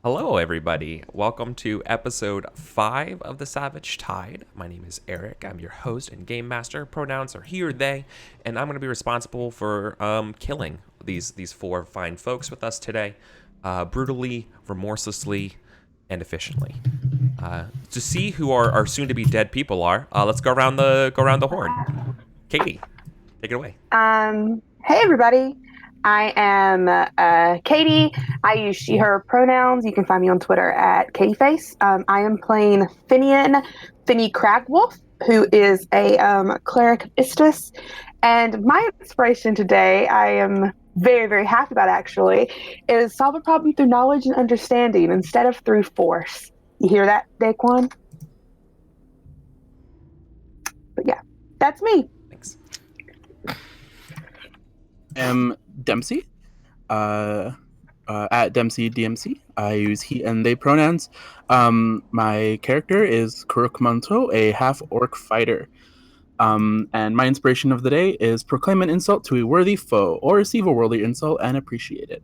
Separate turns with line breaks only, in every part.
Hello, everybody. Welcome to episode 5 of The Savage Tide. My name is Eric. I'm your host and game master. Pronouns are he or they, and I'm going to be responsible for killing these four fine folks with us today, brutally, remorselessly, and efficiently. To see who our soon-to-be dead people are, let's go around the horn. Katie, take it away.
Hey everybody. I am Katie. I use she/her pronouns. You can find me on Twitter at KatieFace. I am playing Finny Cragwolf, who is a cleric of Istus. And my inspiration today, I am very, very happy about actually, is solve a problem through knowledge and understanding instead of through force. You hear that, Daquan? But yeah, that's me.
Thanks.
Am Dempsey, at Dempsey DMC. I use he and they pronouns. My character is Kurukmanto, a half-orc fighter. And my inspiration of the day is proclaim an insult to a worthy foe, or receive a worthy insult and appreciate it.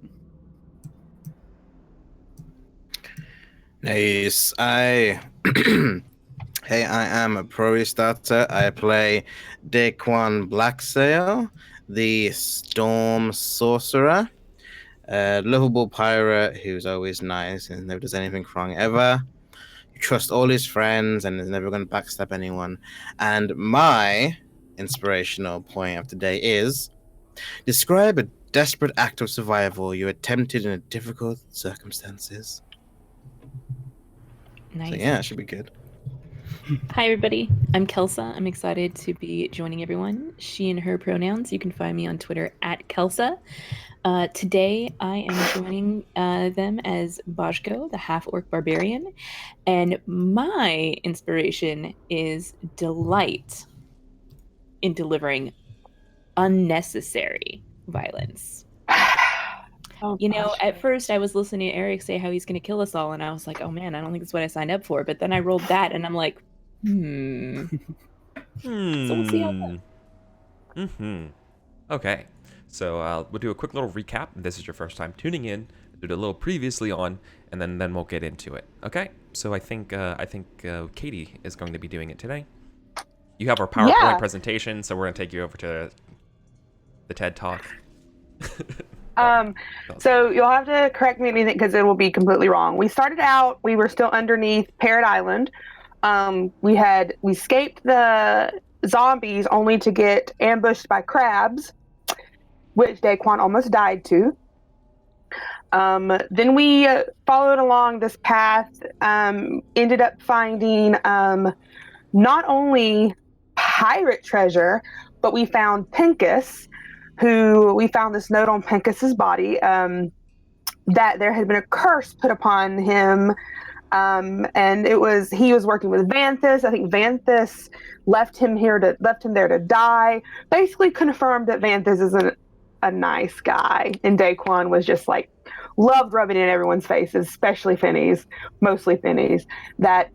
Nice. Hey, I am a pro starter. I play Daquan Blacksail, the Storm Sorcerer, a lovable pirate who's always nice and never does anything wrong ever. You trust all his friends and is never going to backstab anyone. And my inspirational point of the day is describe a desperate act of survival you attempted in difficult circumstances.
Nice.
So yeah, it should be good.
Hi, everybody. I'm Kelsa. I'm excited to be joining everyone. She and her pronouns. You can find me on Twitter at Kelsa. Today, I am joining them as Bajko, the half-orc barbarian. And my inspiration is delight in delivering unnecessary violence. You know, at first I was listening to Eric say how he's going to kill us all, and I was like, oh man, I don't think that's what I signed up for. But then I rolled that, and I'm like, So we'll see how that goes.
Okay, so we'll do a quick little recap. This is your first time tuning in. Do it a little previously on, and then we'll get into it. Okay, so I think Katie is going to be doing it today. You have our PowerPoint presentation, so we're going to take you over to the TED Talk.
So you'll have to correct me anything because it will be completely wrong. We started out, we were still underneath Parrot Island. We escaped the zombies only to get ambushed by crabs, which Daquan almost died to. Then we followed along this path, ended up finding not only pirate treasure, but we found Pincus, we found this note on Pincus's body that there had been a curse put upon him, and he was working with Vanthus. I think Vanthus left him there to die. Basically confirmed that Vanthus isn't a nice guy, and Daquan was just like loved rubbing it in everyone's faces, especially Finny's, mostly Finny's, that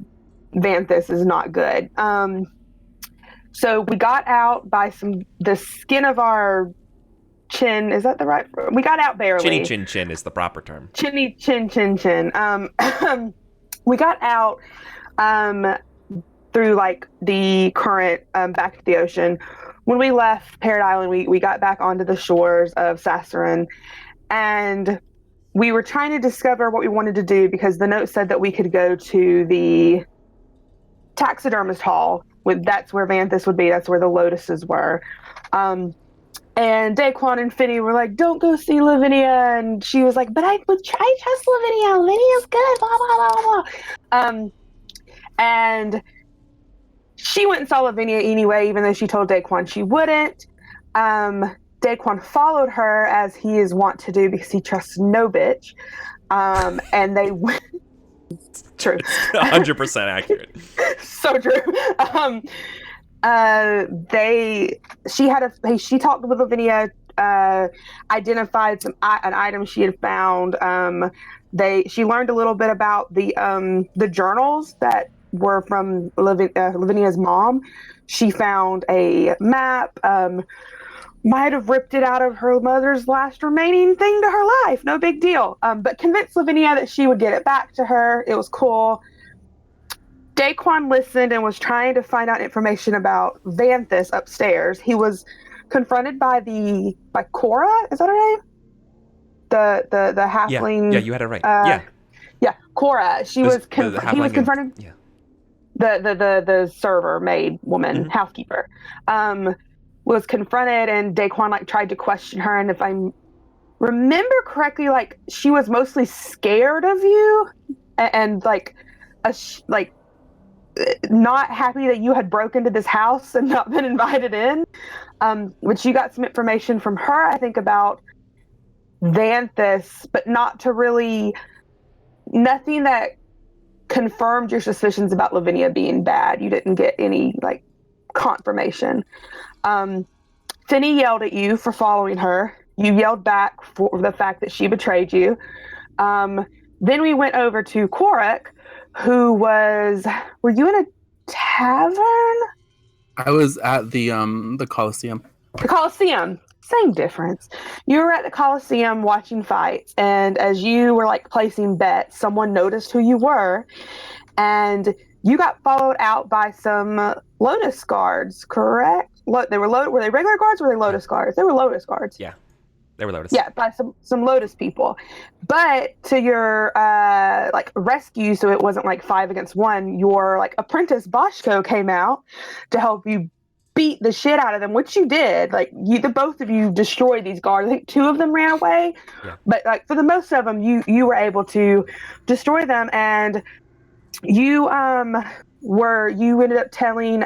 Vanthus is not good. So we got out by the skin of our chin. Is that the right? We got out barely.
Chinny chin chin is the proper term.
Chinny chin chin chin. We got out through like the current back to the ocean. When we left Parrot Island, we got back onto the shores of Sassarin, and we were trying to discover what we wanted to do because the note said that we could go to the taxidermist hall. That's where Vanthus would be. That's where the Lotuses were. And Daquan and Finny were like, don't go see Lavinia. And she was like, but I trust Lavinia. Lavinia's good, blah, blah, blah, blah. And she went and saw Lavinia anyway, even though she told Daquan she wouldn't. Daquan followed her, as he is wont to do, because he trusts no bitch. And they went... True.
100% accurate.
So true. She talked with Lavinia, identified an item she had found. She learned a little bit about the journals that were from Lavinia's mom. She found a map. might have ripped it out of her mother's last remaining thing to her life. No big deal. But convinced Lavinia that she would get it back to her. It was cool. Daquan listened and was trying to find out information about Vanthus upstairs. He was confronted by Cora. Is that her name? The halfling.
Yeah, you had it right.
Yeah, Cora. He was confronted.
Yeah.
The server maid woman, housekeeper, was confronted, and Daquan tried to question her. And if I remember correctly, she was mostly scared of you, and not happy that you had broken into this house and not been invited in. Which you got some information from her, I think, about Vanthus, but nothing that confirmed your suspicions about Lavinia being bad. You didn't get any confirmation. Finny yelled at you for following her. You yelled back for the fact that she betrayed you. Then we went over to Quarek, who was. Were you in a tavern?
I was at the Coliseum.
The Coliseum. Same difference. You were at the Coliseum watching fights, and as you were placing bets, someone noticed who you were, and you got followed out by some Lotus guards, correct? Were they regular guards or were they Lotus guards? They were Lotus guards.
Yeah, they were Lotus.
Yeah, by some Lotus people. But to your rescue, so it wasn't 5 against 1, your apprentice Boschko came out to help you beat the shit out of them, which you did. The both of you destroyed these guards. I think 2 of them ran away, but for the most of them, you were able to destroy them, and you ended up telling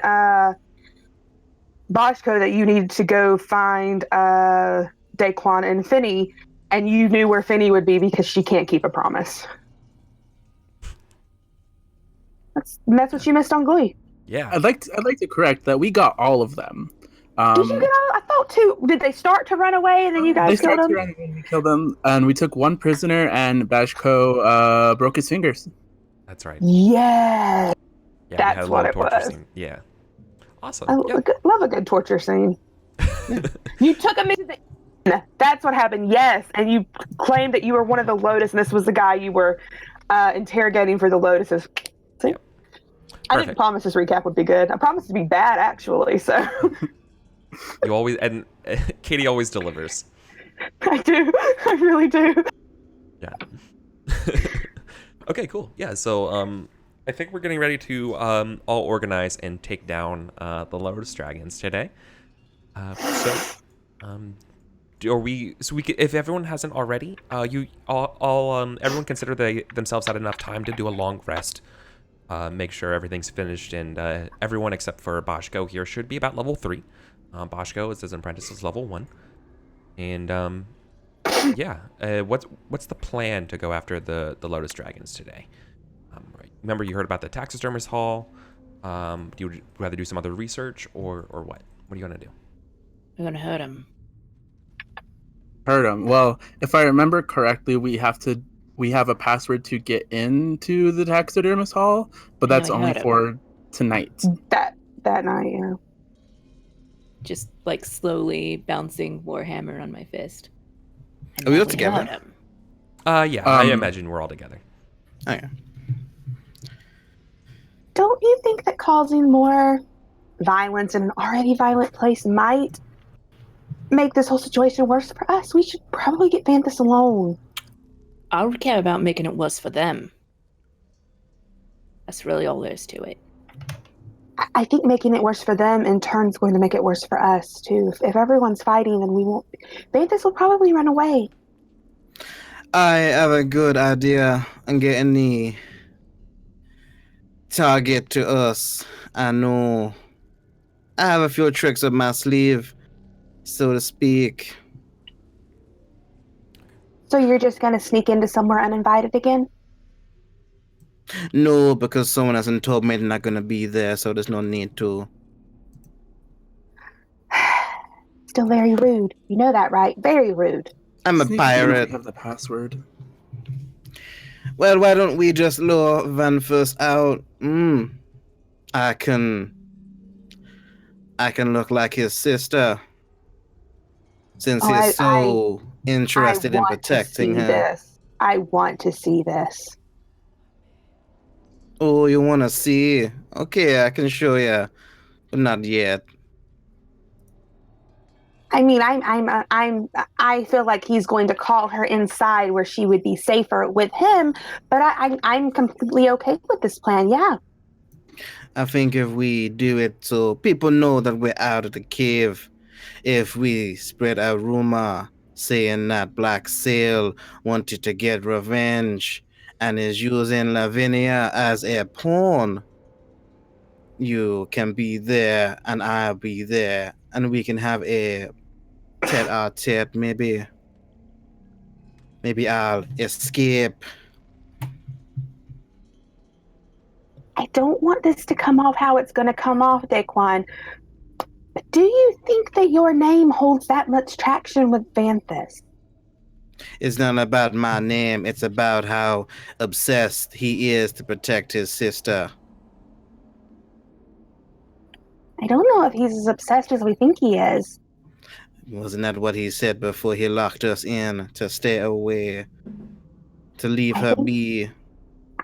Boschko that you needed to go find Daquan and Finny, and you knew where Finny would be because she can't keep a promise. That's what you missed on Glee.
Yeah.
I'd like to correct that we got all of them.
Did you get all? I thought 2. Did they start to run away and then you guys killed them?
To run away and we killed them, and we took 1 prisoner, and Bashko broke his fingers.
That's right.
Yeah.
Yeah,
That's what it was.
Scene. Yeah. Awesome.
I love a good torture scene. You took him into the. That's what happened. Yes, and you claimed that you were one of the Lotus, and this was the guy you were interrogating for the Lotuses. See?
Yep.
I didn't promise this recap would be good. I promised to be bad, actually. So.
You always and Katie always delivers.
I do. I really do.
Yeah. Okay. Cool. Yeah. So I think we're getting ready to all organize and take down the Lotus Dragons today. If everyone hasn't already, everyone consider themselves had enough time to do a long rest. Make sure everything's finished, and everyone except for Boschko here should be about level 3. Boschko is his apprentice is level 1, and what's the plan to go after the Lotus Dragons today? Right. Remember, you heard about the taxidermist hall. Do you rather do some other research or what? What are you gonna do?
We're gonna hurt him.
Hurt him. Well, if I remember correctly, we have a password to get into the taxidermist hall, but that's only for tonight.
That night, yeah.
Just slowly bouncing Warhammer on my fist.
Are we all together?
Yeah, I imagine we're all together.
Oh, yeah.
Don't you think that causing more violence in an already violent place might make this whole situation worse for us? We should probably get Vanthus alone.
I would care about making it worse for them. That's really all there is to it.
I think making it worse for them in turn is going to make it worse for us too. If everyone's fighting, then we won't. Vanthus will probably run away.
I have a good idea on getting the target to us. I know I have a few tricks up my sleeve, so to speak.
So you're just going to sneak into somewhere uninvited again?
No, because someone hasn't told me they're not going to be there, so there's no need to.
Still very rude. You know that, right? Very rude.
I'm a pirate.
Have the password.
Well, why don't we just lure Vanthus out? I can look like his sister. since
Oh,
he's so
I
interested in
want to
protecting
see
her.
this. I want to see this.
Oh, you want to see? Okay, I can show you, but not yet.
I mean, I feel like he's going to call her inside where she would be safer with him, but I'm completely okay with this plan. Yeah.
I think if we do it so people know that we're out of the cave, if we spread a rumor saying that Black Sail wanted to get revenge and is using Lavinia as a pawn, you can be there and I'll be there, and we can have a tete-a-tete. Maybe I'll escape.
I don't want this to come off how it's going to come off, Daquan. But do you think that your name holds that much traction with Vanthus?
It's not about my name, it's about how obsessed he is to protect his sister.
I don't know if he's as obsessed as we think he is.
Wasn't that what he said before he locked us in, to stay away, to leave her be?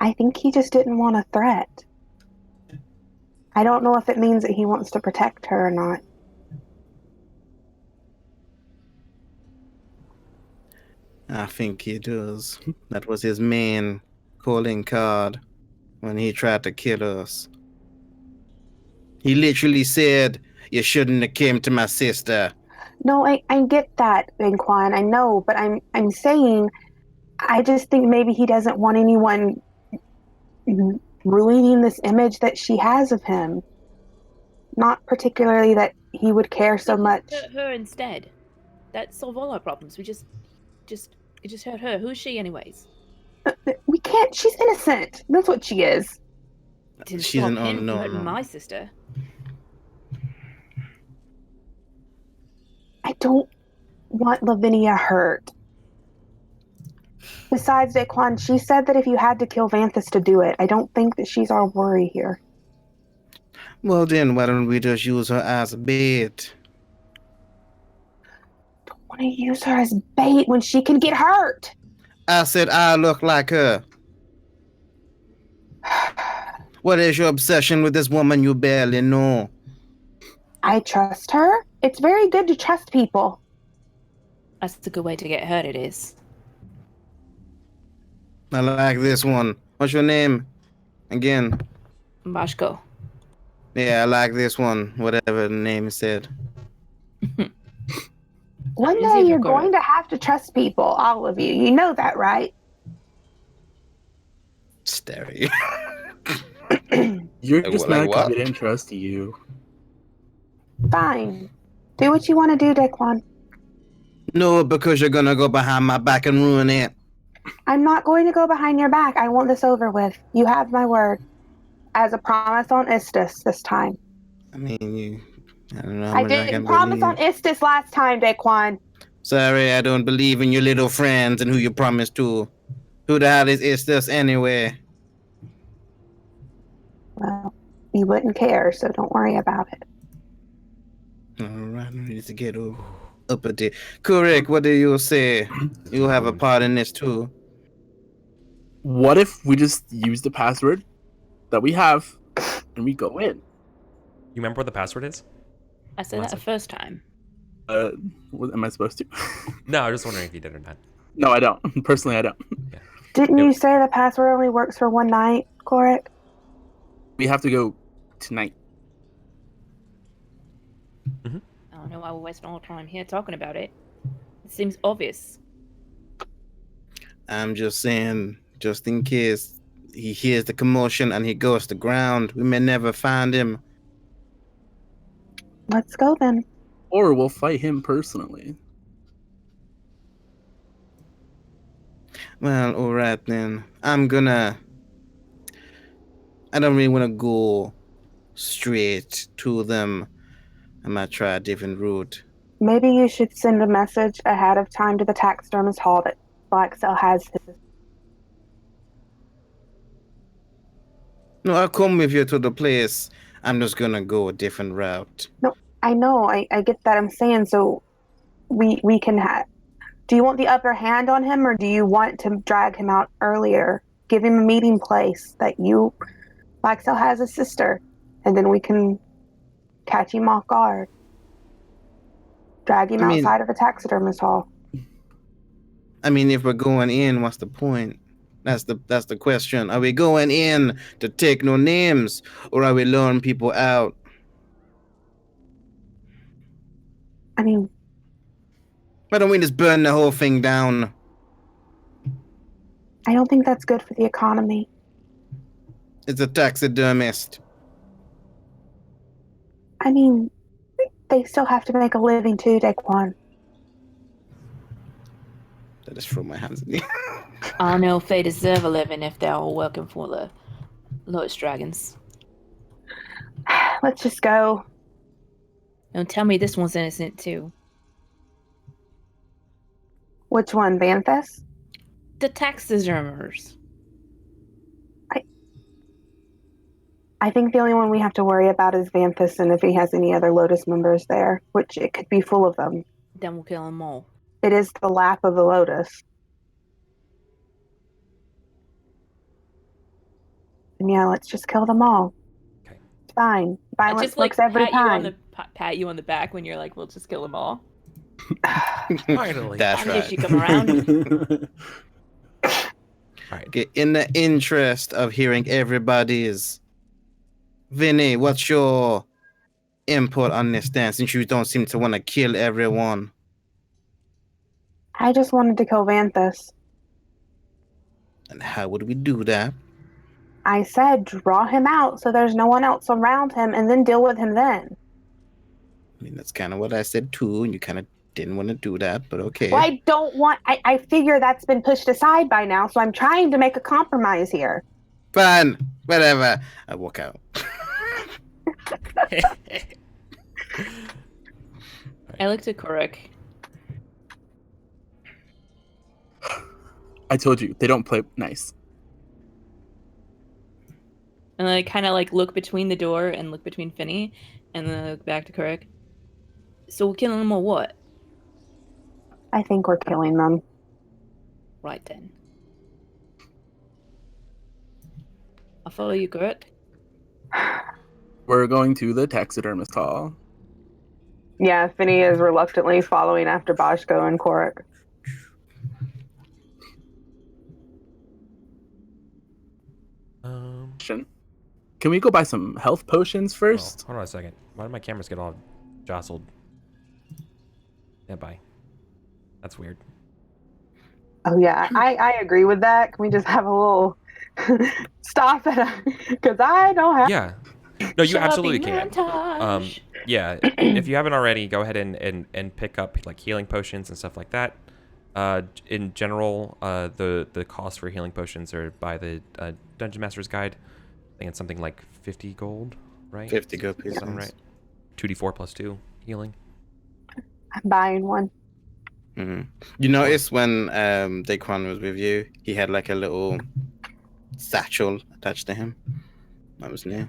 I think he just didn't want a threat. I don't know if it means that he wants to protect her or not.
I think he does. That was his main calling card when he tried to kill us. He literally said, "You shouldn't have came to my sister."
No, I get that, Inquan. I know, but I'm saying I just think maybe he doesn't want anyone ruining this image that she has of him. Not particularly that he would care so much.
Hurt her instead. That solve all our problems. We just hurt her. Who is she, anyways?
We can't. She's innocent. That's what she is.
Didn't
She's
stop
an
him from
unknown.
hurting my sister.
I don't want Lavinia hurt. Besides, Daquan, she said that if you had to kill Vanthus to do it, I don't think that she's our worry here.
Well then, why don't we just use her as bait?
Don't want to use her as bait when she can get hurt.
I said I look like her. What is your obsession with this woman you barely know?
I trust her. It's very good to trust people.
That's a good way to get hurt, it is.
I like this one. What's your name? Again.
Bashko.
Yeah, I like this one. Whatever the name said.
One day you're going to have to trust people, all of you. You know that, right?
Stary.
You're just mad because
what?
we didn't trust you.
Fine. Do what you want to do, Daquan.
No, because you're gonna go behind my back and ruin it.
I'm not going to go behind your back. I want this over with. You have my word. As a promise on Istis this time.
I mean, I don't know.
I didn't promise on Istis last time, Daquan.
Sorry, I don't believe in your little friends and who you promised to. Who the hell is Istis anyway?
Well, you wouldn't care, so don't worry about it.
Alright, I need to get up a bit. Kurik, what do you say? You have a part in this too.
What if we just use the password that we have and we go in?
You remember what the password is?
I said that the first time.
Am I supposed to?
No, I was just wondering if you did or not.
No, I don't. Personally, I don't.
Yeah.
Didn't you say the password only works for one night, Korik?
We have to go tonight.
Mm-hmm.
I don't know why we're wasting all time here talking about it. It seems obvious.
I'm just saying, just in case he hears the commotion and he goes to ground, we may never find him.
Let's go then.
Or we'll fight him personally.
Well, alright then. I don't really want to go straight to them. I might try a different route.
Maybe you should send a message ahead of time to the taxidermist hall that Black Cell has his.
No, I'll come with you to the place. I'm just gonna go a different route.
No, I know. I get that. I'm saying so. we can have. Do you want the upper hand on him, or do you want to drag him out earlier? Give him a meeting place that you, Laxel has a sister, and then we can catch him off guard. Drag him outside of a taxidermist hall.
I mean, if we're going in, what's the point? That's the question. Are we going in to take no names, or are we luring people out?
I mean,
Why don't we just burn the whole thing down?
I don't think that's good for the economy.
It's a taxidermist.
I mean, they still have to make a living too, Daquan.
I just throw my hands in the air.
I don't know if they deserve a living if they're all working for the Lotus Dragons.
Let's just go.
Don't tell me this one's innocent too.
Which one, Vanthus?
The taxidermers.
I think the only one we have to worry about is Vanthus, and if he has any other Lotus members there, which it could be full of them.
Then we'll kill them all.
It is the lap of the Lotus. And yeah, let's just kill them all.
Okay.
It's fine. Violence works every time.
Pat you on the back when you're like, we'll just kill them all.
Finally.
That's
Finally,
right.
she come around.
All right.
Okay, in the interest of hearing everybody's, Vinny, what's your input on this then, since you don't seem to want to kill everyone?
I just wanted to kill Vanthus.
And how would we do that?
I said draw him out so there's no one else around him, and then deal with him then.
I mean, that's kind of what I said too, and you kind of didn't want to do that, but okay.
Well, I don't want... I figure that's been pushed aside by now, so I'm trying to make a compromise here.
Fine, whatever. I walk out.
I looked at Korok.
I told you, they don't play nice.
And I kind of like look between the door and look between Finny, and then I look back to Korok. So we're killing them or what?
I think we're killing them.
Right then. I'll follow you, Korok.
We're going to the taxidermist hall.
Yeah, Finny is reluctantly following after Boshko and Korok.
Can we go buy some health potions first?
Hold on a second. Why did my cameras get all jostled? Yeah, bye. That's weird.
Oh yeah, I agree with that. Can we just have a little stop it? Because I don't have...
Yeah. No, you absolutely
Shopping
can.
montage.
Yeah, if you haven't already, go ahead and pick up like healing potions and stuff like that. In general, the cost for healing potions are by the Dungeon Master's Guide. I think it's something like 50 gold, right?
50 gold pieces.
Sound right? 2d4 plus 2 healing.
I'm buying one.
Mm-hmm. You notice when Daquan was with you, he had like a little satchel attached to him. That was new.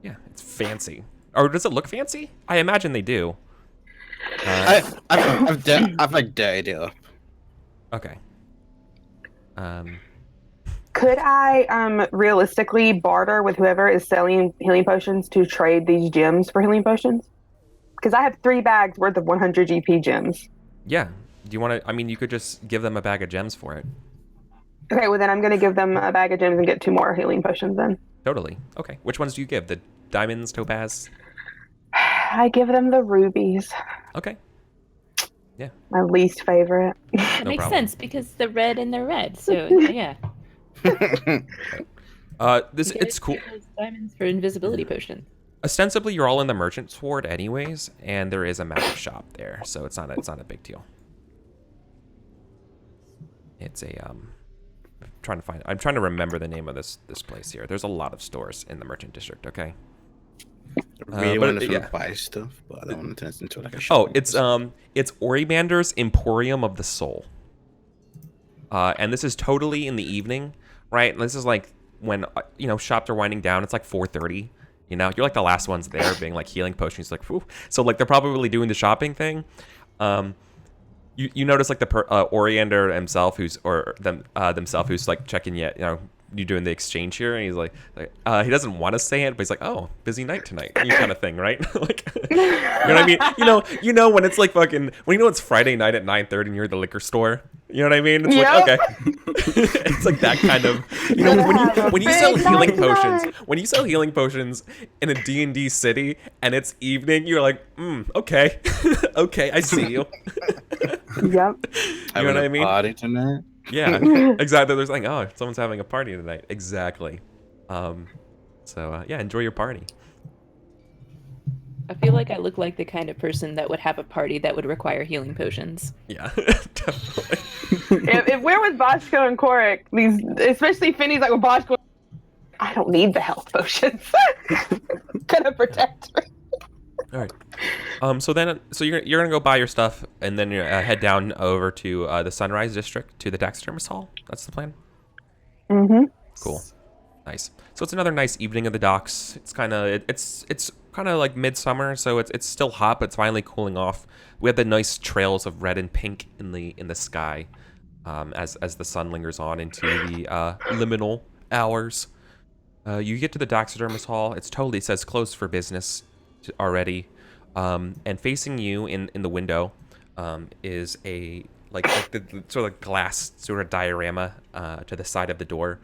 Yeah, it's fancy. Or does it look fancy? I imagine they do.
I've like dirtied it up.
Okay.
Could I realistically barter with whoever is selling healing potions to trade these gems for healing potions? Because I have 3 bags worth of 100 GP gems.
Yeah. Do you want to? I mean, you could just give them a bag of gems for it.
Okay, well then I'm going to give them a bag of gems and get 2 more healing potions then.
Totally. Okay. Which ones do you give? The diamonds, topaz?
I give them the rubies.
Okay. Yeah.
My least favorite.
That
No
makes
problem.
sense because they're red and they're red. So yeah.
It's cool.
Those diamonds for invisibility potion.
Ostensibly, you're all in the merchant's ward anyways, and there is a magic shop there, so it's not a big deal. It's a I'm trying to remember the name of this place here. There's a lot of stores in the merchant district. Okay.
I really
but
want to
yeah.
buy stuff, but I don't want to turn it into like a shop.
Oh, it's Orimander's Emporium of the Soul. And this is totally in the evening, right? This is like when shops are winding down. It's like 4:30, You know, you're like the last ones there, being like healing potions. Like, whew. So like they're probably doing the shopping thing. You notice like the Oriander himself, themselves, who's like checking yet, you know, you doing the exchange here, and he's like he doesn't want to say it, but he's like, oh, busy night tonight, you kind of thing, right? Like, you know what I mean? You know when it's like fucking when it's Friday night at 9:30 and you're at the liquor store. You know what I mean? It's like, okay. It's like that kind of, you know, when you sell healing potions, when you sell healing potions in a D&D city and it's evening, you're like, okay. Okay, I see you.
Yep.
You know what I mean?
Party tonight.
Yeah, exactly. There's like, oh, someone's having a party tonight. Exactly. So yeah, enjoy your party.
I feel like I look like the kind of person that would have a party that would require healing potions.
Yeah, definitely.
If we're with Boschko and Korik, these, especially Finny's like with Boschko, I don't need the health potions. Gonna protect me.
All right. So you're gonna go buy your stuff and then you head down over to the Sunrise District to the Taxidermist Hall. That's the plan.
Mm-hmm.
Cool. Nice. So it's another nice evening of the docks. It's kind of it's kind of like midsummer, so it's still hot, but it's finally cooling off. We have the nice trails of red and pink in the sky, as the sun lingers on into the liminal hours. You get to the Taxidermist Hall. It says closed for business already, and facing you in the window is a like the sort of glass sort of diorama to the side of the door.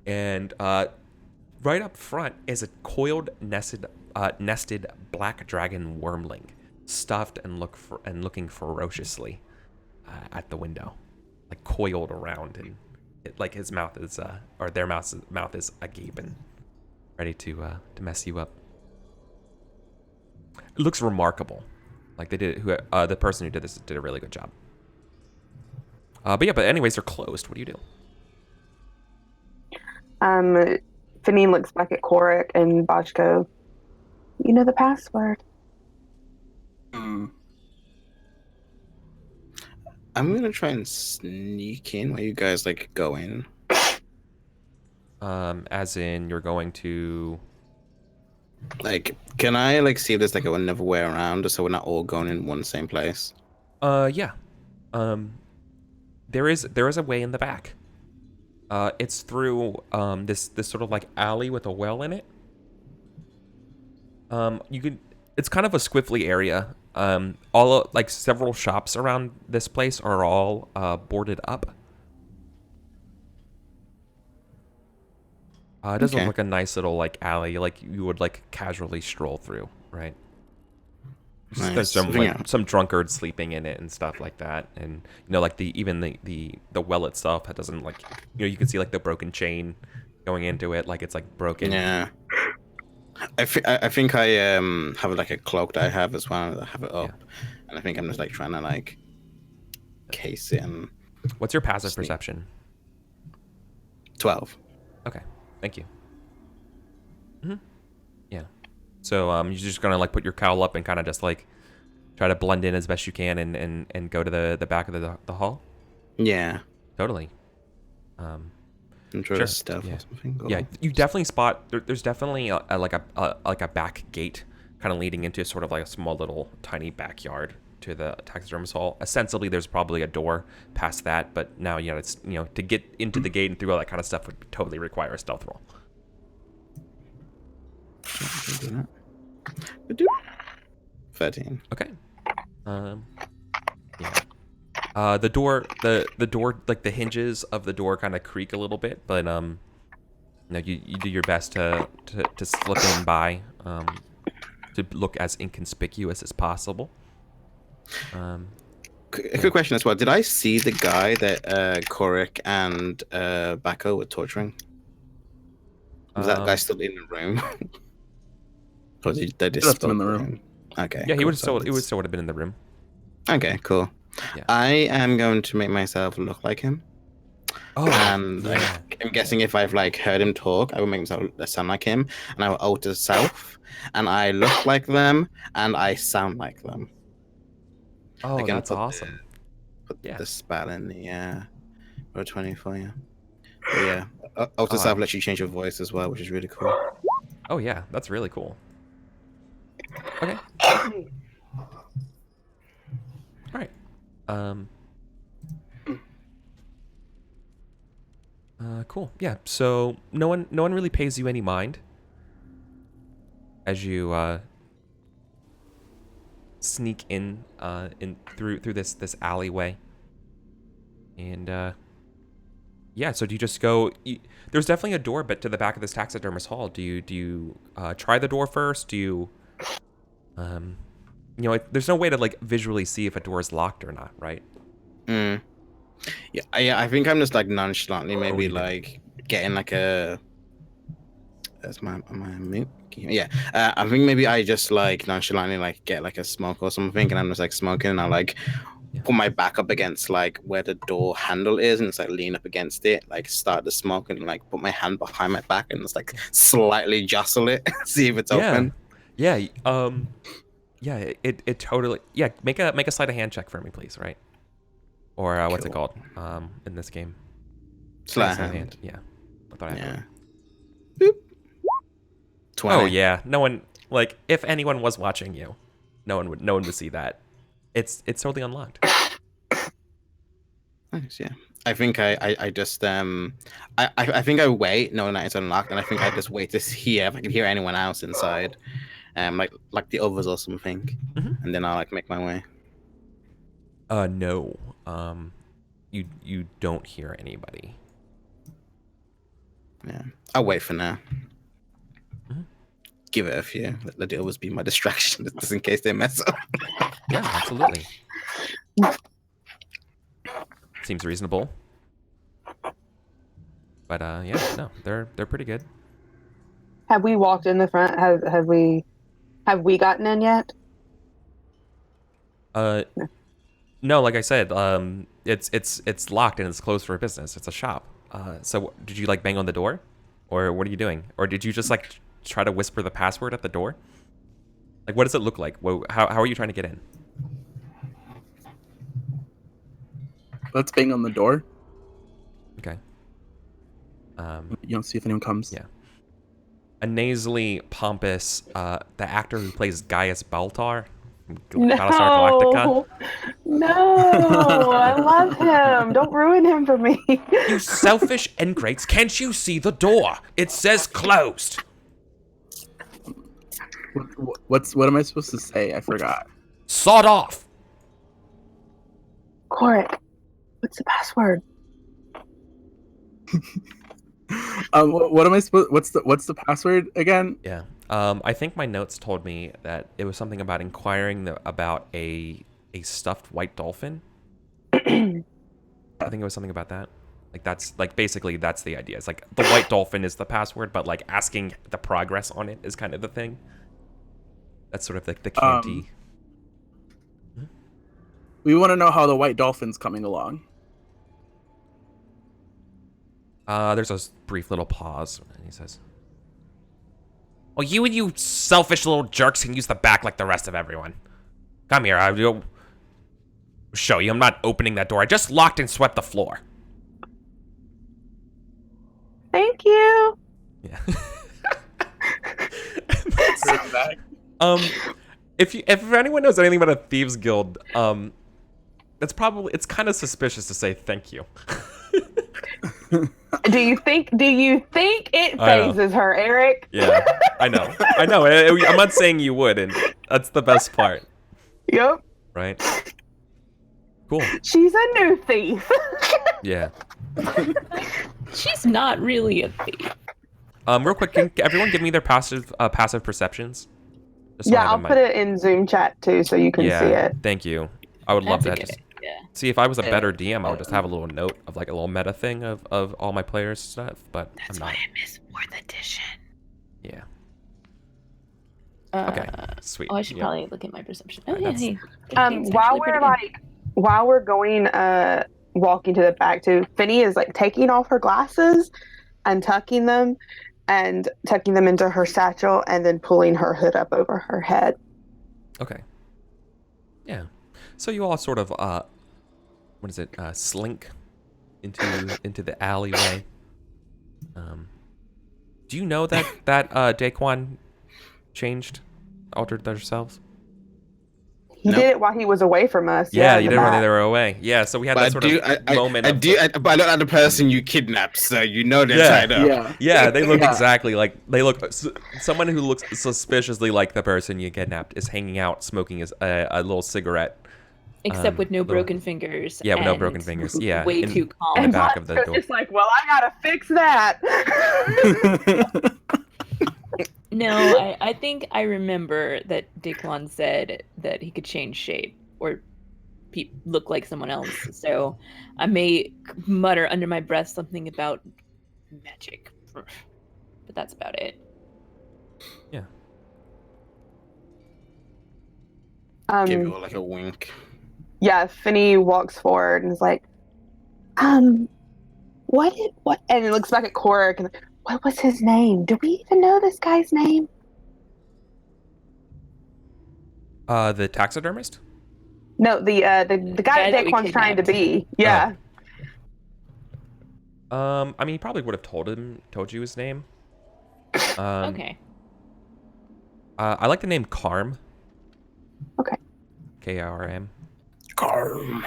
And right up front is a coiled, nested black dragon wormling, stuffed and looking ferociously at the window, like coiled around, and like his mouth is or their mouth is agape and ready to mess you up. It looks remarkable, like they did. The person who did this did a really good job. But anyways, they're closed. What do you do?
Finny looks back at Korik and Boschko. You know the password.
Mm.
I'm gonna try and sneak in while you guys like go in.
As in you're going to.
Like, can I like see if there's like another way around, just so we're not all going in one same place?
Yeah. There is a way in the back. It's through this sort of like alley with a well in it. It's kind of a squiffly area. Like several shops around this place are all boarded up. It does look like a nice little like alley, like you would like casually stroll through, right?
Nice.
There's some drunkards sleeping in it and stuff like that, and you know, like the well itself, it doesn't like, you know, you can see like the broken chain going into it, like it's like broken.
Yeah. I think I have like a cloak that I have as well. I have it up, and I think I'm just like trying to like case it. And
What's your passive perception?
12.
Okay, thank you. Yeah. So you're just gonna like put your cowl up and kind of just like try to blend in as best you can and go to the back of the hall.
Yeah.
Totally.
And try to stealth or something.
Yeah, you definitely spot. There's definitely like a back gate kind of leading into sort of like a small little tiny backyard to the taxidermist hall. Ostensibly, there's probably a door past that, but now it's to get into the gate and through all that kind of stuff would totally require a stealth roll.
13. Okay.
Yeah. The door, like the hinges of the door kind of creak a little bit, but you do your best to slip in by, to look as inconspicuous as possible.
A quick question as well. Did I see the guy that Korik and Bako were torturing? Was that guy still in the room? Or did they just
left him in the room?
Okay.
Yeah, he would still have been in the room.
Okay, cool.
Yeah.
I am going to make myself look like him.
Oh,
And
yeah.
I'm guessing if I've like heard him talk, I will make myself sound like him, and I will alter self, and I look like them, and I sound like them.
Oh,
I can
that's
put
awesome.
Put
Yeah.
the spell in the roll 20 for you. But yeah, alter self lets you change your voice as well, which is really cool.
Oh yeah, that's really cool. Okay. All right. Cool. Yeah. So no one really pays you any mind as you sneak in through this alleyway. And yeah. So do you just go? There's definitely a door, but to the back of this taxidermist hall. Do you try the door first? Do you there's no way to like visually see if a door is locked or not, right?
Mm. Yeah, I think I'm just like nonchalantly maybe
you do.
like getting like a. That's my mute. Yeah, I think maybe I just like nonchalantly like get like a smoke or something, and I'm just like smoking, and I like put my back up against like where the door handle is, and it's like lean up against it, like start the smoke, and like put my hand behind my back, and just like slightly jostle it, see if it's open.
Yeah. Yeah. It totally. Yeah. Make a sleight of hand check for me, please. Right. Or what's it
Cool.
called in this game?
Sleight of hand.
Yeah. I thought I had
Yeah.
one.
Boop. 20.
Oh yeah. No one like if anyone was watching you, no one would see that. It's totally unlocked.
Nice, yeah. I think I just I think I wait knowing that it's unlocked, and I think I just wait to hear if I can hear anyone else inside, like the others or something, and then I'll like make my way.
No. You don't hear anybody.
Yeah, I'll wait for now. Give it a few. Let the others be my distraction, just in case they mess up.
Yeah, absolutely. Seems reasonable. But yeah, no, they're pretty good.
Have we walked in the front? Have we gotten in yet?
No, like I said, it's locked and it's closed for business. It's a shop. So did you like bang on the door, or what are you doing, or did you just like try to whisper the password at the door? Like, what does it look like? How are you trying to get in?
Let's bang on the door.
Okay.
See if anyone comes.
Yeah. A nasally pompous, the actor who plays Gaius Baltar from Battlestar Galactica.
No, I love him. Don't ruin him for me.
You selfish ingrates! Can't you see the door? It says closed.
What am I supposed to say? I forgot.
Sawed off.
Coric, what's the password?
What am I supposed? What's the password again?
Yeah. I think my notes told me that it was something about inquiring about a stuffed white dolphin. I think it was something about that. Like that's like basically that's the idea. It's like the white dolphin is the password, but like asking the progress on it is kind of the thing. That's sort of like the canty.
We want to know how the white dolphin's coming along.
There's a brief little pause, and he says, "Well, you and you selfish little jerks can use the back like the rest of everyone. Come here, I'll show you. I'm not opening that door. I just locked and swept the floor."
Thank you.
Yeah. If anyone knows anything about a thieves guild, it's kind of suspicious to say thank you.
Do you think it phases her, Eric?
Yeah, I know. I'm not saying you would, and that's the best part.
Yep.
Right? Cool.
She's a new thief.
Yeah.
She's not really a thief.
Real quick, can everyone give me their passive perceptions? Just so I
Yeah,
have
I'll
in my-
put it in Zoom chat too, so you can see it.
Thank you. I would love
That's
that.
a good idea.
See, if I was a better DM, I would just have a little note of like a little meta thing of all my players' stuff, but
That's
I'm
why
not.
I miss 4th edition.
Yeah. Okay. Sweet.
Oh, I should
Yeah.
probably look at my perception. Oh,
Right,
yeah,
that's-
hey. The game's
While
actually
we're
pretty good.
while we're going walking to the back too, Finny is like taking off her glasses and tucking them into her satchel and then pulling her hood up over her head.
Okay. Yeah. So you all sort of what is it? Slink into the alleyway. Do you know that Daquan altered themselves?
He
Nope.
did it while he was away from us.
Yeah,
in
you
the
did when
map.
they were away. Yeah, so we had that
But
sort of moment.
but I look at the person you kidnapped, so you know they're
Yeah.
tied up.
Yeah, they look
Yeah.
exactly like someone who looks suspiciously like the person you kidnapped is hanging out smoking a little cigarette.
Except with no
little-
broken fingers.
Yeah, with no
and
broken fingers. Yeah,
way
in-
too
in
calm.
the back of the
Bosco's
door.
just like, well, I gotta fix that.
No, I think I remember that Daquan said that he could change shape or look like someone else. So I may mutter under my breath something about magic, but that's about it.
Give you like a wink.
Yeah, Finney walks forward and is like, what? And he looks back at Korik and what was his name? Do we even know this guy's name?
The taxidermist?
No, the guy
guy that we
Daquan's trying to be.
Oh.
Yeah.
I mean, he probably would have told you his name.
Okay.
I like the name Karm.
Okay.
Karm.
Carm.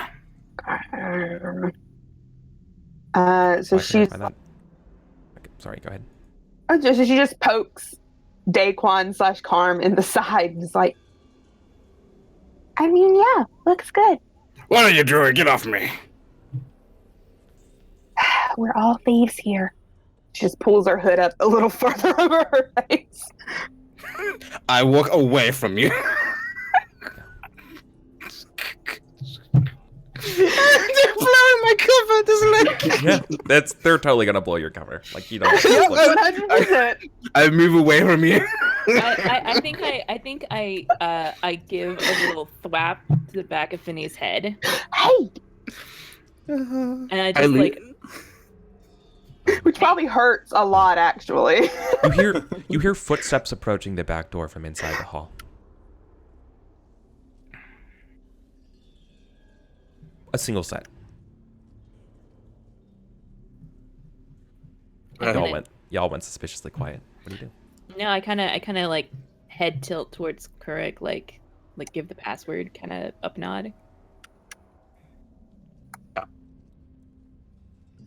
So
Why can't I
she's
find that? Okay, sorry, go ahead.
she just pokes Daquan / Karm in the side and is like, I mean, yeah, looks good.
What are you doing? Get off me!
We're all thieves here. She just pulls her hood up a little further over her face.
I walk away from you. They're blowing my cover. There's like
Yeah, they're totally gonna blow your cover. Like you don't.
Yep,
like-
100%.
I move away from you.
I think I give a little thwap to the back of Finney's head,
Hey,
and I
I
just
leave.
which probably hurts a lot, actually.
You hear footsteps approaching the back door from inside the hall. A single set. Y'all went suspiciously quiet. What do you do?
No, I kind of like head tilt towards Kurik, like give the password, kind of up nod.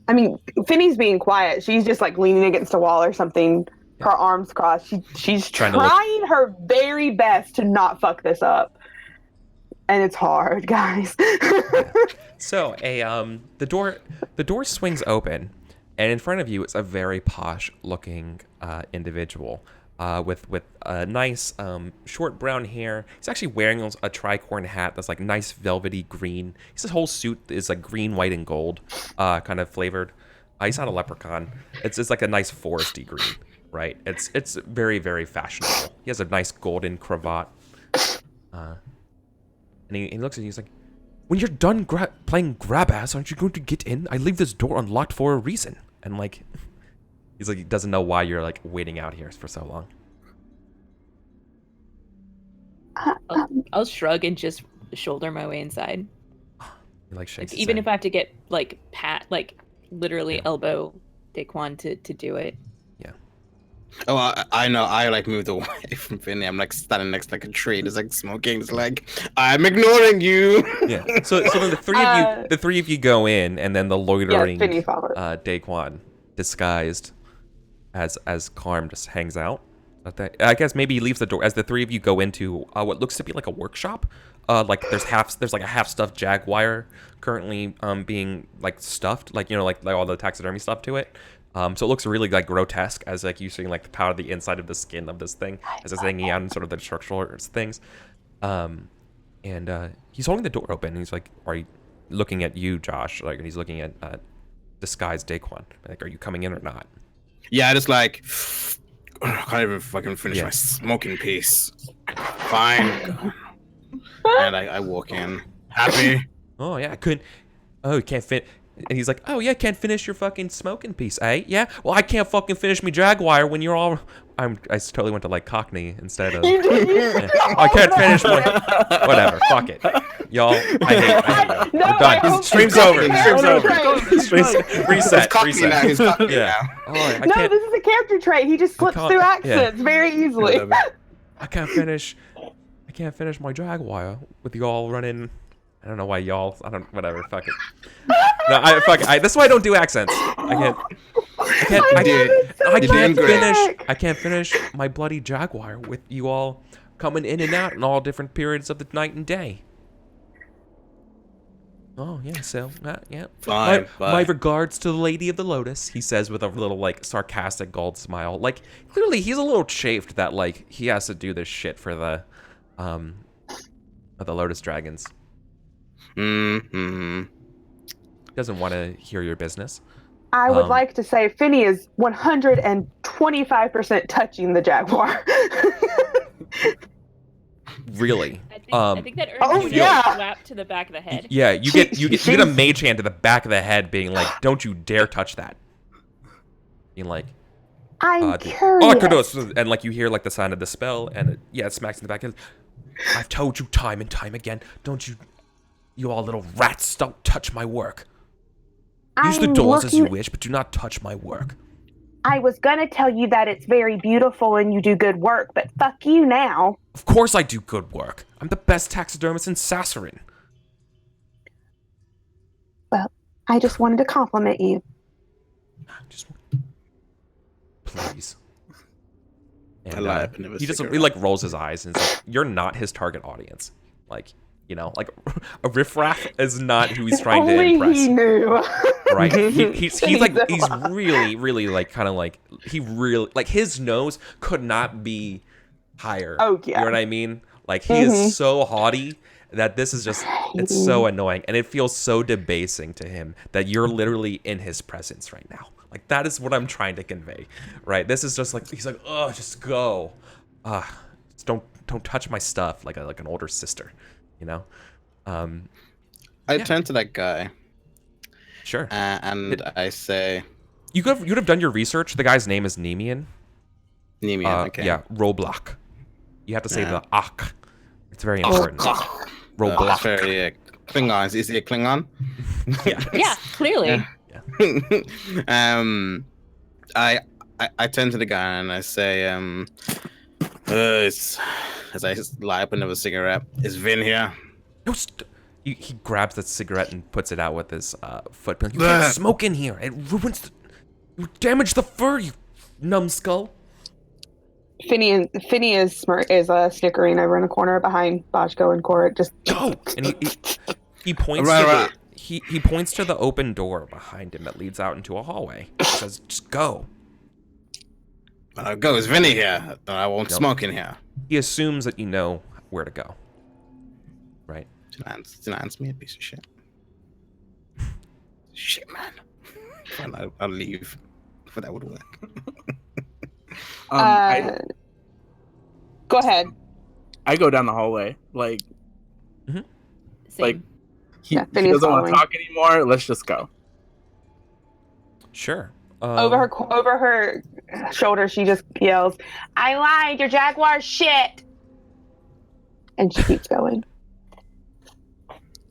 I mean, Finney's being quiet. She's just like leaning against a wall or something, her arms crossed. She's
Trying
trying
to
her very best to not fuck this up. And it's hard, guys.
So the door swings open, and in front of you is a very posh looking individual with a nice short brown hair. He's actually wearing a tricorn hat that's like nice velvety green. His whole suit is like green, white, and gold, kind of flavored. He's not a leprechaun. It's like a nice foresty green, right? It's very, very fashionable. He has a nice golden cravat. And he looks at you, he's like, when you're done playing grab ass, aren't you going to get in? I leave this door unlocked for a reason. And like, he's like, he doesn't know why you're like waiting out here for so long.
I'll shrug and just shoulder my way inside.
He like shakes
Like,
his
even
head.
if I have to get like literally elbow Daquan to do it.
Oh, I know. I like moved away from Finney. I'm like standing next to like a tree. There's like smoking. It's like I'm ignoring you.
Yeah. So then the three of you go in, and then the loitering
Finney follows.
Daquan, disguised as Karm, just hangs out. I guess maybe he leaves the door as the three of you go into what looks to be like a workshop. Like there's like a half stuffed jaguar currently being like stuffed, like like all the taxidermy stuff to it. So it looks really like grotesque as like you seeing like the power of the inside of the skin of this thing as it's hanging out in sort of the structural things. And he's holding the door open. And he's like, "Are you looking at you, Josh?" Like, and he's looking at disguised Daquan. Like, "Are you coming in or not?"
Yeah, I just like I can't even fucking finish
Yeah.
my smoking piece. Fine. And I walk in. Happy.
Oh yeah, I couldn't. Oh, you can't fit. And he's like, "Oh yeah, can't finish your fucking smoking piece, eh? Yeah. Well, I can't fucking finish me jaguar when you're all. I totally went to like Cockney instead of.
You did.
Yeah. I can't finish my. Whatever. Fuck it. Y'all, I hate you.
No,
We're
I
done.
hope
Stream's
it's
over.
not
Stream's
a
over.
character trait.
Reset.
He's cocky now.
Reset.
He's cocky
Yeah.
now.
Oh, I
No,
can't.
this is a character trait. He just slips
can't-
through
yeah.
accents very easily.
I can't finish my Jaguar with y'all running. I don't know why y'all. I don't. Whatever. Fuck it. No, fuck it. This is why I don't do accents. I can't finish my bloody Jaguar with you all coming in and out in all different periods of the night and day. Oh yeah, so yeah.
Fine.
My regards to the Lady of the Lotus, he says with a little like sarcastic gold smile. Like clearly he's a little chafed that like he has to do this shit for the Lotus Dragons.
Mm-hmm.
Doesn't want to hear your business.
I would like to say Finny is 125% touching the Jaguar.
Really?
I think that
Oh,
earns you
yeah.
a slap to the back of the head.
Yeah, you get a mage hand to the back of the head, being like, "Don't you dare touch that." Being like,
I'm curious.
Kados, and like you hear like the sound of the spell, and it smacks in the back of the head. I've told you time and time again, don't you all little rats, don't touch my work. Use the doors as you wish, but do not touch my work.
I was gonna tell you that it's very beautiful and you do good work, but fuck you now.
Of course I do good work. I'm the best taxidermist in Sassarin.
Well, I just wanted to compliment you.
Just please. And,
I lie up and never
he just
cigarette.
he like rolls his eyes and is like, "You're not his target audience. Like, you know, like a riffraff is not who he's trying to
Only
impress."
he knew.
Right? He's really like kind of like he really like his nose could not be higher.
Oh, yeah.
You know what I mean? Like he is so haughty that this is just it's so annoying and it feels so debasing to him that you're literally in his presence right now. Like that is what I'm trying to convey. Right? This is just like he's like, "Oh, just go. Just don't touch my stuff," like an older sister, you know?
I turn to that guy
Sure.
and I say,
You'd have done your research. The guy's name is Nemean.
Nemean, okay.
Yeah, Roblox. You have to say
Yeah.
the ak. It's very important. Roblox.
Very Klingon. Is he a Klingon?
Yeah, clearly.
I turn to the guy and I say, as I light up another cigarette, is Vin here?
No, he grabs the cigarette and puts it out with his foot. You can't smoke in here. It ruins you damage the fur, you numbskull.
Finny is snickering over in the corner behind Bajko and Korik. Just
Go! And he points
Right.
he points to the open door behind him that leads out into a hallway. He says, "Just go."
When I go, is Vinny here? Then I won't
Nope.
smoke in here.
He assumes that you know where to go. Right?
Denies me a piece of shit. Shit, man. Fine, I'll leave. But that would work.
go ahead.
I go down the hallway. Like
Same.
Like, he
Finny is
doesn't want to
following.
talk anymore. Let's just go.
Sure.
Over her shoulder, she just yells, "I lied, your Jaguar's shit!" And she keeps going.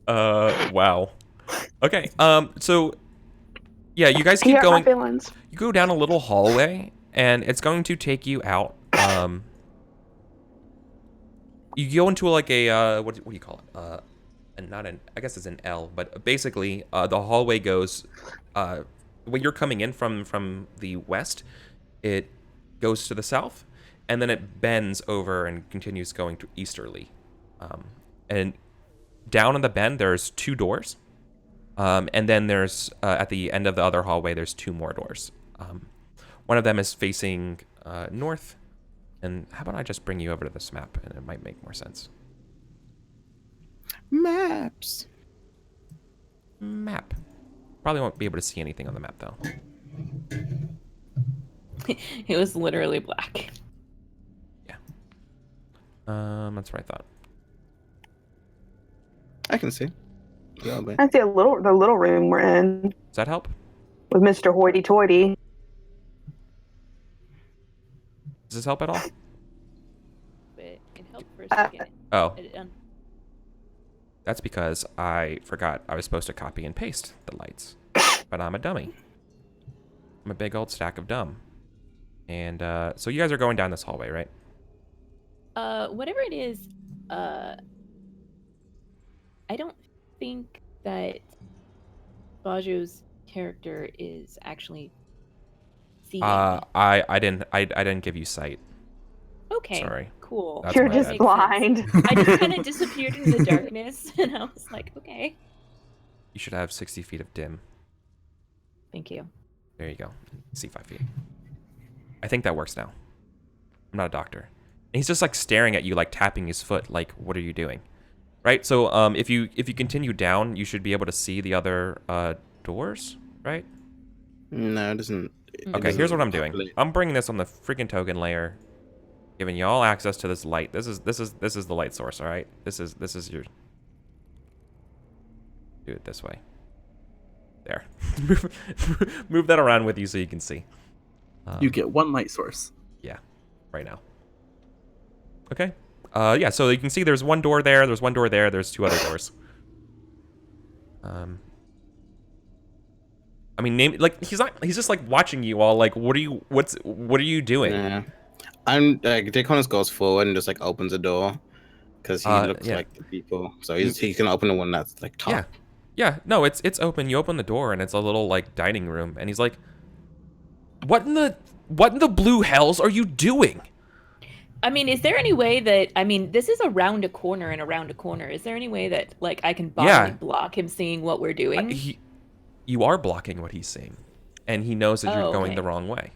Wow. Okay. So, yeah, you guys
You
keep
hurt my
going.
feelings.
You go down a little hallway, and it's going to take you out. You go into like a what do you call it? And not an I guess it's an L, but basically the hallway goes. When you're coming in from the west, it goes to the south, and then it bends over and continues going to easterly. And down in the bend, there's 2 doors. And then there's, at the end of the other hallway, there's 2 more doors. One of them is facing north. And how about I just bring you over to this map, and it might make more sense.
Maps.
Map. Probably won't be able to see anything on the map, though.
It was literally black.
Yeah. That's what I thought.
I can see. A little bit.
I see the little room we're in
Does that help?
with Mr. Hoity-Toity.
Does this help at all?
But it helped for a second.
Oh. That's because I forgot I was supposed to copy and paste the lights. But I'm a dummy. I'm a big old stack of dumb. And so you guys are going down this hallway, right?
Whatever it is, I don't think that Bajo's character is actually seeing.
I didn't give you sight.
Okay.
Sorry.
Cool.
That's
You're
my
just
bad.
blind.
I just kind of disappeared into the darkness, and I was like, okay.
You should have 60 feet of dim.
Thank you.
There you go. See 5 feet. I think that works now. I'm not a doctor. And he's just like staring at you, like tapping his foot, like, what are you doing? Right? So if you continue down, you should be able to see the other doors, right?
No, it doesn't.
Okay, here's what I'm doing. I'm bringing this on the freaking token layer, giving you all access to this light. This is the light source, all right? This is your. Do it this way. There. Move that around with you so you can see.
You get one light source.
Yeah, right now. Okay. Yeah, so you can see there's one door there, there's one door there, there's two other doors. I mean, he's just like watching you all, like, what are you doing?
Yeah. I'm Deaconus goes forward and just like opens a door because he looks like the people. So he's gonna open the one that's like top.
Yeah. Yeah, no, it's open. You open the door and it's a little like dining room, and he's like, what in the blue hells are you doing?
I mean, is there any way that, I mean, this is around a corner and around a corner. Is there any way that, like, I can bodily block him seeing what we're doing?
You are blocking what he's seeing, and he knows that you're going the wrong way.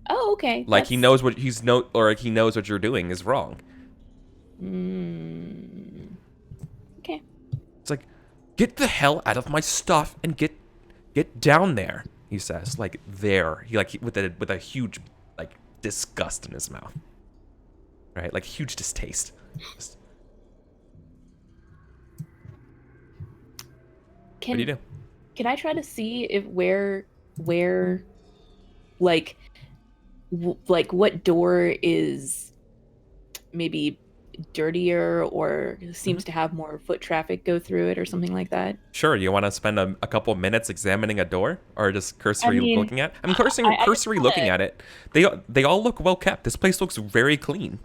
Oh, okay.
Like he knows what he knows what you're doing is wrong.
Okay.
It's like, get the hell out of my stuff and get down there. He says, like there. With a huge like disgust in his mouth. Right, like huge distaste. What do you do?
Can I try to see if where like what door is maybe dirtier or seems to have more foot traffic go through it or something like that?
Sure. You want to spend a couple minutes examining a door, or just cursory looking at? I mean, cursory looking at it. They all look well kept. This place looks very clean.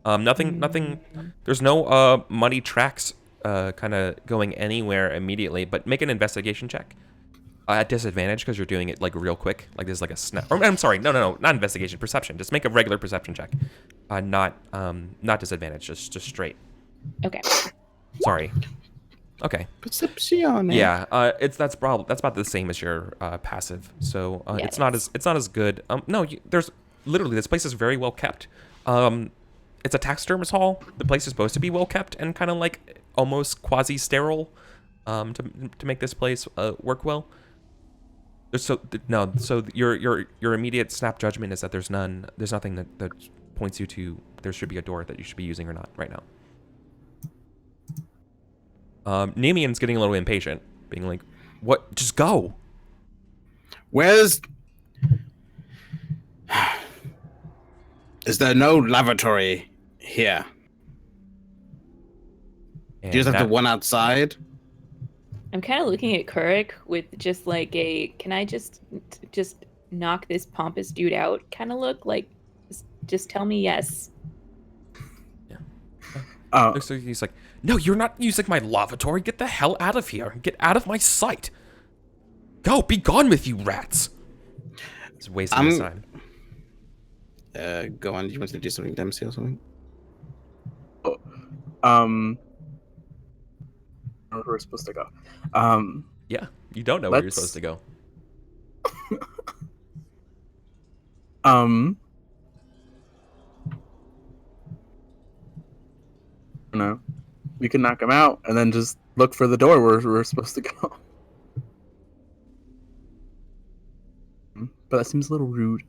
Nothing. There's no muddy tracks kind of going anywhere immediately. But make an investigation check at disadvantage because you're doing it like real quick. Like there's like a snap. Or, I'm sorry, no, not investigation, perception. Just make a regular perception check. Not disadvantage. Just straight.
Okay.
Sorry. Okay.
Perception.
Yeah. That's about the same as your passive. So it's not as good. No, there's literally this place is very well kept. It's a taxidermist hall. The place is supposed to be well kept and kind of like almost quasi sterile, to make this place work well. So your immediate snap judgment is that there's nothing that points you to there should be a door that you should be using or not right now. Nemean's getting a little impatient, being like, "What? Just go."
Is there no lavatory here?
And
Do you just have the one outside?
I'm kind of looking at Kurik with just like can I just knock this pompous dude out kind of look, like just tell me yes.
Yeah. So he's like, "No, you're not using my lavatory. Get the hell out of here. Get out of my sight. Go, be gone with you rats." It's wasting his time.
Go on. Do you want to do something, Dempsey, or something?
Where we're supposed to go.
Yeah, you don't know where you're supposed to go.
No, we can knock him out and then just look for the door where we're supposed to go. But that seems a little rude.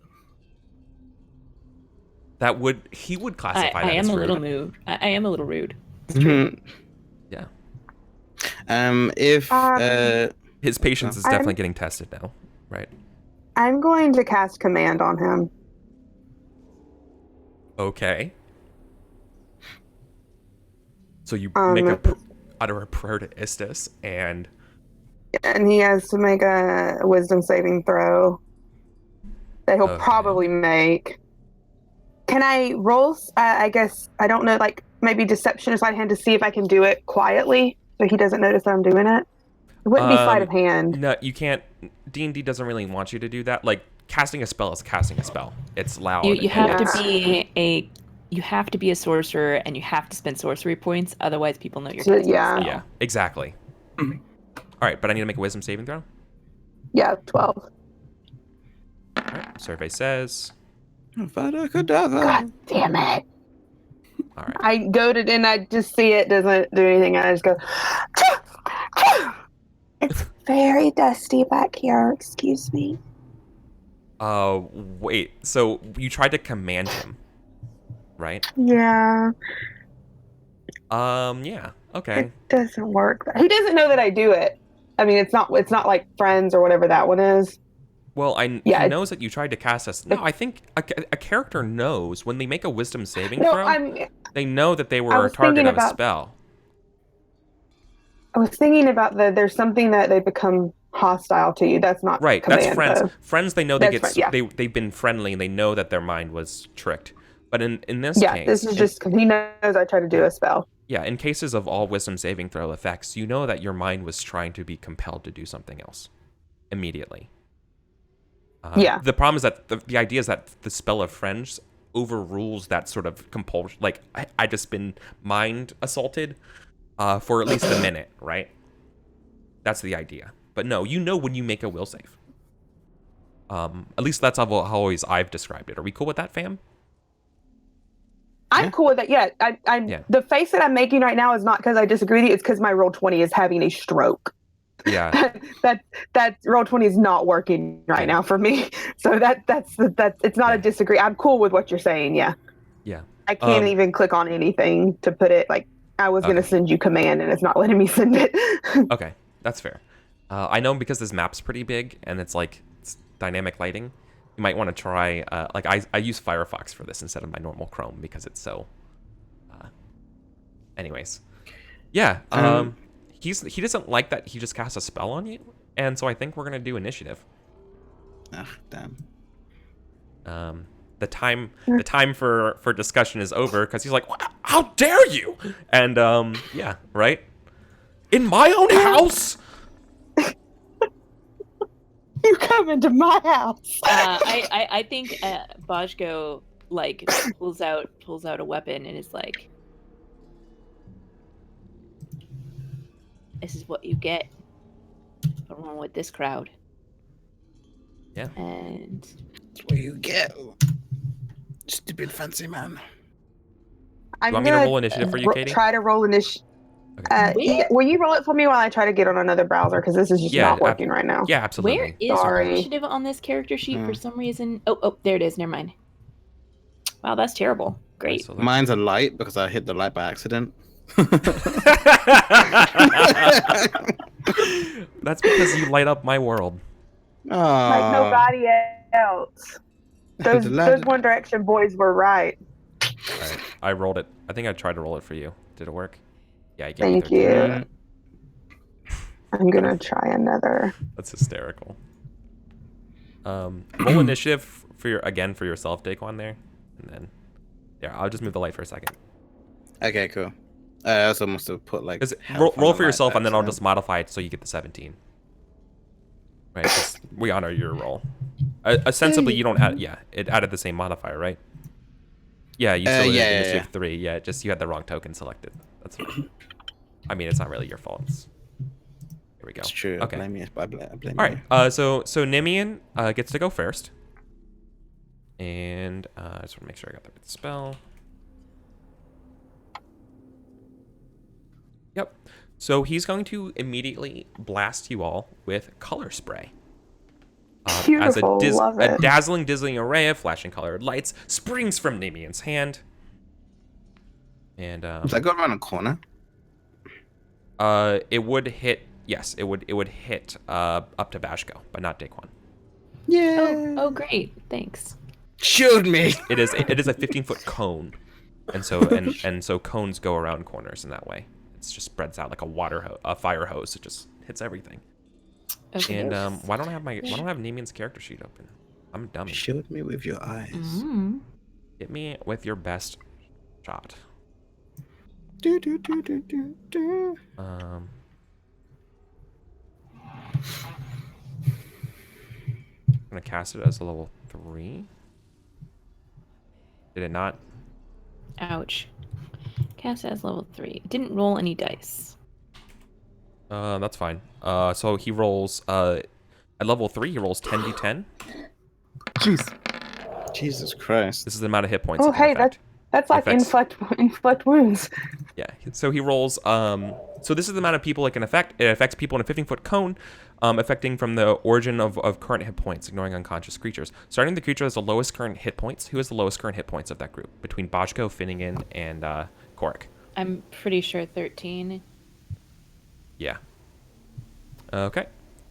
He would classify that
I
as
am a
rude.
little moved. I am a little rude.
It's true. Yeah.
If
His patience is definitely getting tested now, right?
I'm going to cast command on him.
Okay. So you utter a prayer to Istis, and
he has to make a wisdom saving throw that he'll
Okay.
probably make. Can I roll? I guess I don't know. Like maybe deception or sleight of hand to see if I can do it quietly, so he doesn't notice that I'm doing it. It wouldn't be sleight of hand.
No, you can't. D&D doesn't really want you to do that. Like, casting a spell is casting a spell. It's loud.
You have
and
to
it's-
be a sorcerer, and you have to spend sorcery points. Otherwise, people know you're
So,
casting
yeah.
a spell.
Yeah, exactly. All right, but I need to make a wisdom saving throw.
Yeah, 12.
All right, survey says.
Avada Kedavra.
God damn it!
All right.
I go to and I just see it doesn't do anything. And I just go. It's very dusty back here. Excuse me.
Wait. So you tried to command him, right?
Yeah,
Yeah. Okay.
it doesn't work. He doesn't know that I do it. I mean, it's not like Friends or whatever that one is.
Well,
Yeah,
he knows that you tried to cast us. No, I think a character knows when they make a wisdom saving
No,
throw. They know that they
I
were a
was
target
thinking
of a
about-
spell.
I was thinking about there's something that they become hostile to you. That's not
Right,
command,
that's friends.
though.
Friends, they know they
That's
get
friend, yeah.
they've been friendly and they know that their mind was tricked. But in this
Yeah,
case,
this is just he knows I try to do a spell.
yeah, in cases of all wisdom saving throw effects, you know that your mind was trying to be compelled to do something else immediately.
Yeah.
The problem is that the idea is that the spell of friends overrules that sort of compulsion. Like I just been mind assaulted for at least a minute, right? That's the idea. But no, you know when you make a will save. At least that's how always I've described it. Are we cool with that, fam?
I'm cool with that. Yeah, I'm.
Yeah.
The face that I'm making right now is not because I disagree with you. It's because my roll 20 is having a stroke.
Yeah.
that roll 20 is not working right now for me. So that's it's not a disagree. I'm cool with what you're saying. Yeah.
Yeah.
I can't even click on anything to put it. Like I was gonna send you command and it's not letting me send it.
Okay, that's fair. I know because this map's pretty big and it's dynamic lighting. You might want to try. I use Firefox for this instead of my normal Chrome because it's so. Anyways, yeah. He doesn't like that he just cast a spell on you, and so I think we're gonna do initiative.
Ah, damn.
The time for discussion is over because he's like, how dare you? And yeah, right. In my own house.
You come into my house.
I think Bajko pulls out a weapon and is like, "This is what you get along with this crowd."
Yeah.
And
That's what you get. Stupid fancy man.
I'm
want me to
gonna
roll initiative for you, Katie?
Try to roll initiative. Will you roll it for me while I try to get on another browser because this is just not working right now.
Yeah, absolutely.
where is
Sorry.
initiative on this character sheet for some reason? Oh, there it is. Never mind. Wow, that's terrible. Great.
So
Mine's a light because I hit the light by accident.
that's because you light up my world.
Like nobody else. Those One Direction boys were right.
All right, I rolled it. I think I tried to roll it for you. Did it work? Yeah, I gave
Thank
you.
you.
13.
I'm gonna try another.
That's hysterical. Roll initiative for yourself, Daquan there, and then I'll just move the light for a second.
Okay, cool. I also must have put like
Roll
health on
for
the
yourself,
light
and then I'll
accident.
just modify it so you get the 17. Right? 'Cause we honor your roll. Ostensibly, you don't add. Yeah, it added the same modifier, right? Yeah, you still did initiative 3. Yeah, just you had the wrong token selected. That's fine. I mean, it's not really your fault. Here we go.
It's true.
Okay.
I blame you.
All right. So Nimian gets to go first, and I just want to make sure I got the right spell. Yep. So he's going to immediately blast you all with color spray.
Beautiful,
As
love
a
it.
dazzling, dizzying array of flashing colored lights springs from Nimian's hand. And
Does that go around a corner?
it would hit. Yes, it would hit up to Bashko, but not Daquan.
Yeah.
Oh, great. Thanks.
Shoot me.
It is a 15-foot cone, and so and so cones go around corners in that way. It just spreads out like a fire hose. It just hits everything.
Okay.
And why don't I have Nemean's character sheet open? I'm a dummy.
Shoot me with your eyes.
Mm.
Hit me with your best shot.
Do, do, do, do, do, do.
I'm gonna cast it as a level 3. Did it not?
Ouch. Cast as level 3. It didn't roll any dice.
That's fine. So he rolls at level 3. He rolls 10d10.
Jeez.
Jesus Christ.
This is the amount of hit points.
Oh,
he can
hey,
affect.
that's like
Affects-
inflict wounds.
Yeah. So he rolls. So this is the amount of people it can affect. It affects people in a 15-foot cone, affecting from the origin of current hit points, ignoring unconscious creatures. Starting the creature has the lowest current hit points. Who has the lowest current hit points of that group between Bojko, Finnegan, and Korik?
I'm pretty sure 13.
Yeah. Okay.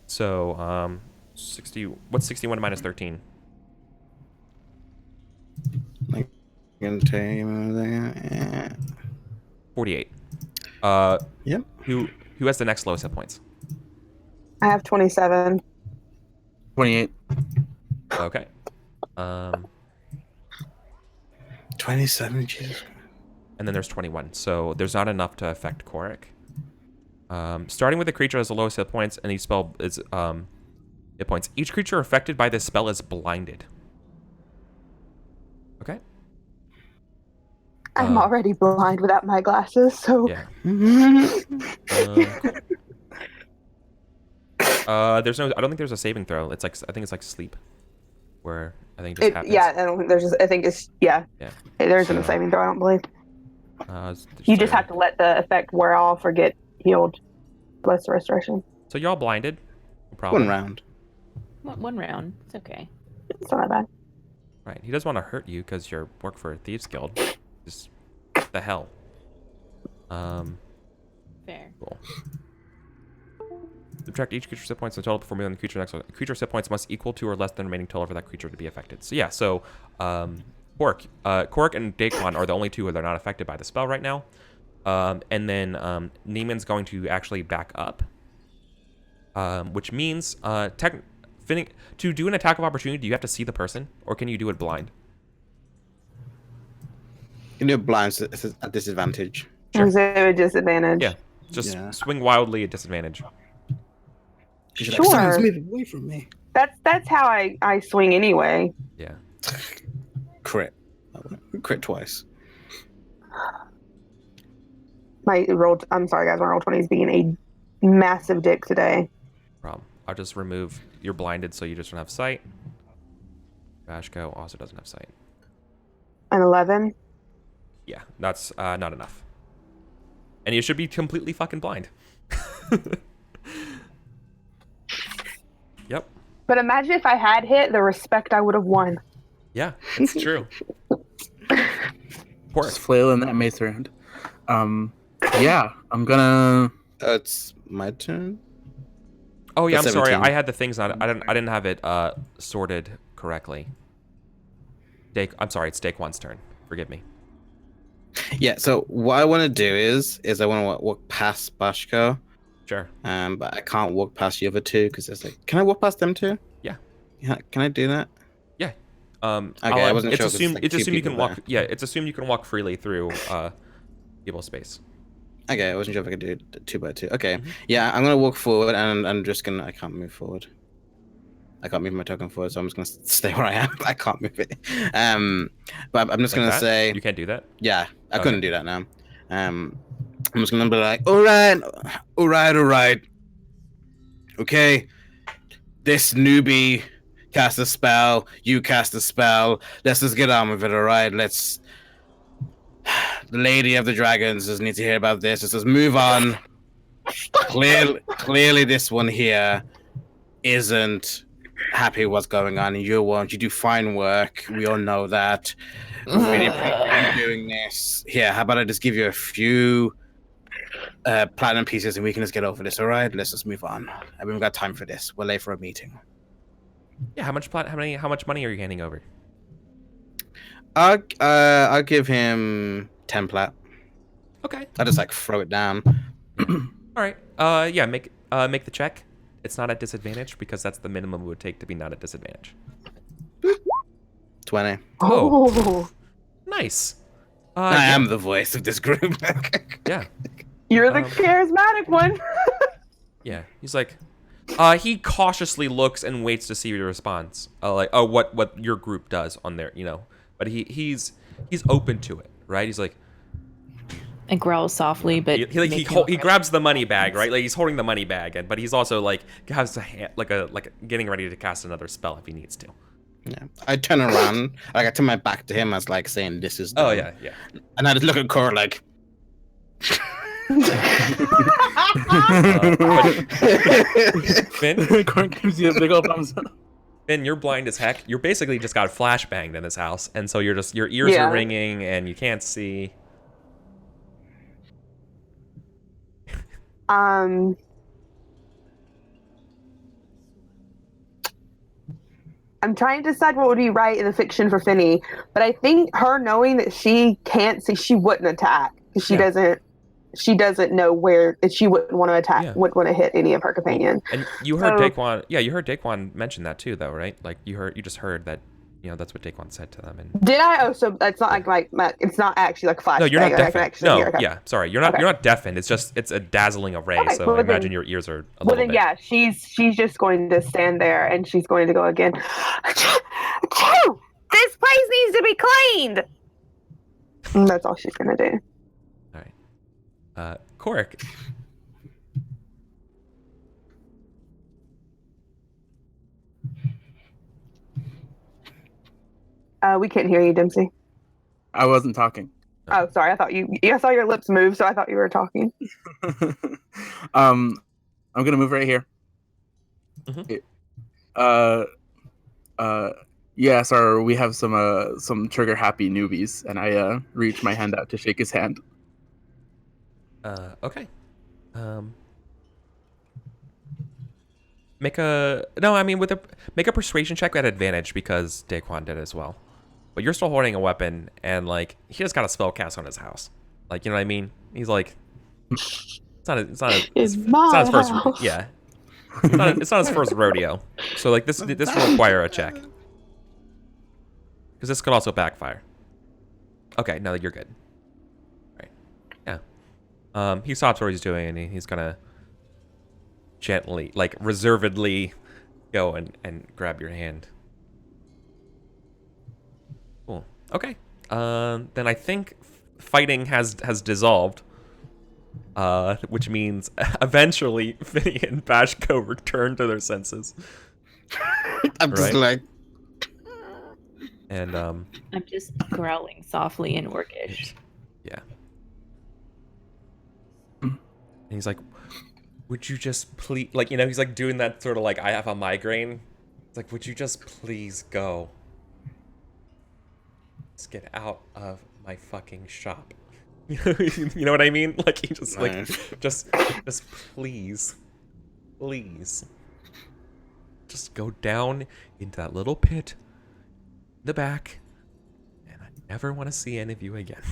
So 60. What's 61 minus 13?
Like, gonna tell you that.
48.
Yep.
Who has the next lowest hit points?
I have 27.
28.
Okay.
27. Jesus.
And then there's 21. So there's not enough to affect Korik. Starting with the creature has the lowest hit points, and each spell is hit points. Each creature affected by this spell is blinded. Okay.
I'm already blind without my glasses, so
Yeah. There's no. I don't think there's a saving throw. It's like I think it's like sleep, where I think it just happens.
yeah. I don't think there's. I think it's yeah.
Yeah.
There isn't a
So-
saving throw. I don't believe.
There's
You just have to let the effect wear off or get healed. Bless the restoration.
So you're all blinded. No problem.
One round.
One round. It's okay.
It's not that bad.
Right. He doesn't want to hurt you because you work for a thieves guild. Just the hell.
Fair.
Cool. Subtract each creature's hit points from the total before moving on the creature next. Creature's hit points must equal to or less than the remaining total for that creature to be affected. So yeah. So Korik and Daquan are the only two that are not affected by the spell right now. And then Neiman's going to actually back up, which means to do an attack of opportunity, do you have to see the person, or can you do it blind?
You can do blind at disadvantage.
Sure.
Is it a disadvantage?
Yeah, just
Yeah.
swing wildly at disadvantage.
Sure.
Someone's moving away from me.
That's how I swing anyway.
Yeah.
Crit. Crit twice.
I'm sorry guys, my roll 20 is being a massive dick today.
Problem. I'll just remove. You're blinded, so you just don't have sight. Bashko also doesn't have sight.
An 11.
Yeah, that's not enough. And you should be completely fucking blind. Yep.
But imagine if I had hit the respect I would have won.
Yeah, it's true. Poor.
Just flailing that mace around. Yeah, I'm gonna.
It's my turn.
Oh yeah, I'm
That's
sorry.
17.
I had the things not. I didn't have it sorted correctly. I'm sorry. It's Daquan's turn. Forgive me.
Yeah. So what I want to do is I want to walk past Bashko.
Sure.
But I can't walk past the other two because there's like. Can I walk past them too?
Yeah.
Yeah. Can I do that?
Yeah.
Okay, I wasn't
it's
sure if it's,
assumed.
like,
It's
two
assumed you can
people
walk. Yeah. It's assumed you can walk freely through evil space.
Okay, I wasn't sure if I could do it 2 by 2. Okay,
Mhm.
yeah, I'm gonna walk forward, and I'm just gonna. I can't move forward. I can't move my token forward, so I'm just gonna stay where I am. I can't move it. But I'm just
Like
gonna
that?
say,
You can't do that.
yeah, I
Okay.
couldn't do that now. I'm just gonna be like, all right. Okay, this newbie cast a spell. You cast a spell. Let's just get on with it. All right, let's. The Lady of the Dragons doesn't need to hear about this. Let's just move on. Clearly, this one here isn't happy with what's going on, and you won't. You do fine work. We all know that. We really appreciate you doing this. Here, how about I just give you a few platinum pieces, and we can just get over this. All right, let's just move on. I haven't got time for this. We're late for a meeting.
Yeah. How much money are you handing over?
I'll give him 10 plat.
Okay.
I just like throw it down.
All right. Yeah. Make the check. It's not at disadvantage because that's the minimum it would take to be not at disadvantage.
20.
Oh. Nice.
I
Yeah.
am the voice of this group.
Yeah.
You're the charismatic one.
Yeah. He's like, he cautiously looks and waits to see your response. Like, oh, what your group does on there, But he's open to it, right? He's like,
I growl softly, but
he grabs the money bag, right? Like he's holding the money bag, but he's also like has a hand, like getting ready to cast another spell if he needs to.
Yeah. I turn around, like I turn my back to him as like saying this is
Oh
done.
yeah.
And I just look at Cora like
Finn,
Corn gives you a big old thumbs up.
Finn, you're blind as heck. You're basically just got flashbanged in this house, and so your ears are ringing and you can't see.
I'm trying to decide what would be right in the fiction for Finny, but I think her knowing that she can't see, she wouldn't attack because she doesn't know where, that she wouldn't want to attack, wouldn't want to hit any of her companions.
And you heard Daquan, you heard Daquan mention that too, though, right? Like you just heard that. That's what Daquan said to them. And
did I? Oh, so that's not like it's not actually like flash.
No, you're not deafened. No,
okay.
yeah, sorry, you're not deafened. It's a dazzling array.
Okay,
so I imagine your ears are a little bit.
Yeah, she's just going to stand there and she's going to go again. This place needs to be cleaned. And that's all she's gonna do.
All right, Korik.
We can't hear you, Dempsey.
I wasn't talking.
Oh, sorry. I thought I saw your lips move, so I thought you were talking.
I'm gonna move right here.
Mm-hmm.
Yeah, sir. We have some trigger happy newbies, and I reach my hand out to shake his hand.
Okay. Make a persuasion check at advantage because Daquan did as well. But you're still holding a weapon, and like he just got a spell cast on his house. Like, you know what I mean? He's like, it's not his first. Yeah, it's not his first rodeo. So like this will require a check because this could also backfire. Okay, now that you're good. All right. Yeah. He stops what he's doing, and he's gonna gently, like reservedly, go and grab your hand. Cool. Okay. Then I think fighting has dissolved. Which means eventually Finny and Bashko return to their senses.
I'm just like,
and
I'm just growling softly in Orcish.
Yeah. And he's like, would you just please, like, he's like doing that sort of like, I have a migraine. It's like, would you just please go? Just get out of my fucking shop. You know what I mean? Like, he just like, just please, just go down into that little pit in the back, and I never want to see any of you again.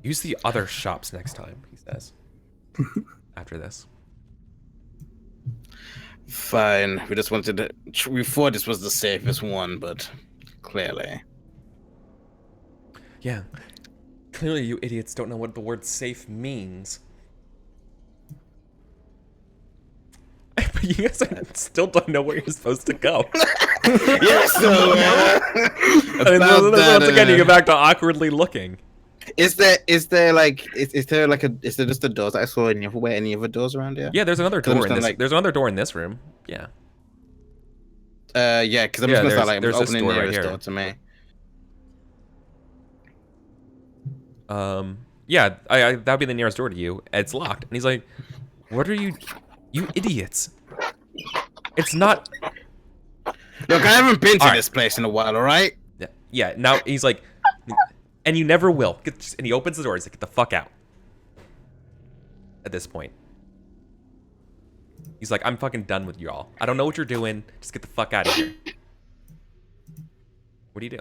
Use the other shops next time, he says. After this.
Fine. We just wanted to. We thought this was the safest one, but clearly.
Yeah. Clearly, you idiots don't know what the word safe means. But you guys still don't know where you're supposed to go.
Yeah, so.
Once again, you go back to awkwardly looking.
Is there just the doors that I saw any other doors around here?
Yeah, there's another door in this. There's another door in this room. Yeah.
Yeah, because I'm just gonna start like
there's
opening the
right
nearest
here.
door to me.
Yeah, that'd be the nearest door to you. It's locked, and he's like, "What are you idiots? It's not."
Look, I haven't been to this place in a while. All right.
Yeah. Now he's like. And you never will. And he opens the door. He's like, get the fuck out. At this point. He's like, I'm fucking done with y'all. I don't know what you're doing. Just get the fuck out of here. What do you do?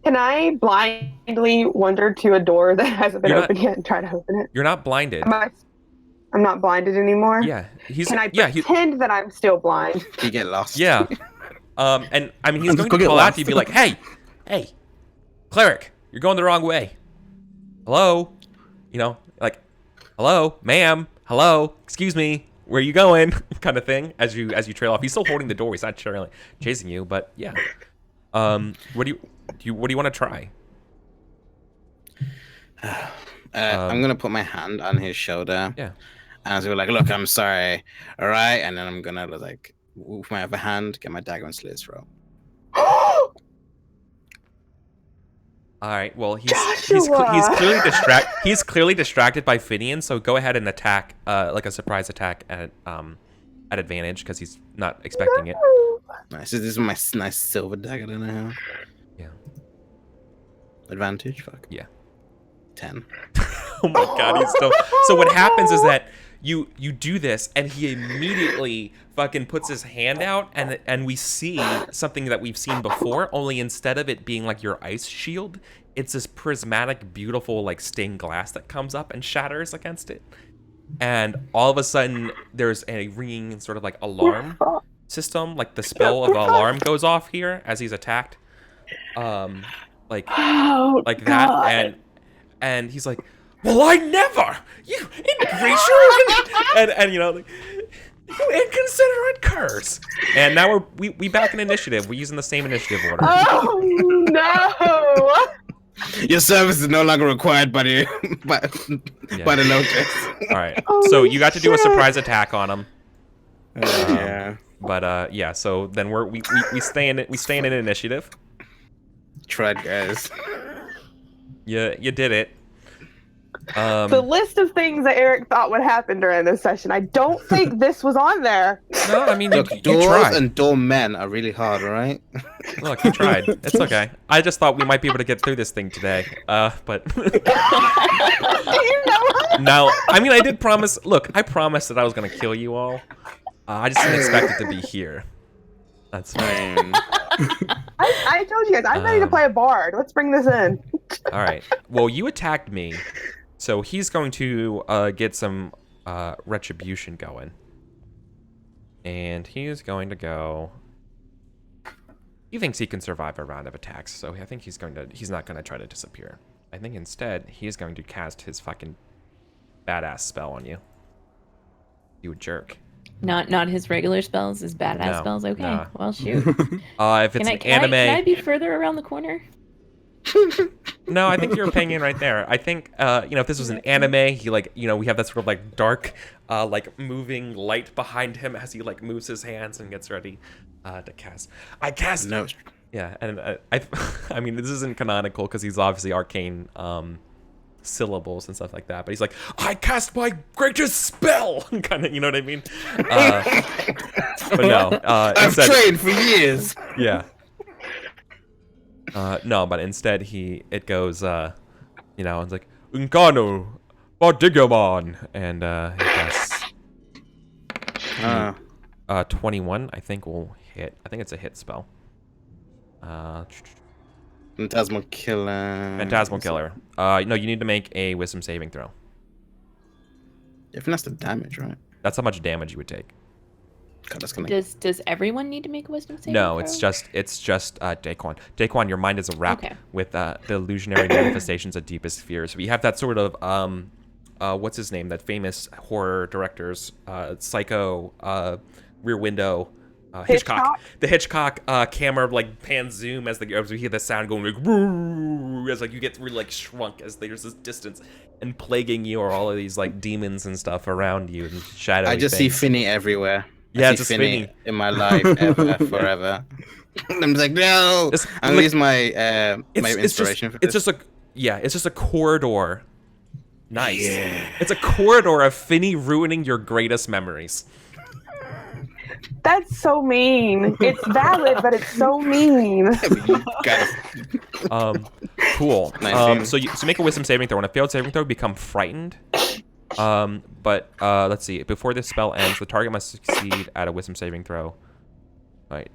Can I blindly wander to a door that hasn't been
You're not-
opened yet and try to open it?
You're not blinded.
I'm not blinded anymore?
Yeah,
Can I pretend that I'm still blind?
You get lost.
Yeah. And I mean, he's
And
going
just
to
go get
call out
lost.
to you, be like, hey, cleric, you're going the wrong way. Hello, you know, like, hello, ma'am, hello, excuse me, where are you going? Kind of thing. As you trail off, he's still holding the door. He's not chasing you, but yeah. What do you want to try?
I'm gonna put my hand on his shoulder.
Yeah.
And I was like, "Look, I'm sorry, all right." And then I'm gonna like, with my other hand, get my dagger and slit his throat.
All right. Well, he's
Joshua!
clearly distracted by Finian. So go ahead and attack, like a surprise attack at advantage because he's not expecting it.
Nice. This is my nice silver dagger that I have.
Yeah.
Advantage. Fuck.
Yeah.
10.
Oh my god, he's still. So what happens is that you do this, and he immediately fucking puts his hand out, and we see something that we've seen before. Only instead of it being like your ice shield, it's this prismatic, beautiful like stained glass that comes up and shatters against it. And all of a sudden, there's a ringing sort of like alarm system, like the spell of alarm goes off here as he's attacked, like that, and he's like, "Well, I never, you ingratiating," and you know, like, you inconsiderate curse. And now we back in initiative. We're using the same initiative order.
Oh no!
Your service is no longer required by the by the Lotus.
All right.
Holy
So you got to do a
shit.
surprise attack on him.
Yeah.
But yeah. So then we stay in initiative.
Tried, guys.
You did it.
The list of things that Eric thought would happen during this session, I don't think this was on there.
No, I mean
Look,
you
doors
tried.
and doormen are really hard, all right?
Look, you tried. It's okay. I just thought we might be able to get through this thing today. But
Do you know what?
now, I mean, I did promise. Look, I promised that I was gonna kill you all. I just didn't expect it to be here. That's fine.
I told you guys, I'm ready to play a bard. Let's bring this in.
All right. Well, you attacked me, so he's going to get some retribution going, and he's going to go. He thinks he can survive a round of attacks, so I think he's not going to try to disappear. I think instead he's going to cast his fucking badass spell on you. You jerk.
Not his regular spells, his badass
No,
spells. Okay,
nah.
well shoot.
If it's an anime,
can I be further around the corner?
no, I think you're pinging right there. I think if this was an anime, he we have that sort of like dark, like moving light behind him as he like moves his hands and gets ready to cast. I cast.
No.
Yeah, and I mean this isn't canonical because he's obviously arcane syllables and stuff like that. But he's like, I cast my greatest spell, kind of, you know what I mean? But no,
I've trained for years.
Yeah. No, but instead it goes, it's like Unkano, Bodigamon, and he casts 21. I think will hit. I think it's a hit spell.
Phantasmal Killer.
Phantasmal Killer. No, you need to make a Wisdom saving throw.
If that's the damage, right?
That's how much damage you would take.
God, that's gonna.
Does everyone need to make a wisdom saving
No,
throw?
it's just Daquan. Daquan, your mind is wrapped
Okay.
with the illusionary manifestations of deepest fears. We have that sort of what's his name? That famous horror director's Psycho, Rear Window, Hitchcock. The Hitchcock camera like pan zoom as we hear the sound going like woo, as like you get really like shrunk as there's this distance and plaguing you are all of these like demons and stuff around you and shadowy
I just
things.
see Finny everywhere.
Yeah,
I
it's
see
a
Finny
Finny.
in my life forever. I'm just like, no.
It's
I'm gonna
like-
use my my inspiration for this.
It's just a corridor. Nice. Yeah. It's a corridor of Finny ruining your greatest memories.
That's so mean. It's valid, but it's so mean.
You gotta-
Cool.
Nice.
So make a wisdom saving throw. On a failed saving throw, become frightened. But let's see. Before this spell ends, the target must succeed at a wisdom saving throw. Right.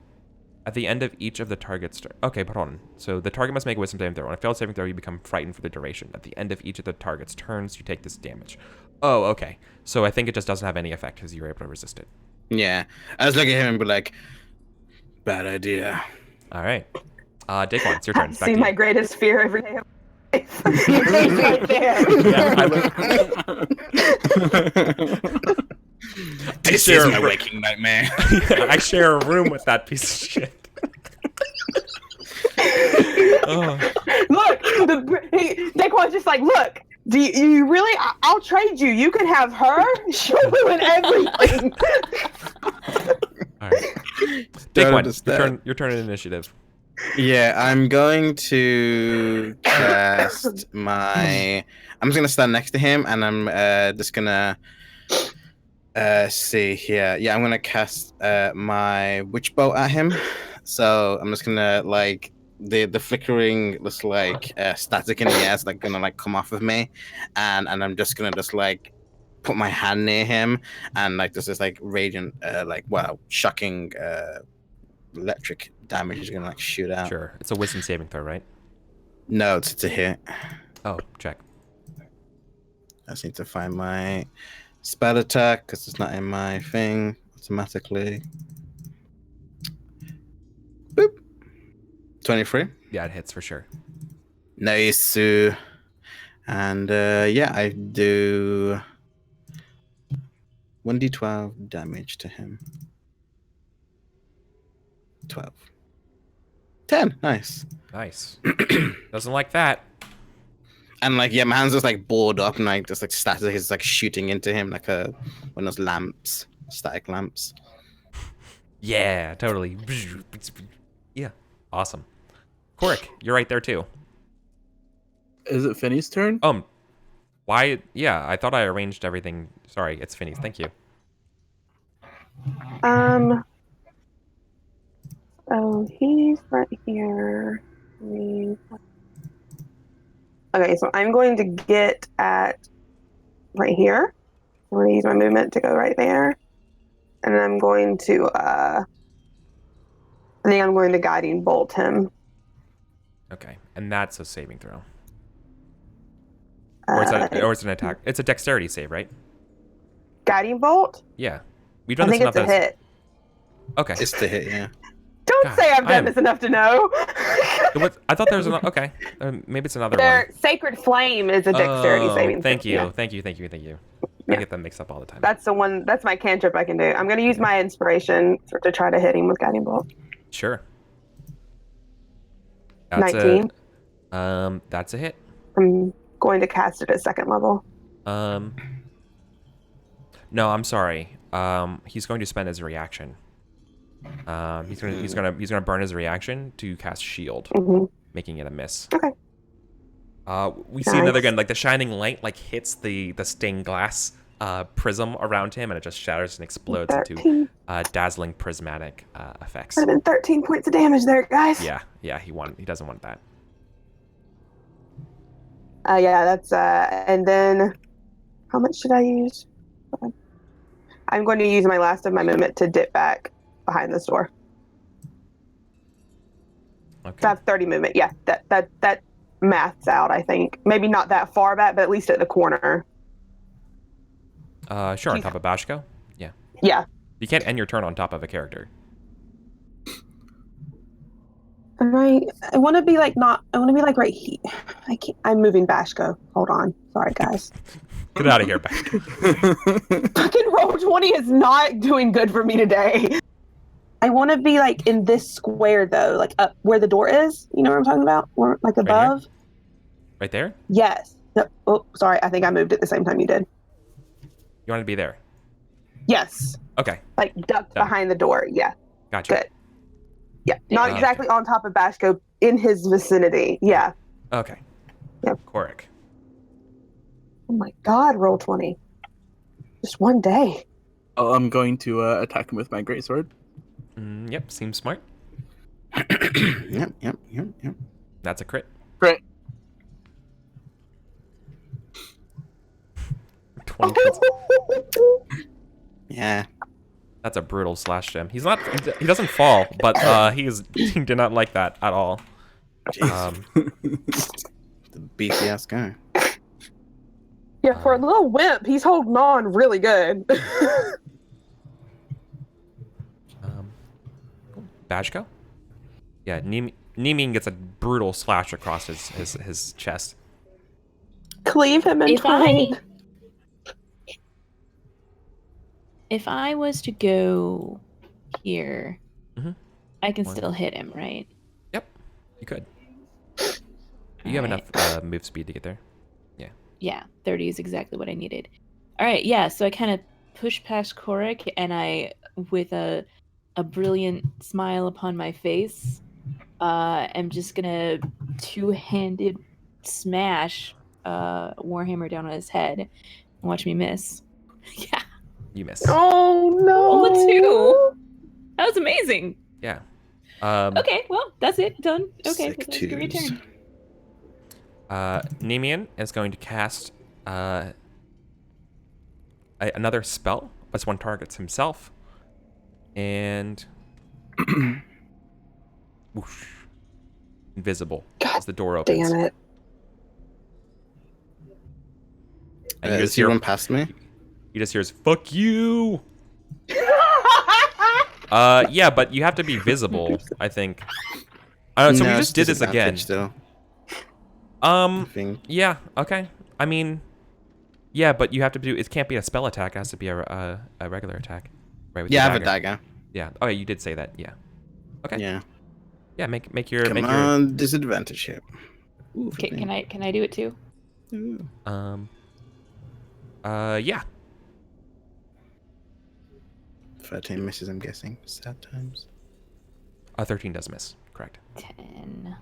At the end of each of the target's okay, but hold on. So the target must make a wisdom saving throw. On a failed saving throw, you become frightened for the duration. At the end of each of the target's turns, you take this damage. Oh, okay. So I think it just doesn't have any effect because you're able to resist it.
Yeah. I was looking at him and be like, bad idea.
All right. Daquan, it's your turn.
I
Back
see
to
my
you.
greatest fear every day of my life. He's right there.
This
share
is
a
my
ru-
waking nightmare.
I share a room with that piece of shit. Oh.
Look, Daquan's just like, look. Do you really? I'll trade you. You can have her. She'll ruin everything.
All right. Daquan, your turn in initiative.
Yeah, I'm going to cast my. I'm just gonna stand next to him, and I'm just gonna see here. Yeah, I'm gonna cast my witch bolt at him. So I'm just gonna like the flickering looks like static in the air, is like gonna like come off of me, and I'm just gonna just like put my hand near him, and like there's this like radiant shocking electric damage is gonna like shoot out.
Sure. It's a wisdom saving throw, right?
No, it's a hit.
Oh, check.
I just need to find my spell attack because it's not in my thing automatically. Boop. 23.
Yeah, it hits for sure.
Nice. And yeah, I do 1d12 damage to him. 12. 10. Nice.
Nice. Doesn't like that.
And like, yeah, my hand's just like bored up and like just like static is like shooting into him like one of those lamps, static lamps.
Yeah, totally. Yeah, awesome. Korik, you're right there too.
Is it Finney's turn?
Why? Yeah, I thought I arranged everything. Sorry, it's Finney's. Thank you.
So he's right here. Okay, so I'm going to get at right here. I'm going to use my movement to go right there. And then I'm going to, I think I'm going to guiding bolt him.
Okay, and that's a saving throw. Or it's an attack. It's a dexterity save, right?
Guiding bolt?
Yeah. We've
I
done this
think it's
enough
a
that
hit.
Okay.
It's the hit, yeah.
Don't
God,
say I've
I
done
am-
this enough to know.
I thought there was an okay. Maybe it's another
Their
one.
Sacred Flame is a dexterity saving
Thank
throw.
you.
Yeah.
Thank you. I
Yeah.
get them mixed up all the time.
That's the one. That's my cantrip I can do. I'm going to use my inspiration to try to hit him with guiding bolt.
Sure. That's
19.
That's a hit.
I'm going to cast it at second level.
No, I'm sorry. He's going to spend his reaction. He's gonna burn his reaction to cast shield, making it a miss.
Okay.
We see another gun, like the shining light like hits the stained glass prism around him, and it just shatters and explodes
13.
into dazzling prismatic effects.
Would have been 13 points of damage there, guys.
Yeah, he doesn't want that.
Yeah, that's and then how much should I use? I'm going to use my last of my movement to dip back behind this door.
Okay.
So I have 30 movement. Yeah, that maths out, I think. Maybe not that far back, but at least at the corner.
Sure, on top of Bashko? Yeah.
Yeah.
You can't end your turn on top of a character.
I want to be like right here. I'm moving Bashko. Hold on. Sorry, guys.
Get out of here, Bashko.
Fucking Roll20 is not doing good for me today. I want to be like in this square though, like up where the door is. You know what I'm talking about? Or like above.
Right there?
Yes. No, oh, sorry. I think I moved at the same time you did.
You want to be there?
Yes.
Okay.
Like ducked
Done.
behind the door. Yeah.
Gotcha.
Good. Yeah. Not exactly on top of Bashko, in his vicinity. Yeah.
Okay.
Yep.
Korik.
Oh my God, Roll20. Just one day.
Oh, I'm going to attack him with my greatsword.
Yep, seems smart.
Yep.
That's a crit.
Crit.
20 points.
Yeah.
That's a brutal slash to him. He's not. He doesn't fall, but he did not like that at all.
Jeez. The beefy ass guy.
Yeah, for a little wimp, he's holding on really good.
Bajko? Yeah, Nemean gets a brutal slash across his chest.
Cleave him in twain.
If I was to go here,
Mhm.
I can still hit him, right?
Yep, you could. You have enough move speed to get there.
Yeah, 30 is exactly what I needed. All right, yeah, so I kind of push past Korik, and I, with a brilliant smile upon my face, am just gonna two-handed smash Warhammer down on his head and watch me miss. Yeah.
You miss.
Oh no!
Oh, two. That was amazing.
Yeah.
Okay, well, that's it. Done. Okay,
Sick
that's your
twos.
return.
Nemean is going to cast another spell. This one targets himself. And whoosh, invisible as the door opens.
Damn it.
And you
Is
just
he
hear
run past me?
he just hears "fuck you." Yeah, but you have to be visible, I think. So we
No,
just did this again.
disadvantage Still, I think.
Yeah, okay. I mean, yeah, but you have to do. It can't be a spell attack. It has to be a regular attack. Right? With
Yeah, I
your
have a dagger.
Yeah. Oh, yeah, you did say that. Yeah. Okay.
Yeah.
Yeah. Make your
Come on, disadvantage here. Ooh,
Okay,
15.
can I do it too?
Ooh.
Yeah.
13 misses, I'm guessing. Sad times.
13 does miss. Correct.
10.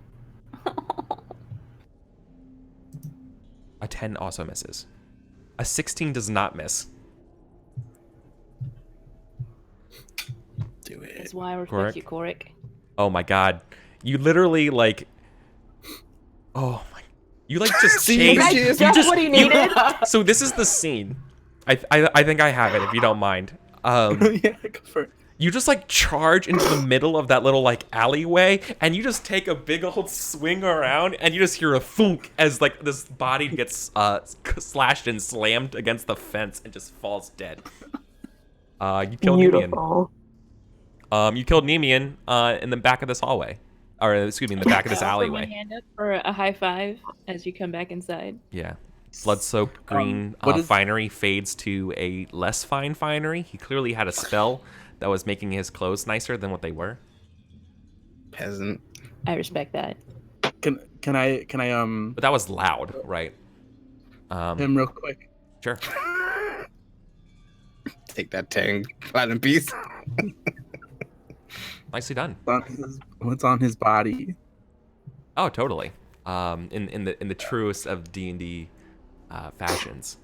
A 10 also misses. A 16 does not miss.
Do it.
That's why I respect
Korik?
you, Korik.
Oh my god. You literally like. Oh my. You like just
See,
changed.
that's
You
just what he needed.
So this is the scene. I think I have it if you don't mind.
Yeah, go for it.
You just like charge into the middle of that little like alleyway, and you just take a big old swing around, and you just hear a thunk as like this body gets slashed and slammed against the fence and just falls dead. You killed Nemean.
Beautiful.
You killed Nemean in the back of this hallway, or excuse me, in the back of this
Put my
alleyway.
hand up for a high five as you come back inside.
Yeah. Blood-soaked green
what is-
finery fades to a less fine finery. He clearly had a spell that was making his clothes nicer than what they were.
Peasant.
I respect that.
Can I
But that was loud, right?
him real quick?
Sure.
Take that 10 platinum piece.
Nicely done.
What's on his body?
Oh, totally. In the truest of D&D fashions.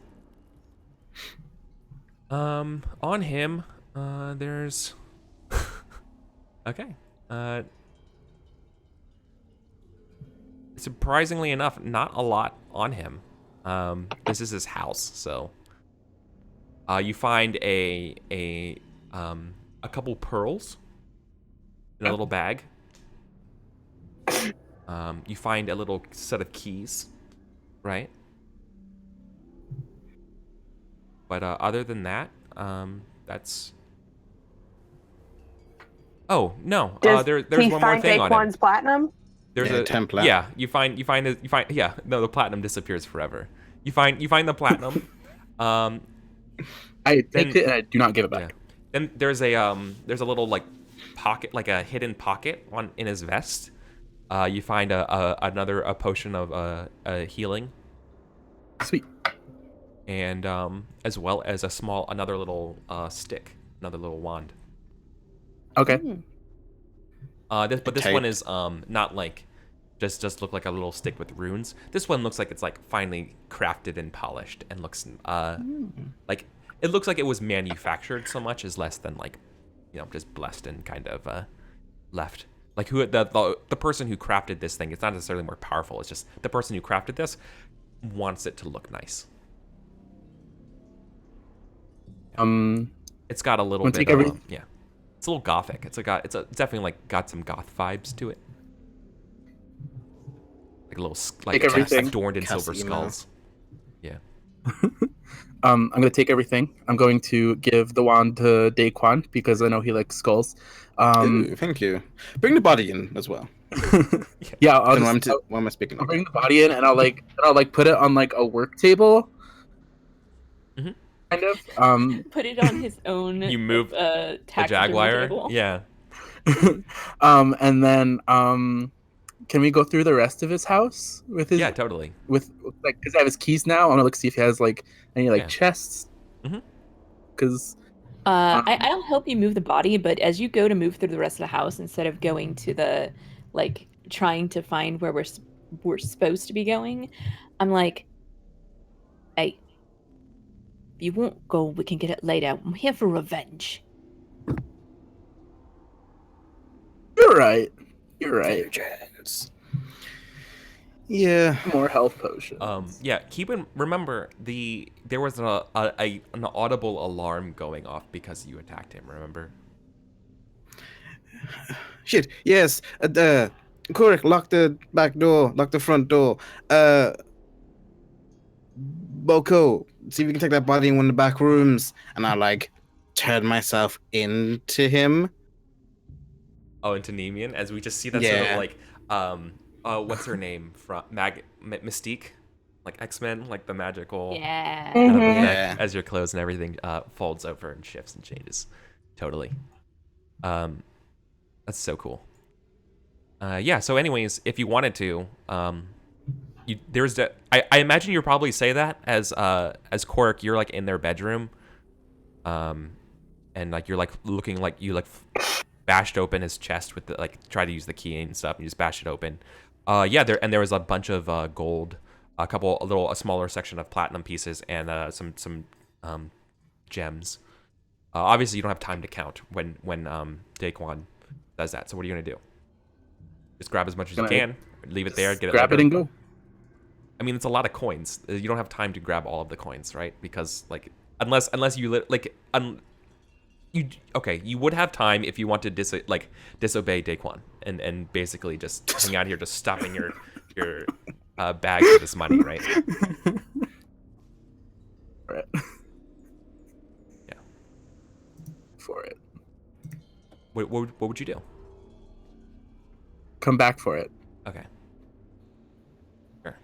On him, there's okay. Surprisingly enough, not a lot on him. This is his house, so you find a couple pearls in a little bag. You find a little set of keys, right? But other than that, that's. Oh no! There's
he
one more
find
thing on him.
Daquan's platinum?
There's
Yeah, 10 platinum.
Yeah, you find yeah. No, the platinum disappears forever. You find the platinum.
I take
Then-
it and I do not give it
Yeah.
back.
Then there's a little like pocket, like a hidden pocket in his vest. You find another potion of healing,
Sweet.
and as well as another little stick, another little wand.
Okay.
But this
Tape.
one is not like just look like a little stick with runes. This one looks like it's like finely crafted and polished, and looks like it looks like it was manufactured so much as less than like, just blessed and kind of left. Like the person who crafted this thing, it's not necessarily more powerful. It's just the person who crafted this wants it to look nice. It's got a little
Wanna
bit
take
of yeah. It's a little gothic. It's definitely like got some goth vibes to it. Like a little
Take everything.
adorned in silver
Casino.
skulls. Yeah.
I'm gonna take everything. I'm going to give the wand to Daquan because I know he likes skulls.
Ooh, thank you. Bring the body in as well.
Yeah, I'll
Then
just
what am I speaking
I'll
of?
bring the body in and I'll put it on like a work table.
Mhm.
Kind of.
Put it on his own.
You move
the
The Jaguar.
table.
Yeah.
And then can we go through the rest of his house with his
Yeah, totally.
with like because I have his keys now. I want to look see if he has like any like
Yeah.
chests.
Mhm.
Because
I'll help you move the body, but as you go to move through the rest of the house, instead of going to the like trying to find where we're supposed to be going, I'm like, hey, if you won't go, we can get it later. I'm here for revenge.
you're right. You're right.
Vengeance. Yeah.
More health potions.
Yeah. Remember there was an audible alarm going off because you attacked him. Remember?
Shit. Yes. Correct. Lock the back door. Lock the front door. Boko, see if you can take that body in one of the back rooms. And I like turn myself into him.
Oh, into Nemean, as we just see that sort of
Yeah.
like what's her name from Mystique, like X-Men, like the magical
Yeah.
kind of
Mhm.
effect
Yeah.
as your clothes and everything folds over and shifts and changes. Totally. That's so cool. Yeah. So, anyways, if you wanted to, I imagine you'll probably say that as Korik, you're like in their bedroom, and like you're like looking like you like bashed open his chest with the like try to use the key and stuff. And you just bash it open. Yeah. There was a bunch of gold, a smaller section of platinum pieces, and some gems. Obviously, you don't have time to count when Daquan does that. So what are you gonna do? Just grab as much as you can, leave it there, get it.
Grab
later.
it and go.
I mean, it's a lot of coins. You don't have time to grab all of the coins, right? Because like, unless you you would have time if you want to disobey Daquan and basically just hang out here, just stuffing your bags with this money, right?
Right.
Yeah.
For it.
What would you do?
Come back for it.
Okay. Sure.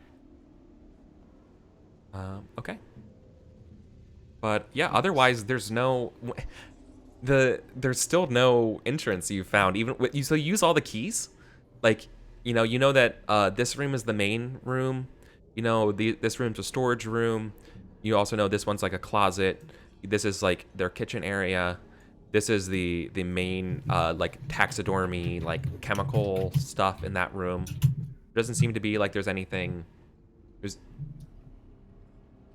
Okay. But yeah, otherwise there's still no entrance you found. Even you still use all the keys, like you know that this room is the main room. You know this room's a storage room. You also know this one's like a closet. This is like their kitchen area. This is the main like taxidermy, like chemical stuff in that room. Doesn't seem to be like there's anything.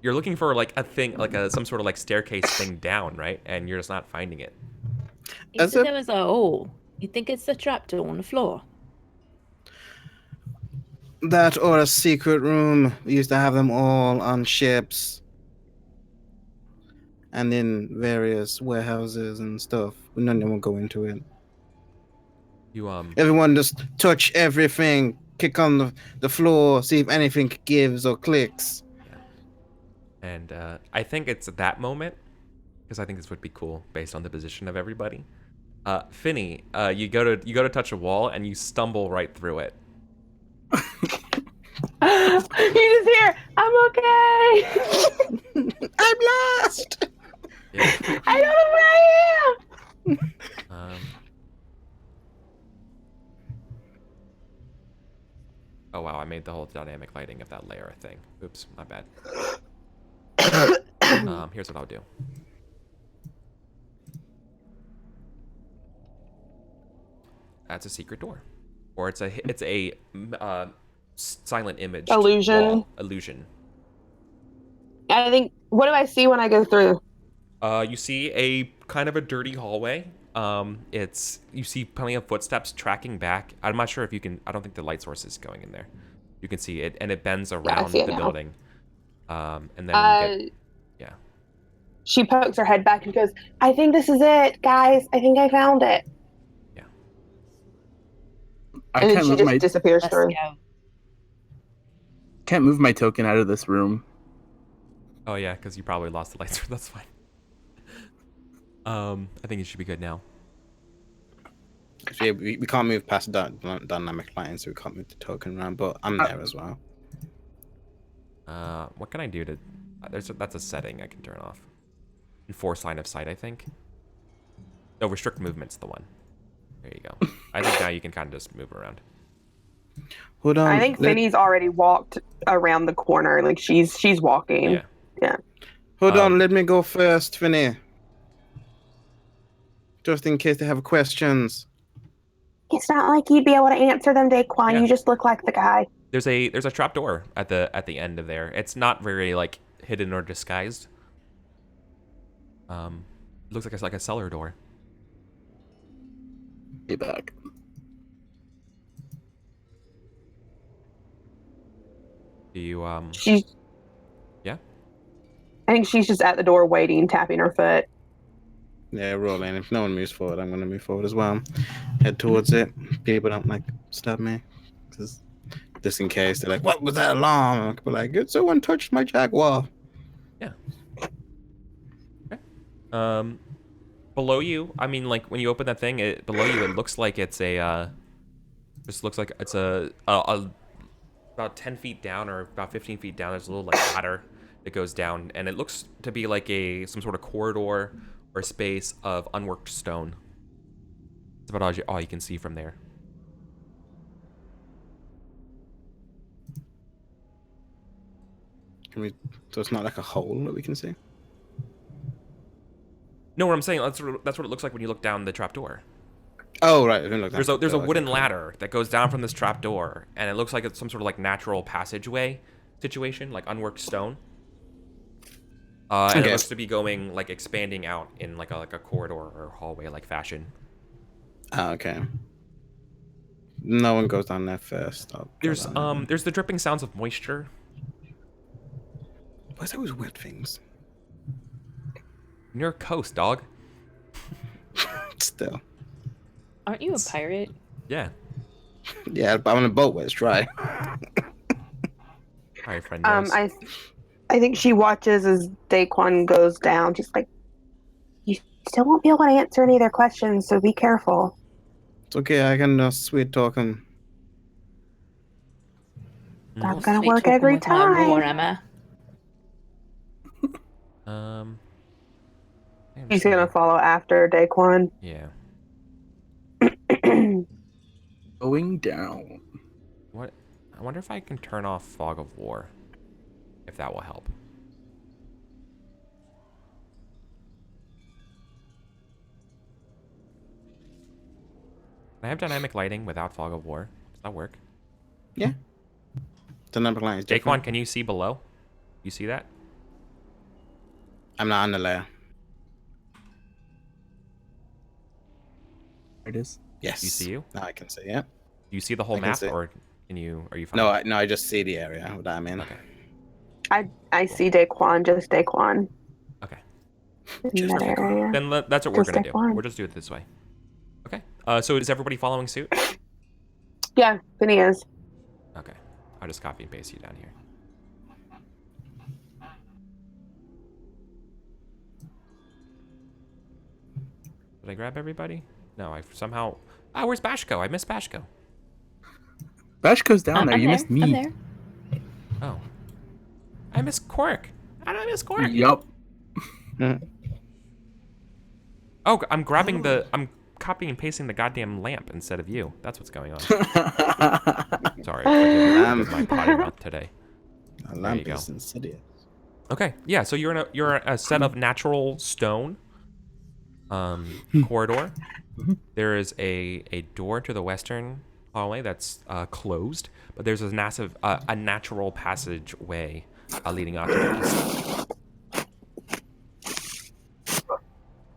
You're looking for like a thing, like some sort of like staircase thing down, right? And you're just not finding it.
You
As
said
a-
there was a hole. You think it's the trapdoor on the floor?
That or a secret room. We used to have them all on ships. And in various warehouses and stuff. None of them will go into it.
You
Everyone just touch everything, kick on the floor, see if anything gives or clicks.
and I think it's at that moment because I think this would be cool based on the position of everybody. Finny, you go to touch a wall and you stumble right through it.
You just hear, I'm okay.
I'm lost!
Yeah.
I don't know where I am.
Oh wow, I made the whole dynamic lighting of that layer a thing. Oops, my bad. Here's what I'll do. That's a secret door, or it's a silent image
Illusion.
illusion.
I think, what do I see when I go through?
You see a kind of a dirty hallway. You see plenty of footsteps tracking back. I'm not sure if you can. I don't think the light source is going in there. You can see it, and it bends around
see it
the
now.
building. And then you get, yeah.
She pokes her head back and goes, I think this is it, guys. I think I found it.
I
And then
can't
she
move
just
my
disappears
Let's
through.
token out of this room.
Oh yeah, because you probably lost the lights. That's fine. I think it should be good now.
Yeah, we can't move past dynamic lighting, so we can't move the token around. But I'm there as well.
What can I do to? That's a setting I can turn off. Enforce line of sight, I think. No, restrict movement's the one. There you go. I think now you can kind of just move around.
Hold on.
I think Finny's already walked around the corner. Like she's walking.
Yeah.
Yeah.
Hold on. Let me go first, Finny. Just in case they have questions.
It's not like you'd be able to answer them, Daquan.
Yeah.
You just look like the guy.
There's a trap door at the end of there. It's not very like hidden or disguised. Looks like it's like a cellar door.
Get back.
Do you
She's.
Yeah.
I think she's just at the door waiting, tapping her foot.
Yeah, rolling. If no one moves forward, I'm gonna move forward as well. Head towards it. People don't like stab me, just in case they're like, "What was that alarm?" I could be like, "Someone touched my jaguar."
Yeah. Okay. Below you, I mean, like when you open that thing, below you, it looks like it's a. Just looks like it's a about 10 feet down or about 15 feet down. There's a little like ladder that goes down, and it looks to be like some sort of corridor or space of unworked stone. That's about all you can see from there.
So it's not like a hole that we can see.
No, what I'm saying, that's what it looks like when you look down the trapdoor.
Oh right, I didn't look
There's
down.
a wooden ladder that goes down from this trapdoor, and it looks like it's some sort of like natural passageway situation, like unworked stone. And it looks to be going like expanding out in like a corridor or hallway like fashion.
Oh, okay. No one goes down there first.
There's the dripping sounds of moisture.
Why's always wet things?
Near a coast, dog.
Still.
Aren't you a pirate?
Yeah.
Yeah, but I'm on a boat where it's dry.
All right, friend. Knows.
I think she watches as Daquan goes down. She's like, you still won't be able to answer any of their questions, so be careful.
It's okay, I can sweet talk him.
Not gonna
Sweet
work
talking
every
with my roar,
time.
Emma.
She's gonna follow after Daquan.
Yeah.
Going down.
What? I wonder if I can turn off Fog of War. If that will help. Can I have dynamic lighting without Fog of War? Does that work?
Yeah. Dynamic line is different.
Daquan, can you see below? You see that?
I'm not on the layer.
There it is.
Yes.
You see you?
Now I can see it.
Do you see the whole
I can
map,
see.
or are you fine?
No, I just see the area that I'm in.
Okay.
I see Daquan, just Daquan.
Okay.
In that area.
Then that's what we're
Just
gonna do.
Daquan.
We'll just do it this way. Okay. So is everybody following suit?
Yeah, Finny is.
Okay. I'll just copy and paste you down here. Did I grab everybody? No, I somehow. Ah, where's Bashko? I missed Bashko.
Bashko's down there.
I'm
You
there.
missed me.
I'm there.
Oh. I miss Cork. How did I miss Cork?
Yup.
Oh, I'm grabbing I'm copying and pasting the goddamn lamp instead of you. That's what's going on. Sorry. Forgive my potty mouth today.
A
There
lamp
you go.
is insidious.
Okay, yeah. So you're in a set of natural stone corridor. There is a door to the western hallway that's closed, but there's a massive a natural passageway leading out to the east.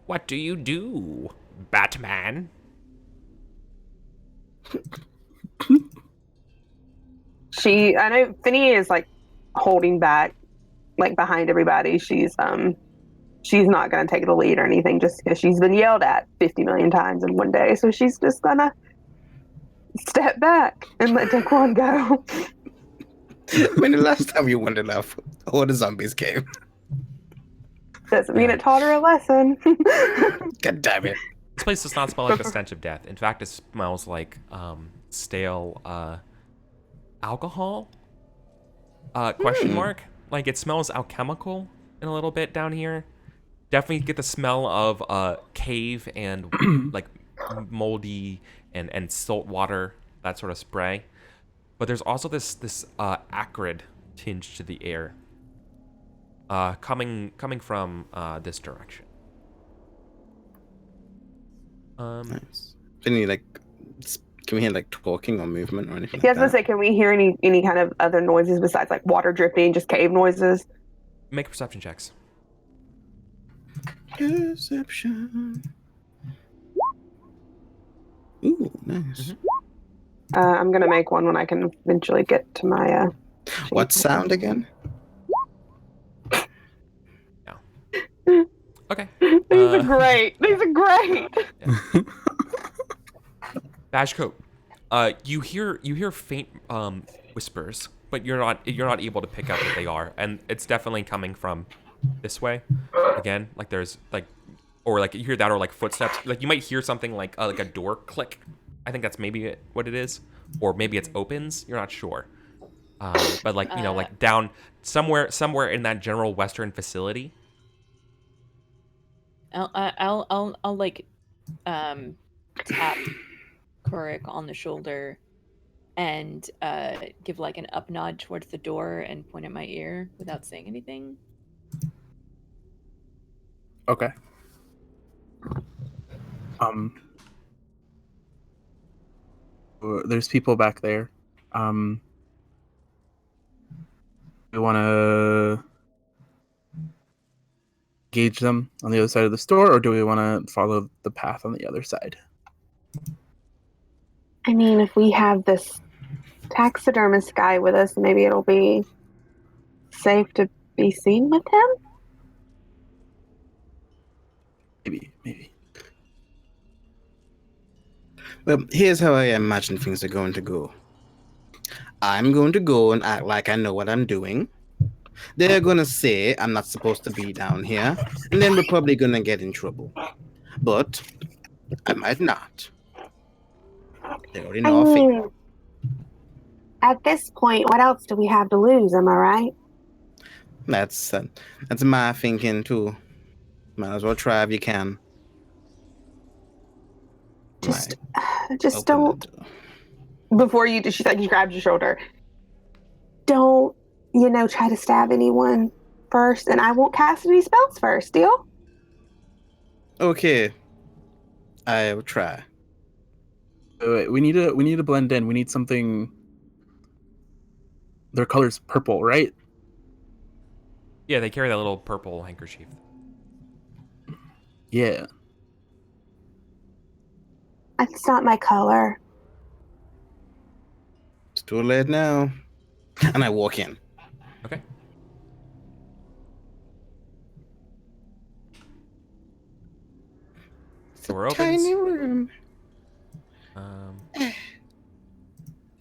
What do you do, Batman?
I know Finny is like holding back, like behind everybody. She's she's not going to take the lead or anything just because she's been yelled at 50 million times in one day. So she's just going to step back and let Daquan go.
When the last time you wondered how all the zombies came?
Doesn't mean it taught her a lesson.
God damn it.
This place does not smell like the stench of death. In fact, it smells like stale alcohol? Question mark? Like, it smells alchemical in a little bit down here. Definitely get the smell of cave and like moldy and salt water, that sort of spray. But there's also this acrid tinge to the air coming from this direction.
Nice. Can we hear like talking or movement or anything?
Yeah, I was gonna say, can we hear any kind of other noises besides like water dripping, just cave noises?
Make perception checks.
Perception. Ooh, nice.
I'm gonna make one when I can eventually get to my.
What sound again?
Okay.
These are great. These are great.
Yeah. Bashcoat, you hear faint whispers, but you're not able to pick up what they are, and it's definitely coming from this way. Again, like there's like, or like you hear that, or like footsteps. Like you might hear something like a door click. I think that's maybe what it is, or maybe it's opens. You're not sure. But like like down somewhere in that general western facility.
I'll like tap Kurik on the shoulder and give like an up nod towards the door and point at my ear without saying anything.
Okay. There's people back there. We want to gauge them on the other side of the store, or do we want to follow the path on the other side?
I mean, if we have this taxidermist guy with us, maybe it'll be safe to be seen with him.
Maybe.
Well, here's how I imagine things are going to go. I'm going to go and act like I know what I'm doing. They're going to say I'm not supposed to be down here, and then we're probably going to get in trouble. But I might not. They already know our fate.
At this point, what else do we have to lose? Am I right?
That's my thinking too. Might as well try if you can.
Just don't. Before you, she grabs your shoulder. Don't, try to stab anyone first, and I won't cast any spells first. Deal?
Okay. I will try.
Wait, we need to blend in. We need something. Their color's purple, right?
Yeah, they carry that little purple handkerchief.
Yeah.
That's not my color.
It's too late now. And I walk in.
Okay. Door opens.
Tiny room.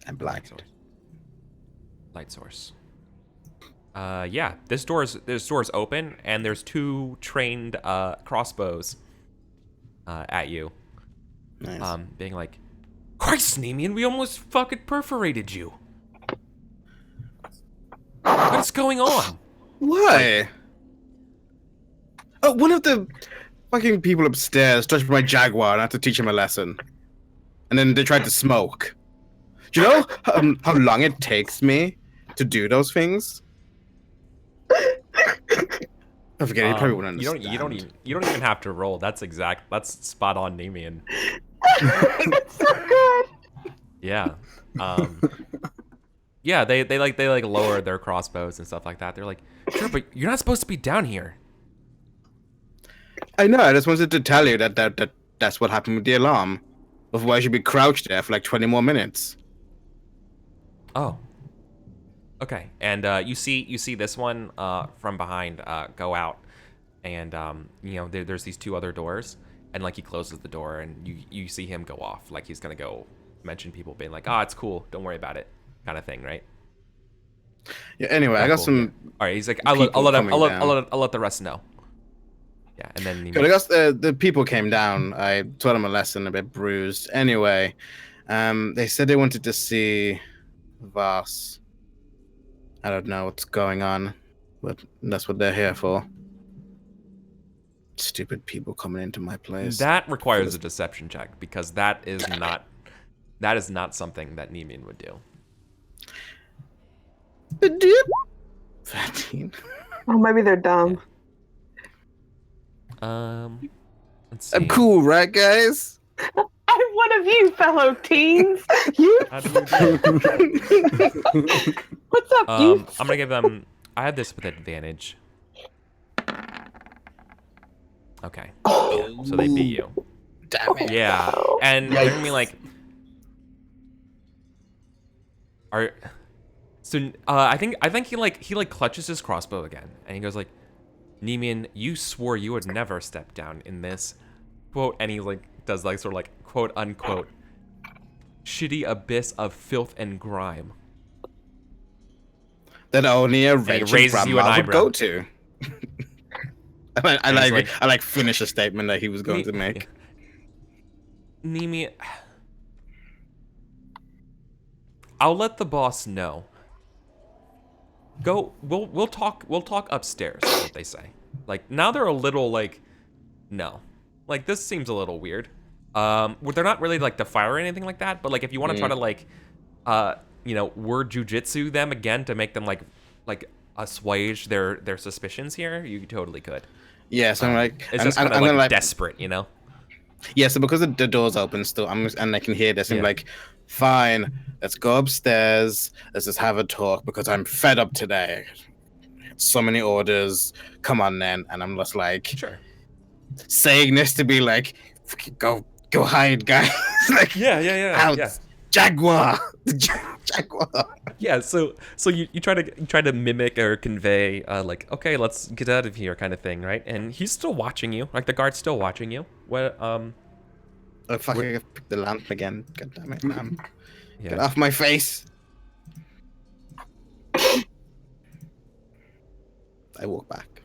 I'm black.
Light source. Yeah, this door's open, and there's two trained crossbows at you.
Nice.
Being like, Christ, Nemian, we almost fucking perforated you. What's going on?
Why? Oh, one of the fucking people upstairs touched my Jaguar and I had to teach him a lesson. And then they tried to smoke. Do you know how long it takes me to do those things? I forget, you probably wouldn't understand.
You don't even have to roll. That's spot on, Nemian.
It's so good.
Yeah. Yeah, they lower their crossbows and stuff like that. They're like, sure, but you're not supposed to be down here.
I know, I just wanted to tell you that's what happened with the alarm. Otherwise you'd be crouched there for like 20 more minutes.
Oh. Okay. And you see this one from behind go out, and there's these two other doors, and like he closes the door, and you see him go off, like he's gonna go mention people being like, it's cool, don't worry about it, kind of thing, right?
Yeah. Anyway, I got
Cool,
some.
yeah. All right, he's like, I'll let the rest know. Yeah, and then
I guess the people came down. I taught them a lesson, a bit bruised. Anyway, they said they wanted to see Voss. I don't know what's going on, but that's what they're here for. Stupid people coming into my place.
That requires a deception check, because that is not something that Nemean would do.
13.
Oh, maybe they're dumb.
Let's see.
I'm cool, right, guys?
I'm one of you, fellow teens. You.
How do you do?
What's up, you?
I'm gonna give them. I have this with advantage. Okay. Yeah, so they beat you.
Damn it.
Yeah, and they're gonna be like, I think he clutches his crossbow again, and he goes like, Nemean, you swore you would never step down in this quote, and he does sort of quote unquote shitty abyss of filth and grime.
That only a wretched grandma would go to. I finish a statement that he was going to make.
Nemean, I'll let the boss know. Go. We'll talk upstairs. Is what they say. Now they're a little no, this seems a little weird. They're not really to fire or anything like that. But if you want to try to word jujitsu them again to make them assuage their suspicions here, you totally could.
Yeah, so
it's just kind of desperate,
Yeah, so because the door's open still, and I can hear this, I'm fine, let's go upstairs, let's just have a talk, because I'm fed up today. So many orders, come on then. And I'm just
sure,
saying this to be go hide, guys.
Yeah.
Jaguar. Jaguar.
Yeah, so you try to mimic or convey okay, let's get out of here kind of thing, right? And he's still watching you, the guard's still watching you. What
Oh fuck, I picked the lamp again. God damn it, man.
Yeah.
Get off my face. I walk back.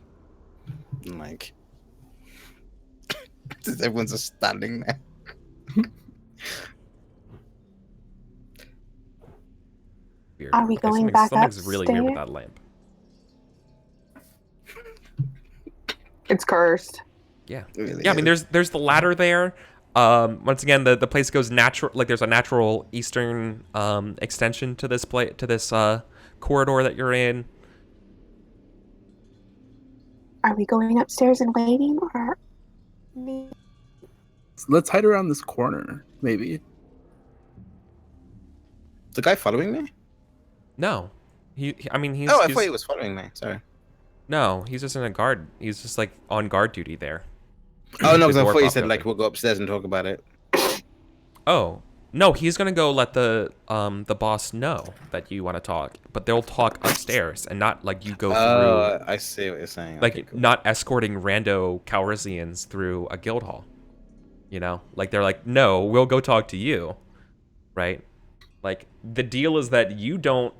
I'm everyone's just standing there.
Weird.
Are we going back
Something's really weird with
upstairs?
that lamp.
It's cursed.
Yeah.
Really
Yeah, I mean there's the ladder there. Once again, the place goes natural. There's a natural eastern extension to this corridor that you're in.
Are we going upstairs and waiting, or?
Let's hide around this corner, maybe.
Is the guy following me?
No, he's.
I thought he was following me. Sorry.
No, he's just in a guard. He's just on guard duty there.
Oh no, because I
door
thought you
popped
said
open.
we'll go upstairs and talk about it.
Oh no, he's gonna go let the boss know that you want to talk, but they'll talk upstairs and not you go through.
Oh, I see what you're saying. Okay, cool.
Not escorting rando Calrissians through a guild hall. They're no, we'll go talk to you, right? The deal is that you don't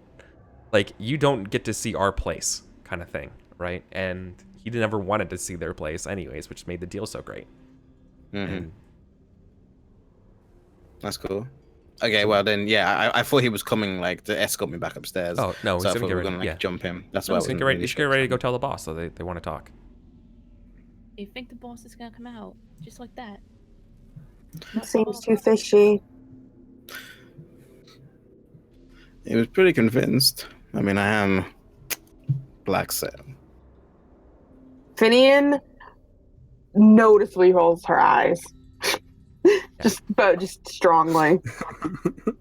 get to see our place, kind of thing, right? And he never wanted to see their place anyways, which made the deal so great.
Mm-hmm. That's cool. Okay, well then, yeah, I thought he was coming to escort me back upstairs.
Oh no,
so I
he's
thought we were
gonna
gonna jump him. That's
no,
why I
he's
wasn't
gonna
really
get ready to go tell the boss, so they want to talk.
You think the boss is gonna come out just like that?
Seems too fishy.
He was pretty convinced. I mean, I am Black Sail.
Finian noticeably rolls her eyes. just strongly.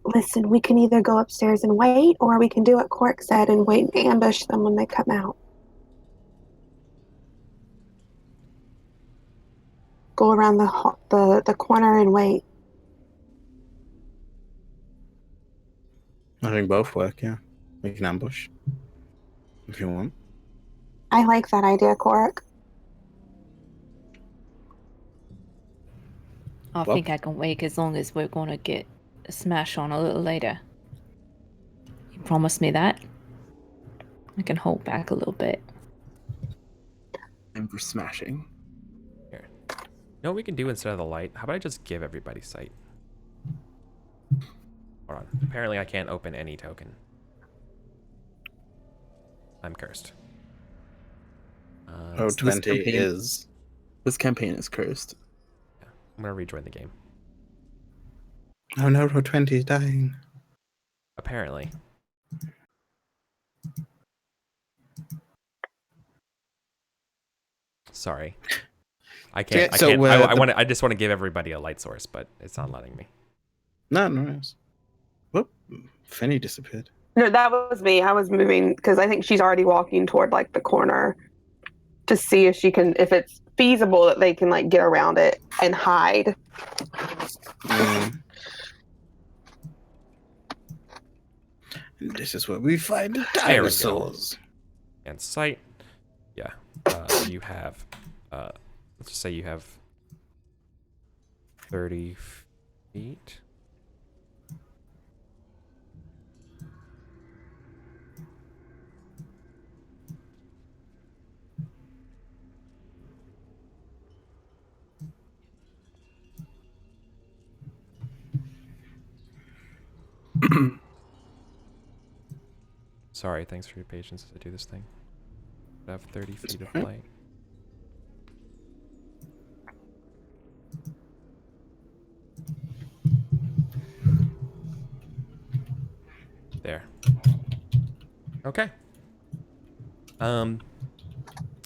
Listen, we can either go upstairs and wait, or we can do what Cork said and wait and ambush them when they come out. Go around the corner and wait.
I think both work, yeah. We can ambush. If you want.
I like that idea, Cork.
I
Well-
think I can wait as long as we're gonna get a smash on a little later. You promised me that. I can hold back a little bit.
And for smashing.
Here. You know what we can do instead of the light? How about I just give everybody sight? Hold on. Apparently I can't open any token. I'm cursed.
Oh,
This
20
campaign-
is.
This campaign is cursed.
I'm gonna rejoin the game.
Oh no, row 20 is dying.
Apparently. Sorry. I can't.
Yeah,
I
so,
can't.
the-
I just want to give everybody a light source, but it's not letting me.
No. Whoop. Finny disappeared.
No, that was me. I was moving because I think she's already walking toward like the corner to see if she can, if it's feasible that they can like get around it and hide.
Mm. And this is where we find the
There we go.
dinosaurs.
And sight. Yeah. You have. Let's just say you have 30 feet. Sorry, thanks for your patience as I do this thing. I have 30 feet of light. There. Okay.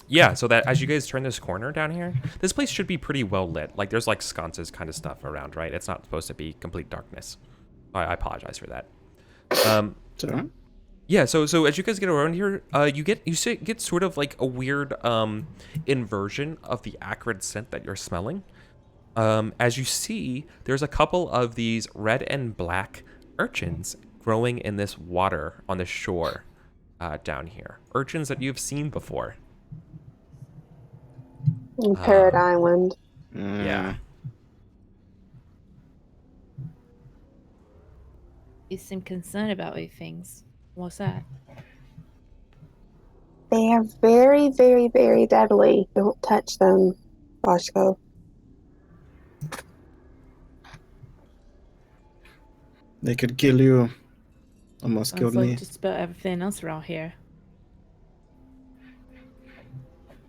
Yeah, so that as you guys turn this corner down here, this place should be pretty well lit. Like there's like sconces kind of stuff around, right? It's not supposed to be complete darkness. I apologize for that.
Is that right?
Yeah, so as you guys get around here, you get sort of like a weird inversion of the acrid scent that you're smelling. As you see, there's a couple of these red and black urchins growing in this water on the shore down here. Urchins that you've seen before.
In Parrot Island.
Yeah.
You seem concerned about these things. What's that?
They are very, very, very deadly. Don't touch them, Boshko.
They could kill you. Almost
Sounds
killed
like
me.
just about everything else around here.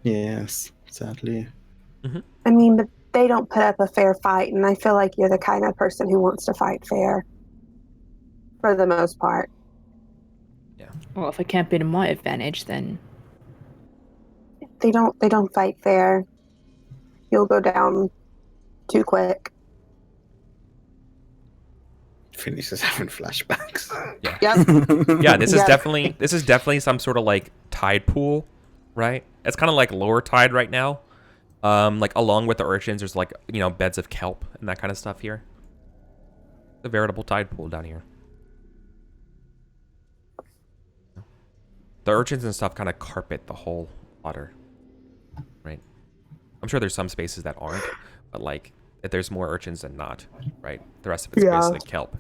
Yes, sadly.
I mean, but they don't put up a fair fight, and I feel like you're the kind of person who wants to fight fair. For the most part.
Well, if I can't be to my advantage, then
They don't fight fair. You'll go down too quick.
Finny's just having flashbacks.
Yeah.
Yep.
Yeah, this is
Yeah.
definitely some sort of like tide pool, right? It's kind of like lower tide right now. Like along with the urchins, there's like, you know, beds of kelp and that kind of stuff here. A veritable tide pool down here. The urchins and stuff kind of carpet the whole water, right? I'm sure there's some spaces that aren't, but like there's more urchins than not, right? The rest of it's
Yeah.
basically kelp.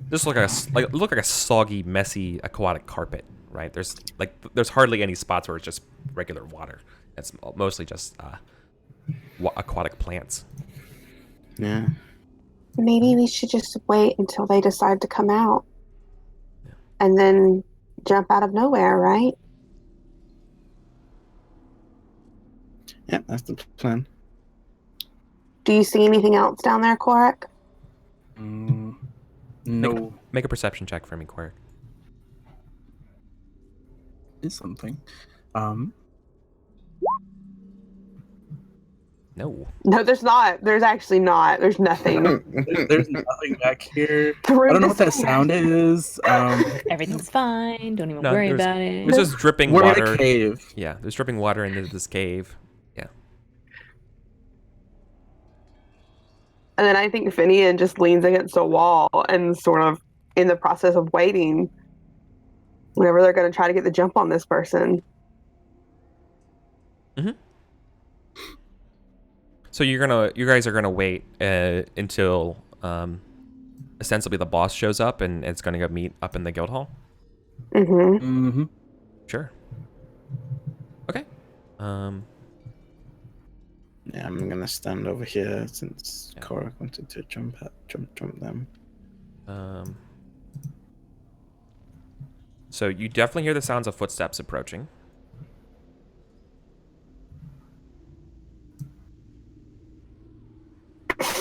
This look like a soggy, messy aquatic carpet, right? There's hardly any spots where it's just regular water. It's mostly just aquatic plants.
Yeah.
Maybe we should just wait until they decide to come out. And then jump out of nowhere, right?
Yeah, that's the plan.
Do you see anything else down there, Korak?
No,
Make a perception check for me, Quark.
is something.
No.
No, there's not. There's actually not. There's nothing.
There's nothing back here.
Through
I don't know
the
what that
sand.
sound is.
everything's fine. Don't even
No,
worry
there's-
about it.
There's just dripping
We're
water.
in a cave.
Yeah, there's dripping water into this cave. Yeah.
And then I think Finian just leans against a wall and sort of in the process of waiting whenever they're going to try to get the jump on this person.
So you guys are gonna wait until ostensibly the boss shows up and it's gonna go meet up in the guild hall.
Mm-hmm.
Mm-hmm.
Sure. Okay.
Yeah, I'm gonna stand over here since
Yeah.
Korak wanted to jump them.
So you definitely hear the sounds of footsteps approaching.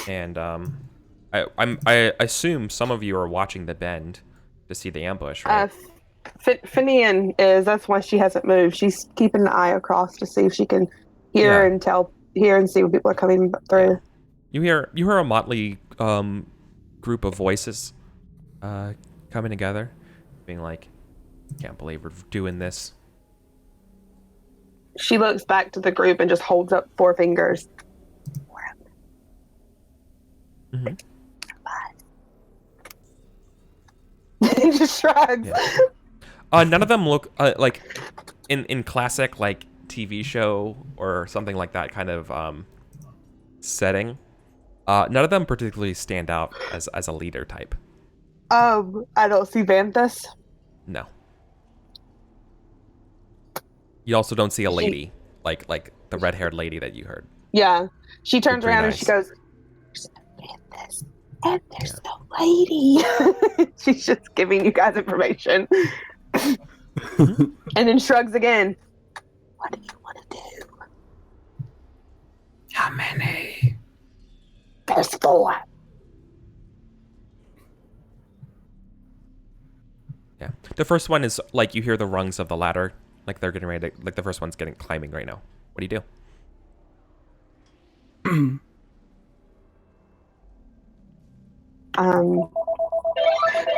And I assume some of you are watching the bend to see the ambush, right?
Finian is. That's why she hasn't moved. She's keeping an eye across to see if she can hear
Yeah.
and hear and see when people are coming through.
Yeah. You hear a motley group of voices coming together, being like, "Can't believe we're doing this."
She looks back to the group and just holds up 4 fingers.
Mm-hmm.
He just shrugs.
Yeah. None of them look like in classic like TV show or something like that kind of setting. None of them particularly stand out as a leader type.
I don't see Vanthus.
No. You also don't see a lady like the red-haired lady that you heard.
Yeah. She turns
With green
around and
eyes.
she goes, "There's no Vanthus, and there's no lady." She's just giving you guys information. And then shrugs again. What do you want to do?
How many?
There's 4.
Yeah. The first one is like you hear the rungs of the ladder, like they're getting ready to, like the first one's getting climbing right now. What do you do?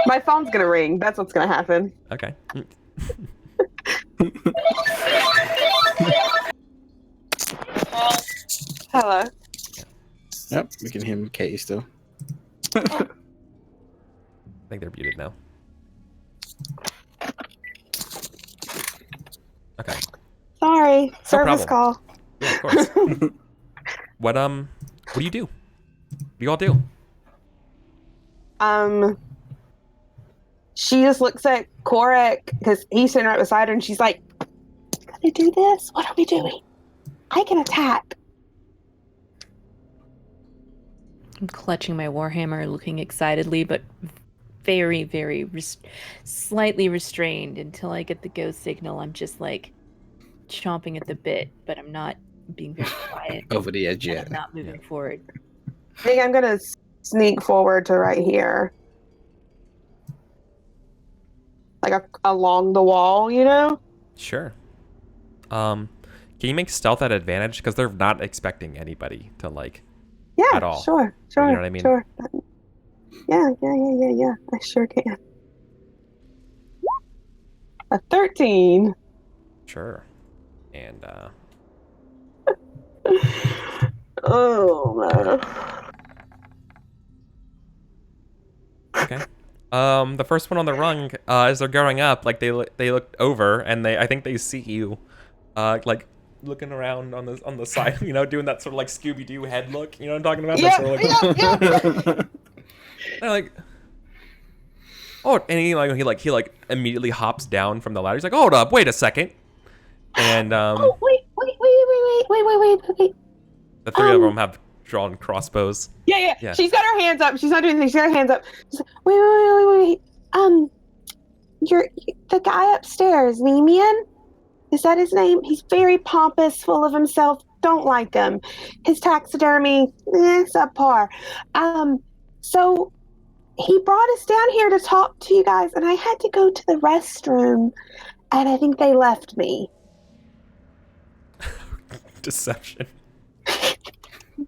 My phone's gonna ring. That's what's gonna happen.
Okay.
Hello.
Yep, we can hear Katie still.
I think they're muted now. Okay.
Sorry. Service
problem.
call.
Yeah, of course. What do you do? What do you all do?
She just looks at Korak because he's sitting right beside her, and she's like, "Gonna do this? What are we doing? I can attack."
I'm clutching my warhammer, looking excitedly, but very, very slightly restrained until I get the go signal. I'm just like chomping at the bit, but I'm not being very quiet.
Over the edge
and
yet.
I'm not moving forward.
I think I'm gonna sneak forward to right here, like along the wall, you know.
Sure. Can you make stealth at advantage because they're not expecting anybody to like
Yeah,
at all.
Sure.
You know what I mean?
Sure. Yeah. I sure can. A 13.
Sure. And
Oh man.
okay. The first one on the rung, as they're going up, like they look over and I think they see you, like looking around on the side, you know, doing that sort of like Scooby-Doo head look. You know what I'm talking about?
Yeah,
That sort of like, they're like, oh, and he immediately hops down from the ladder. He's like, hold up, wait a second. And
Oh, wait.
the three of them have drawn crossbows.
Yeah.
Yeah.
She's got her hands up. She's not doing anything. She's got her hands up. She's like, wait. You're the guy upstairs, Nemian? Is that his name? He's very pompous, full of himself. Don't like him. His taxidermy, subpar. So he brought us down here to talk to you guys, and I had to go to the restroom, and I think they left me.
Deception.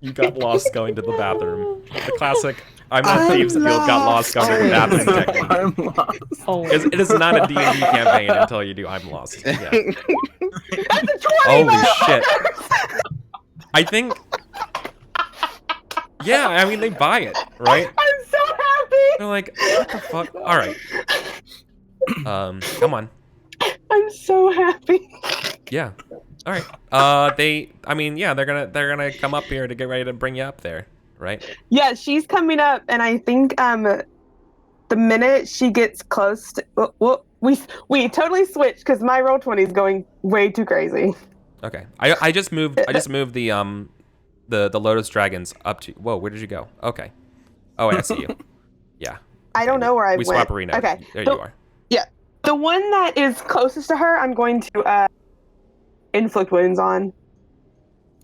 You got lost going to the bathroom. The classic I'm not Thieves Guild got lost going to the bathroom technique.
I'm lost.
Oh,
It is not a D&D campaign until you do I'm lost. Yeah.
That's a 20,
Holy shit. I think... Yeah, I mean, they buy it, right?
I'm so happy.
They're like, what the fuck? All right. Come on.
I'm so happy.
Yeah. All right. I mean, yeah, they're gonna come up here to get ready to bring you up there, right?
Yeah, she's coming up, and I think the minute she gets close to, well, we totally switched because my roll 20 is going way too crazy.
Okay. I just moved the Lotus dragons up to. Whoa, where did you go? Okay. Oh, I see you. Yeah.
I don't know where I
We
went.
swap arena.
Okay.
There you are.
Yeah. The one that is closest to her, I'm going to inflict wounds on.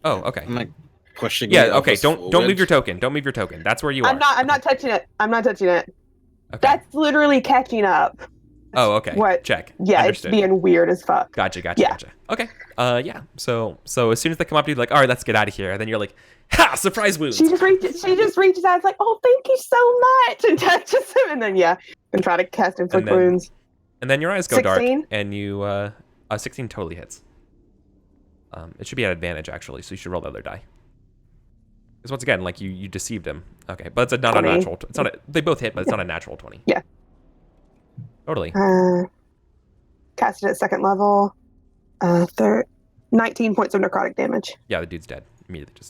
Oh, okay.
I'm like pushing.
Yeah.
it
Okay.
almost
Don't
forward.
move your token. Don't move your token. That's where you are.
I'm not touching it. I'm not touching it.
Okay.
That's literally catching up.
Oh, okay.
What?
Check.
Yeah,
Understood.
it's being weird as fuck.
Gotcha.
Yeah.
Okay. Yeah. So as soon as they come up to you, like, all right, let's get out of here. And then you're like, ha! Surprise wounds.
She just reaches out. It's like, oh, thank you so much, and touches him, and then and try to cast inflict wounds.
And then your eyes go
16?
dark, and you 16 totally hits. It should be at advantage actually, so you should roll the other die. Because once again, like you deceived him. Okay, but it's not
20.
a natural. It's not. They both hit, but it's not a natural 20.
Yeah.
Totally.
Cast it at second level. 19 points of necrotic damage.
Yeah, the dude's dead immediately.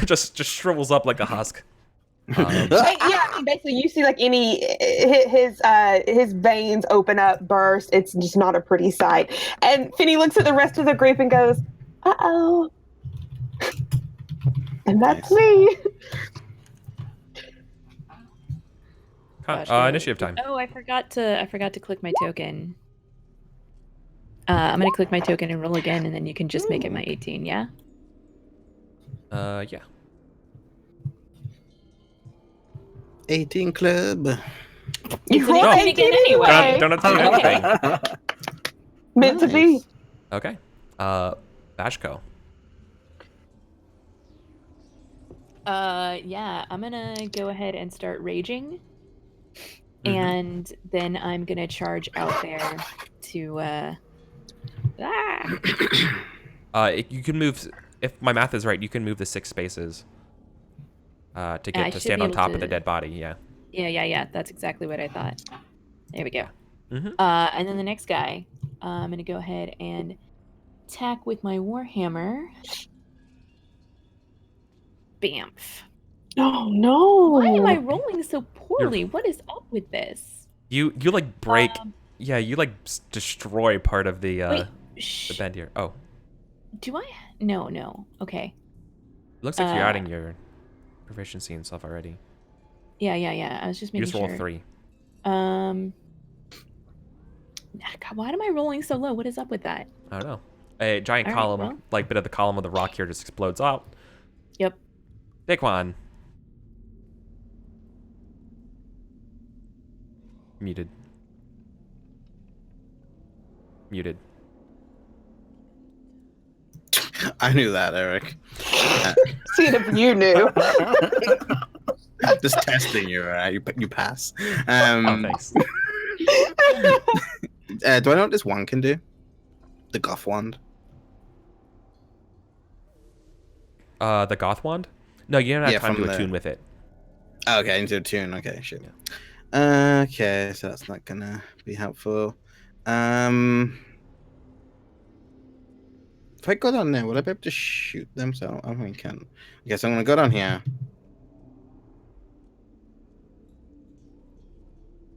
Just shrivels up like a husk.
Yeah, I mean, basically, you see like his veins open up, burst. It's just not a pretty sight. And Finny looks at the rest of the group and goes, "Uh-oh," and that's me.
Initiative time.
Oh, I forgot to click my token. I'm gonna click my token and roll again, and then you can just make it my 18. Yeah.
Yeah.
18 club.
You rolled
an
18
again anyway.
Don't have to do anything.
Meant to be.
Okay. Bashko.
Yeah, I'm gonna go ahead and start raging, and then I'm gonna charge out there to.
You can move. If my math is right, you can move the 6 spaces. To get to stand on top of the dead body. Yeah.
Yeah. That's exactly what I thought. There we go.
Mm-hmm.
And then the next guy, I'm gonna go ahead and attack with my warhammer. Bamf.
Oh no!
Why am I rolling so poorly? What is up with this?
You like break. Yeah, you like destroy part of the
Wait,
the bend here. Oh.
Do I? No. Okay.
Looks like you're adding your proficiency and stuff already.
Yeah. I was just making
You just roll
sure.
3.
God, why am I rolling so low? What is up with that?
I don't know. A giant
All right,
column,
well.
like bit of the column of the rock here, just explodes out.
Yep.
Daquan. Muted.
I knew that, Eric.
See it if you knew.
Just testing you, right? You pass.
Oh, thanks.
Do I know what this one can do? The Goth Wand.
The Goth Wand? No, you don't have time to
from
attune with it.
Oh, okay, into a tune. Okay, shit. Okay, so that's not gonna be helpful. If I go down there, will I be able to shoot them? So I don't think I can. Okay, so I'm gonna go down here.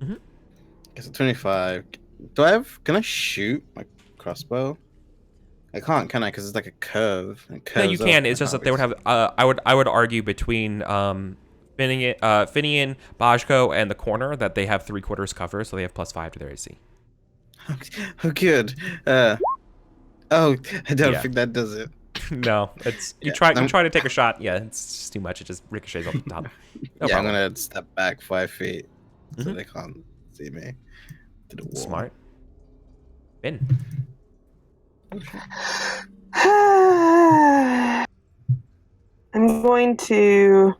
Mm-hmm.
Okay, so 25. Can I shoot my crossbow? I can't, can I? Because it's like a curve.
No, you can. It's just that they would have. I would argue between Finian, Bajko, and the corner that they have 3/4 cover, so they have +5 to their AC.
Oh, good. I don't think that does it.
No, it's you try to take a shot. Yeah, it's just too much. It just ricochets off the top. No
Yeah,
problem.
I'm gonna step back 5 feet so
Mhm.
they can't see me. To the wall.
Smart. Bin.
I'm going to.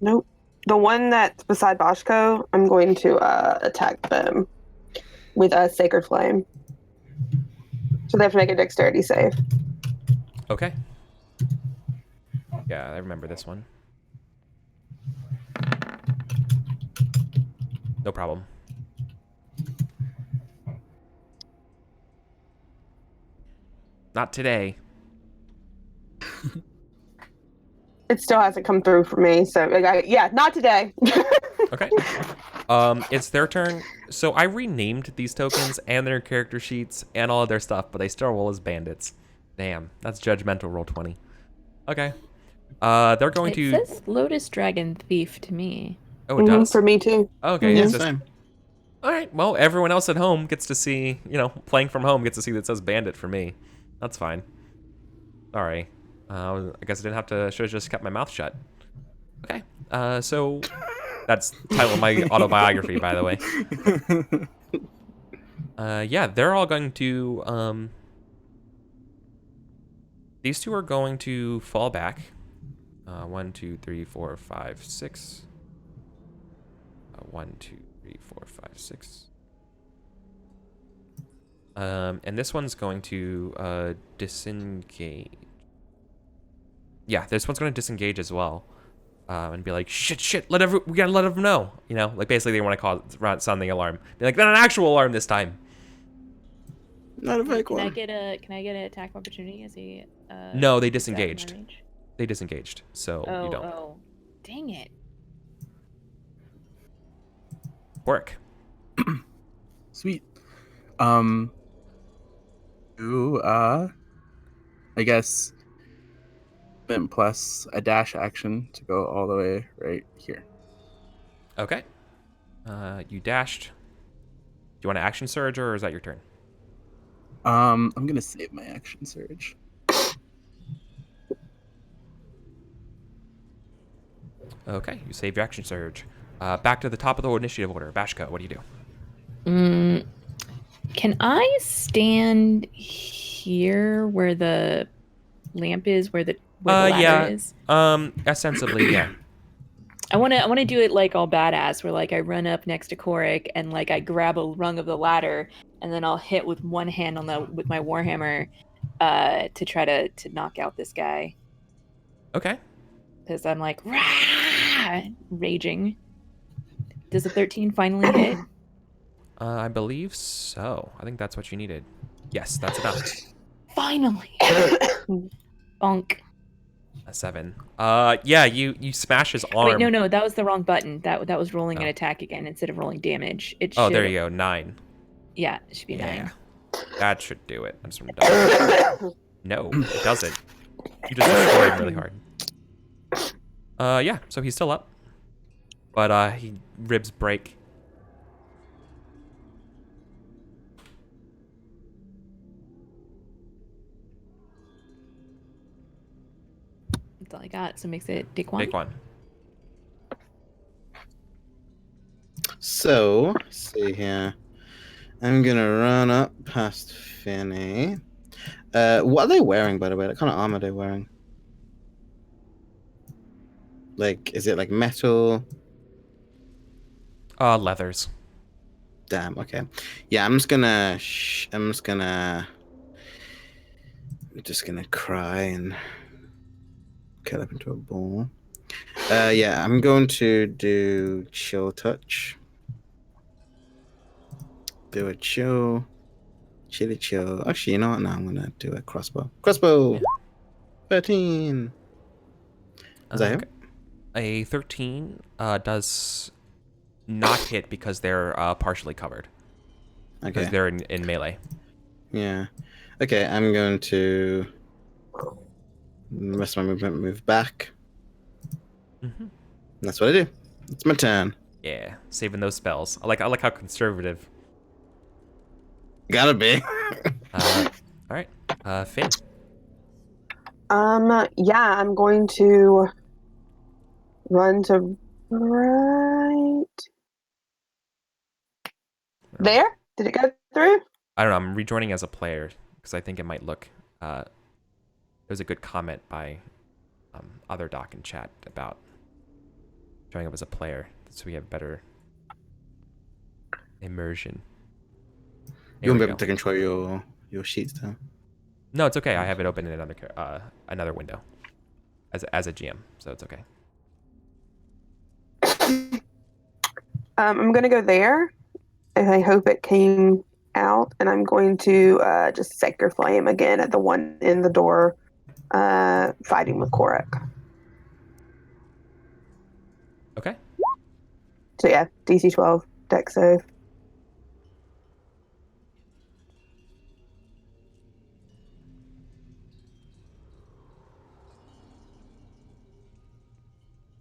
Nope. The one that's beside Boschko, I'm going to attack them with a Sacred Flame. So they have to make a dexterity save.
Okay. Yeah, I remember this one. No problem. Not today.
It still hasn't come through for me. So yeah, not today.
Okay. It's their turn. So I renamed these tokens and their character sheets and all of their stuff, but they still roll as bandits. Damn, that's judgmental. Roll 20. Okay. They're going
It
to.
says Lotus Dragon Thief to me.
Oh, it does.
For me too.
Okay.
Yeah,
It's just...
same.
All right. Well, everyone else at home gets to see. Playing from home gets to see that it says bandit for me. That's fine. Sorry. I guess I didn't have to. Should have just kept my mouth shut. Okay. So that's the title of my autobiography, by the way. Yeah, they're all going to. These two are going to fall back. 1, 2, 3, 4, 5, 6. 1, 2, 3, 4, 5, 6. And this one's going to disengage. Yeah, this one's going to disengage as well, and be like, shit, we gotta let them know. Like basically they want to sound the alarm. Be like, not an actual alarm this time.
Not a fake
Can I
one.
get an attack of opportunity as he?
No, they
is out of my
disengaged.
range?
They disengaged, so you don't.
Oh, dang it!
Work.
Sweet. I guess movement plus a dash action to go all the way right here.
Okay. You dashed. Do you want an action surge, or is that your turn?
I'm gonna save my action surge.
Okay, you save your action surge. Back to the top of the initiative order. Bashka, what do you do?
Can I stand here where the lamp is, where the ladder is?
Ostensibly, yeah.
I want to do it like all badass, where like I run up next to Korik and like I grab a rung of the ladder, and then I'll hit with one hand with my warhammer, to try to knock out this guy.
Okay.
Because I'm like raging. Does a 13 finally hit?
I believe so. I think that's what you needed. Yes, that's enough.
Finally. Bonk.
A 7. Yeah, you smash his arm.
Wait, no, that was the wrong button. That was rolling an
Oh.
attack again instead of rolling damage. It
Oh,
should...
there you go. 9.
Yeah, it should be
Yeah.
9.
That should do it. I just want to No, it doesn't. You just destroy him really hard. Yeah, so he's still up. But he ribs break.
That's all I got. So it makes it Dick 1.
Take 1.
So, let's see here. I'm gonna run up past Finny. What are they wearing, by the way? What kind of armor are they wearing? Like, is it like metal?
Leathers.
Damn. Okay. Yeah, I'm just gonna cry and curl up into a ball. Yeah, I'm going to do chill touch. Do a chill. Actually, you know what? No, I'm gonna do a crossbow. Crossbow.
Yeah.
13. Is that him?
A 13 does not hit because they're partially covered. Because
Okay.
they're in melee.
Yeah. Okay, I'm going to rest my movement, move back.
Mm-hmm.
That's what I do. It's my turn.
Yeah, saving those spells. I like how conservative.
Gotta be.
All right, Finn.
Yeah, I'm going to run to right there. Did it go through?
I don't know. I'm rejoining as a player because I think it might look. There was a good comment by other doc in chat about joining up as a player, so we have better immersion.
You won't be able to control your sheets though.
No, it's okay. I have it open in another window as a GM, so it's okay.
I'm gonna go there, and I hope it came out, and I'm going to just Sacred Flame again at the one in the door, fighting with Korak.
Okay.
So yeah, DC 12 dex save.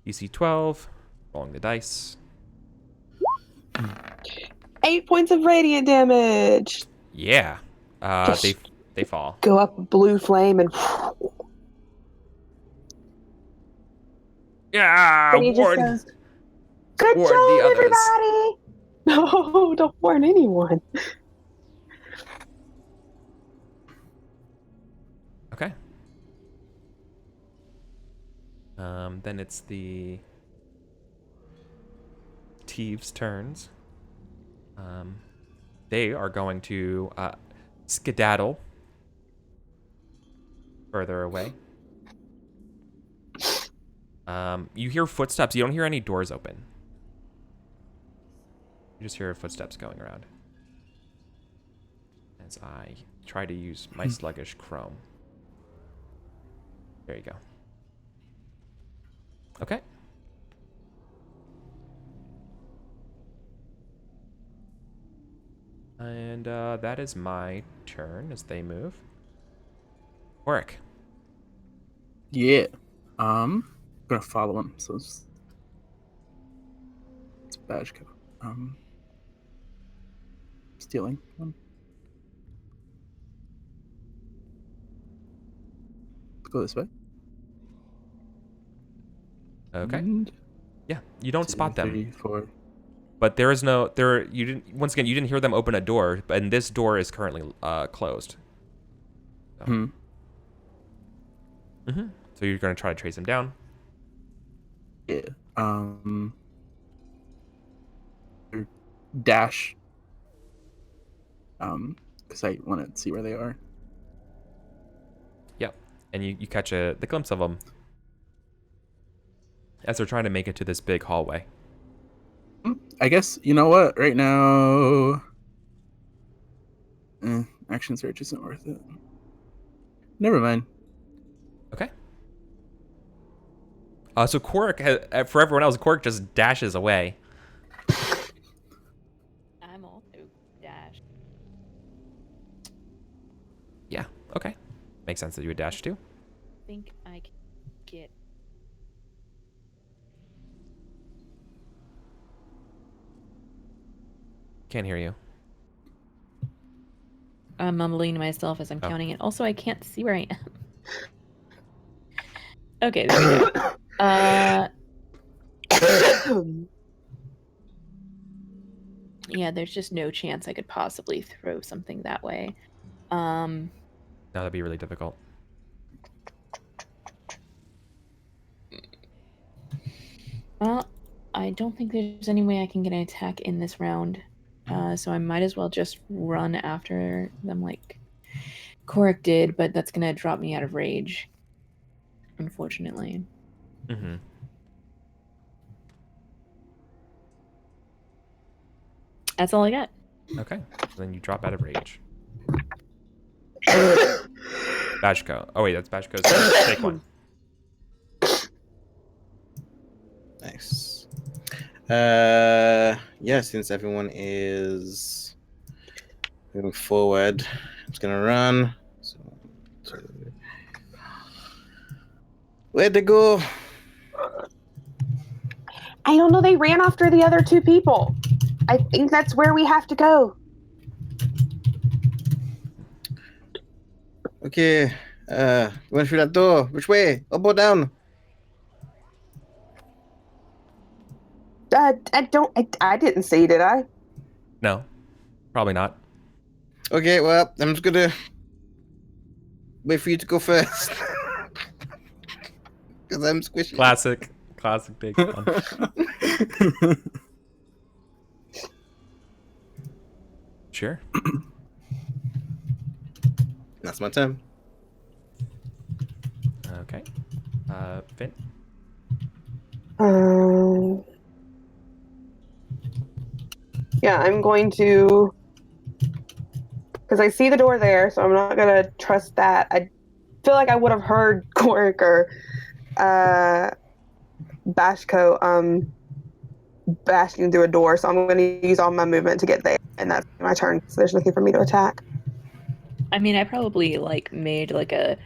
DC 12. Rolling the dice.
8 points of radiant damage.
Yeah.
Yes.
They fall.
Go up a blue flame and
Yeah.
he just
Warn.
says, "Good
Warn the
job,
others."
everybody!" No, don't warn anyone.
Okay. Then it's the Thieves' turns. They are going to skedaddle further away. You hear footsteps. You don't hear any doors open. You just hear footsteps going around. As I try to use my sluggish chrome. There you go. Okay. And that is my turn as they move. Warwick.
Yeah. Gonna follow him. So it's badge code. Stealing one. Let's go this way.
Okay.
And
Yeah, you don't
2,
spot them.
3, 4.
But there is no you didn't once again you didn't hear them open a door, and this door is currently closed. So. So you're gonna try to trace them down.
Yeah. Dash. Because I want to see where they are.
Yep. And you catch the glimpse of them as they're trying to make it to this big hallway.
I guess, you know what? Right now, action search isn't worth it. Never mind.
Okay. So Korak, for everyone else, Korak just dashes away.
I'm also dash.
Yeah. Okay. Makes sense that you would dash too.
I think I can get.
Can't hear you.
I'm mumbling to myself as I'm
Oh.
counting it. Also, I can't see where I am. Okay, there we go. Yeah, there's just no chance I could possibly throw something that way.
No, that'd be really difficult.
Well, I don't think there's any way I can get an attack in this round. So I might as well just run after them like Korak did, but that's going to drop me out of rage, unfortunately.
Mm-hmm.
That's all I got.
Okay. Then you drop out of rage. Bashko. Oh wait, that's Bashko's turn. Take one.
Nice. Yeah, since everyone is moving forward, I'm just gonna run. So, where'd they go?
I don't know. They ran after the other 2 people. I think that's where we have to go.
Okay. Going through that door. Which way? Up or down?
I didn't see, did I?
No, probably not.
Okay, well, I'm just gonna wait for you to go first. Because I'm squishy.
Classic big one. Sure.
That's my turn.
Okay. Finn.
Yeah, I'm going to because I see the door there, so I'm not gonna trust that. I feel like I would have heard Cork or Bashko bashing through a door, so I'm going to use all my movement to get there, and that's my turn. So there's nothing for me to attack.
I mean, I probably like made like a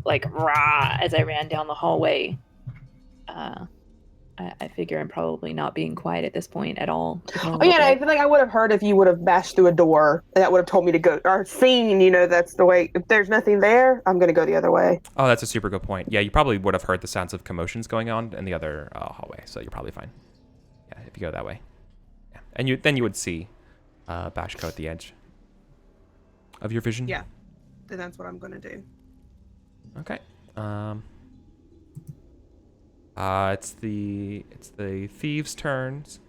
rah as I ran down the hallway. I figure I'm probably not being quiet at this point at all.
Oh yeah, I feel like I would have heard if you would have bashed through a door. That would have told me to go, or seen. That's the way. If there's nothing there, I'm going to go the other way.
Oh, that's a super good point. Yeah, you probably would have heard the sounds of commotions going on in the other hallway, so you're probably fine. Yeah, if you go that way. Yeah, and then you would see Bashko at the edge of your vision.
Yeah, then that's what I'm going to do.
Okay. It's the thieves' turns.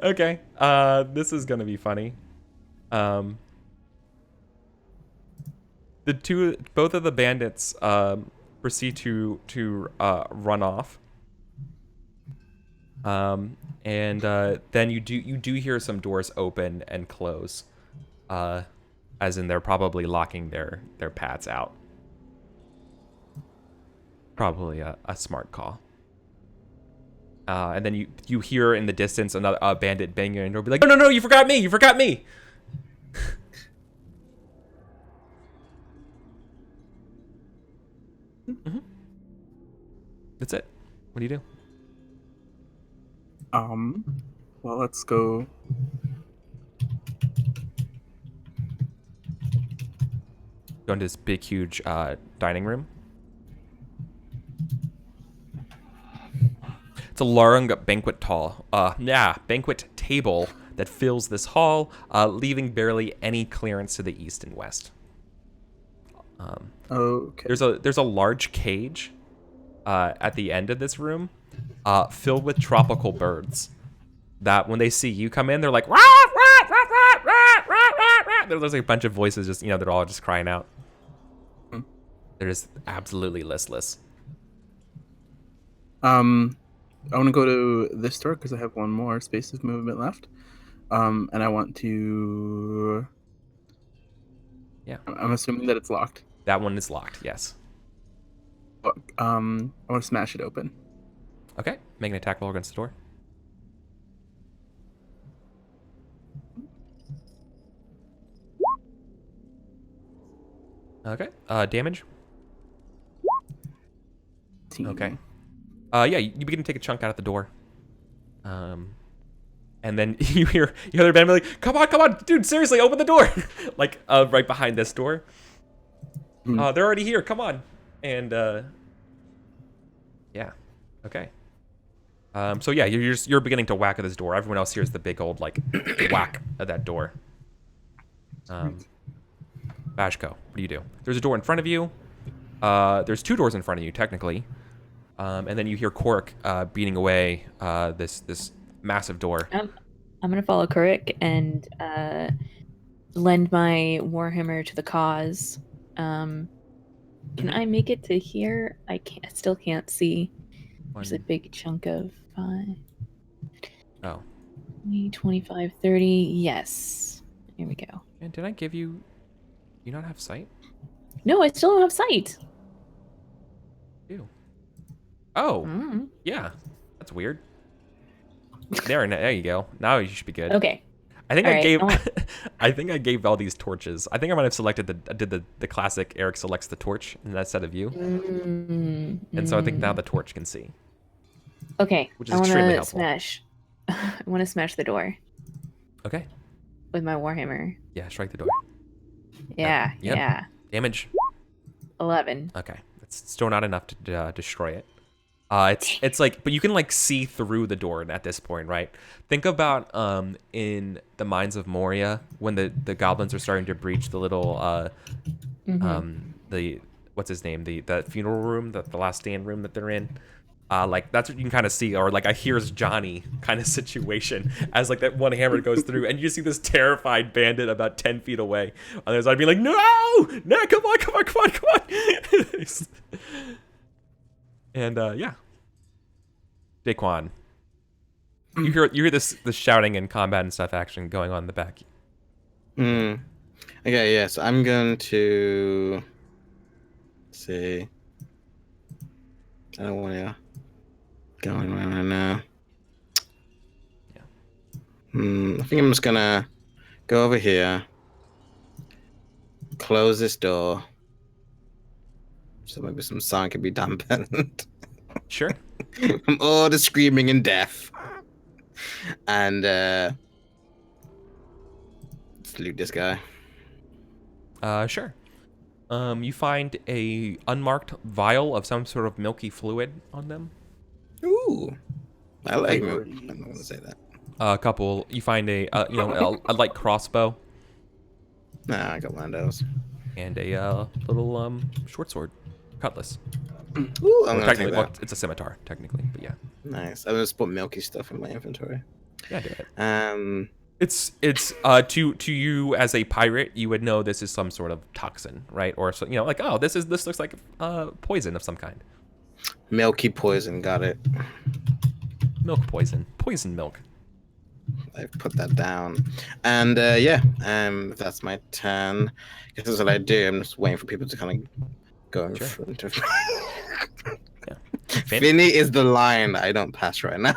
Okay. This is gonna be funny. Both of the bandits proceed to run off. And then you do hear some doors open and close. As in they're probably locking their pads out. Probably a smart call. And then you hear in the distance another bandit banging on your door, be like, no, you forgot me! Mm-hmm. That's it. What do you do?
Well, let's go.
Go into this big, huge dining room. It's a long banquet table that fills this hall, leaving barely any clearance to the east and west.
Okay.
There's a large cage at the end of this room, filled with tropical birds. That when they see you come in, they're like, rah, rah, rah, rah, rah, rah, rah. There's like a bunch of voices, just they're all just crying out. They're just absolutely listless.
I want to go to this door because I have one more space of movement left. And I want to.
Yeah.
I'm assuming that it's locked.
That one is locked. Yes.
I want to smash it open.
Okay. Make an attack roll against the door. Okay. Damage. Okay. Yeah, you begin to take a chunk out of the door. And then you hear the other band be like, come on, dude, seriously, open the door. Like, right behind this door. They're already here, come on. And, yeah, okay. So yeah, you're beginning to whack at this door. Everyone else hears the big old, like, whack at that door. Bashko, what do you do? There's a door in front of you. There's two doors in front of you, technically. And then you hear Cork beating away this massive door.
I'm gonna follow Kurik and lend my warhammer to the cause. Can I make it to here? I still can't see. There's a big chunk of 5.
Oh.
20, 25, 30. Yes. Here we go.
And did I give you? You not have sight?
No, I still don't have sight.
Ew. Oh. Yeah. That's weird. There you go. Now you should be good.
Okay.
I think I think I gave all these torches. I think I might have selected the classic Eric selects the torch instead of you. And so I think now the torch can see.
Okay.
Which is extremely helpful.
I want to smash the door.
Okay.
With my warhammer.
Yeah, strike the door.
Yeah.
Yep.
Yeah.
Damage.
11.
Okay. It's still not enough to destroy it. It's like, but you can like see through the door at this point, right? Think about in the Mines of Moria when the goblins are starting to breach the little the what's his name, the funeral room, the last stand room that they're in. Like that's what you can kind of see, or like a here's Johnny kind of situation as like that one hammer goes through, and you see this terrified bandit about 10 feet away. On the other side, being like, no, come on. And yeah, Daquan, You hear this shouting and combat and stuff action going on in the back.
Hmm. Okay, yes, I'm going to see. I don't want to go in right now.
Yeah.
I think I'm just gonna go over here, close this door, so maybe some sound can be dampened.
Sure.
From all the screaming and death, and let's loot this guy.
Sure. You find a unmarked vial of some sort of milky fluid on them.
Ooh, I like milk.
Priorities.
I'm not gonna say that.
A couple. You find a a light crossbow
Nah, I got one of those.
and a little short sword, cutlass.
Ooh, I'm
Or
gonna take
technically, well,
that.
it's a scimitar, technically, but yeah.
Nice. I'm gonna just put milky stuff in my inventory.
Yeah, do it.
It's
To you as a pirate, you would know this is some sort of toxin, right? Or so, like, oh, this looks like poison of some kind.
milky poison. Got it.
Milk poison milk.
I put that down, and if that's my turn, I guess that's what I do. I'm just waiting for people to kind of go in
Sure.
front of me.
Yeah. Finn?
Finny is the line I don't pass right now.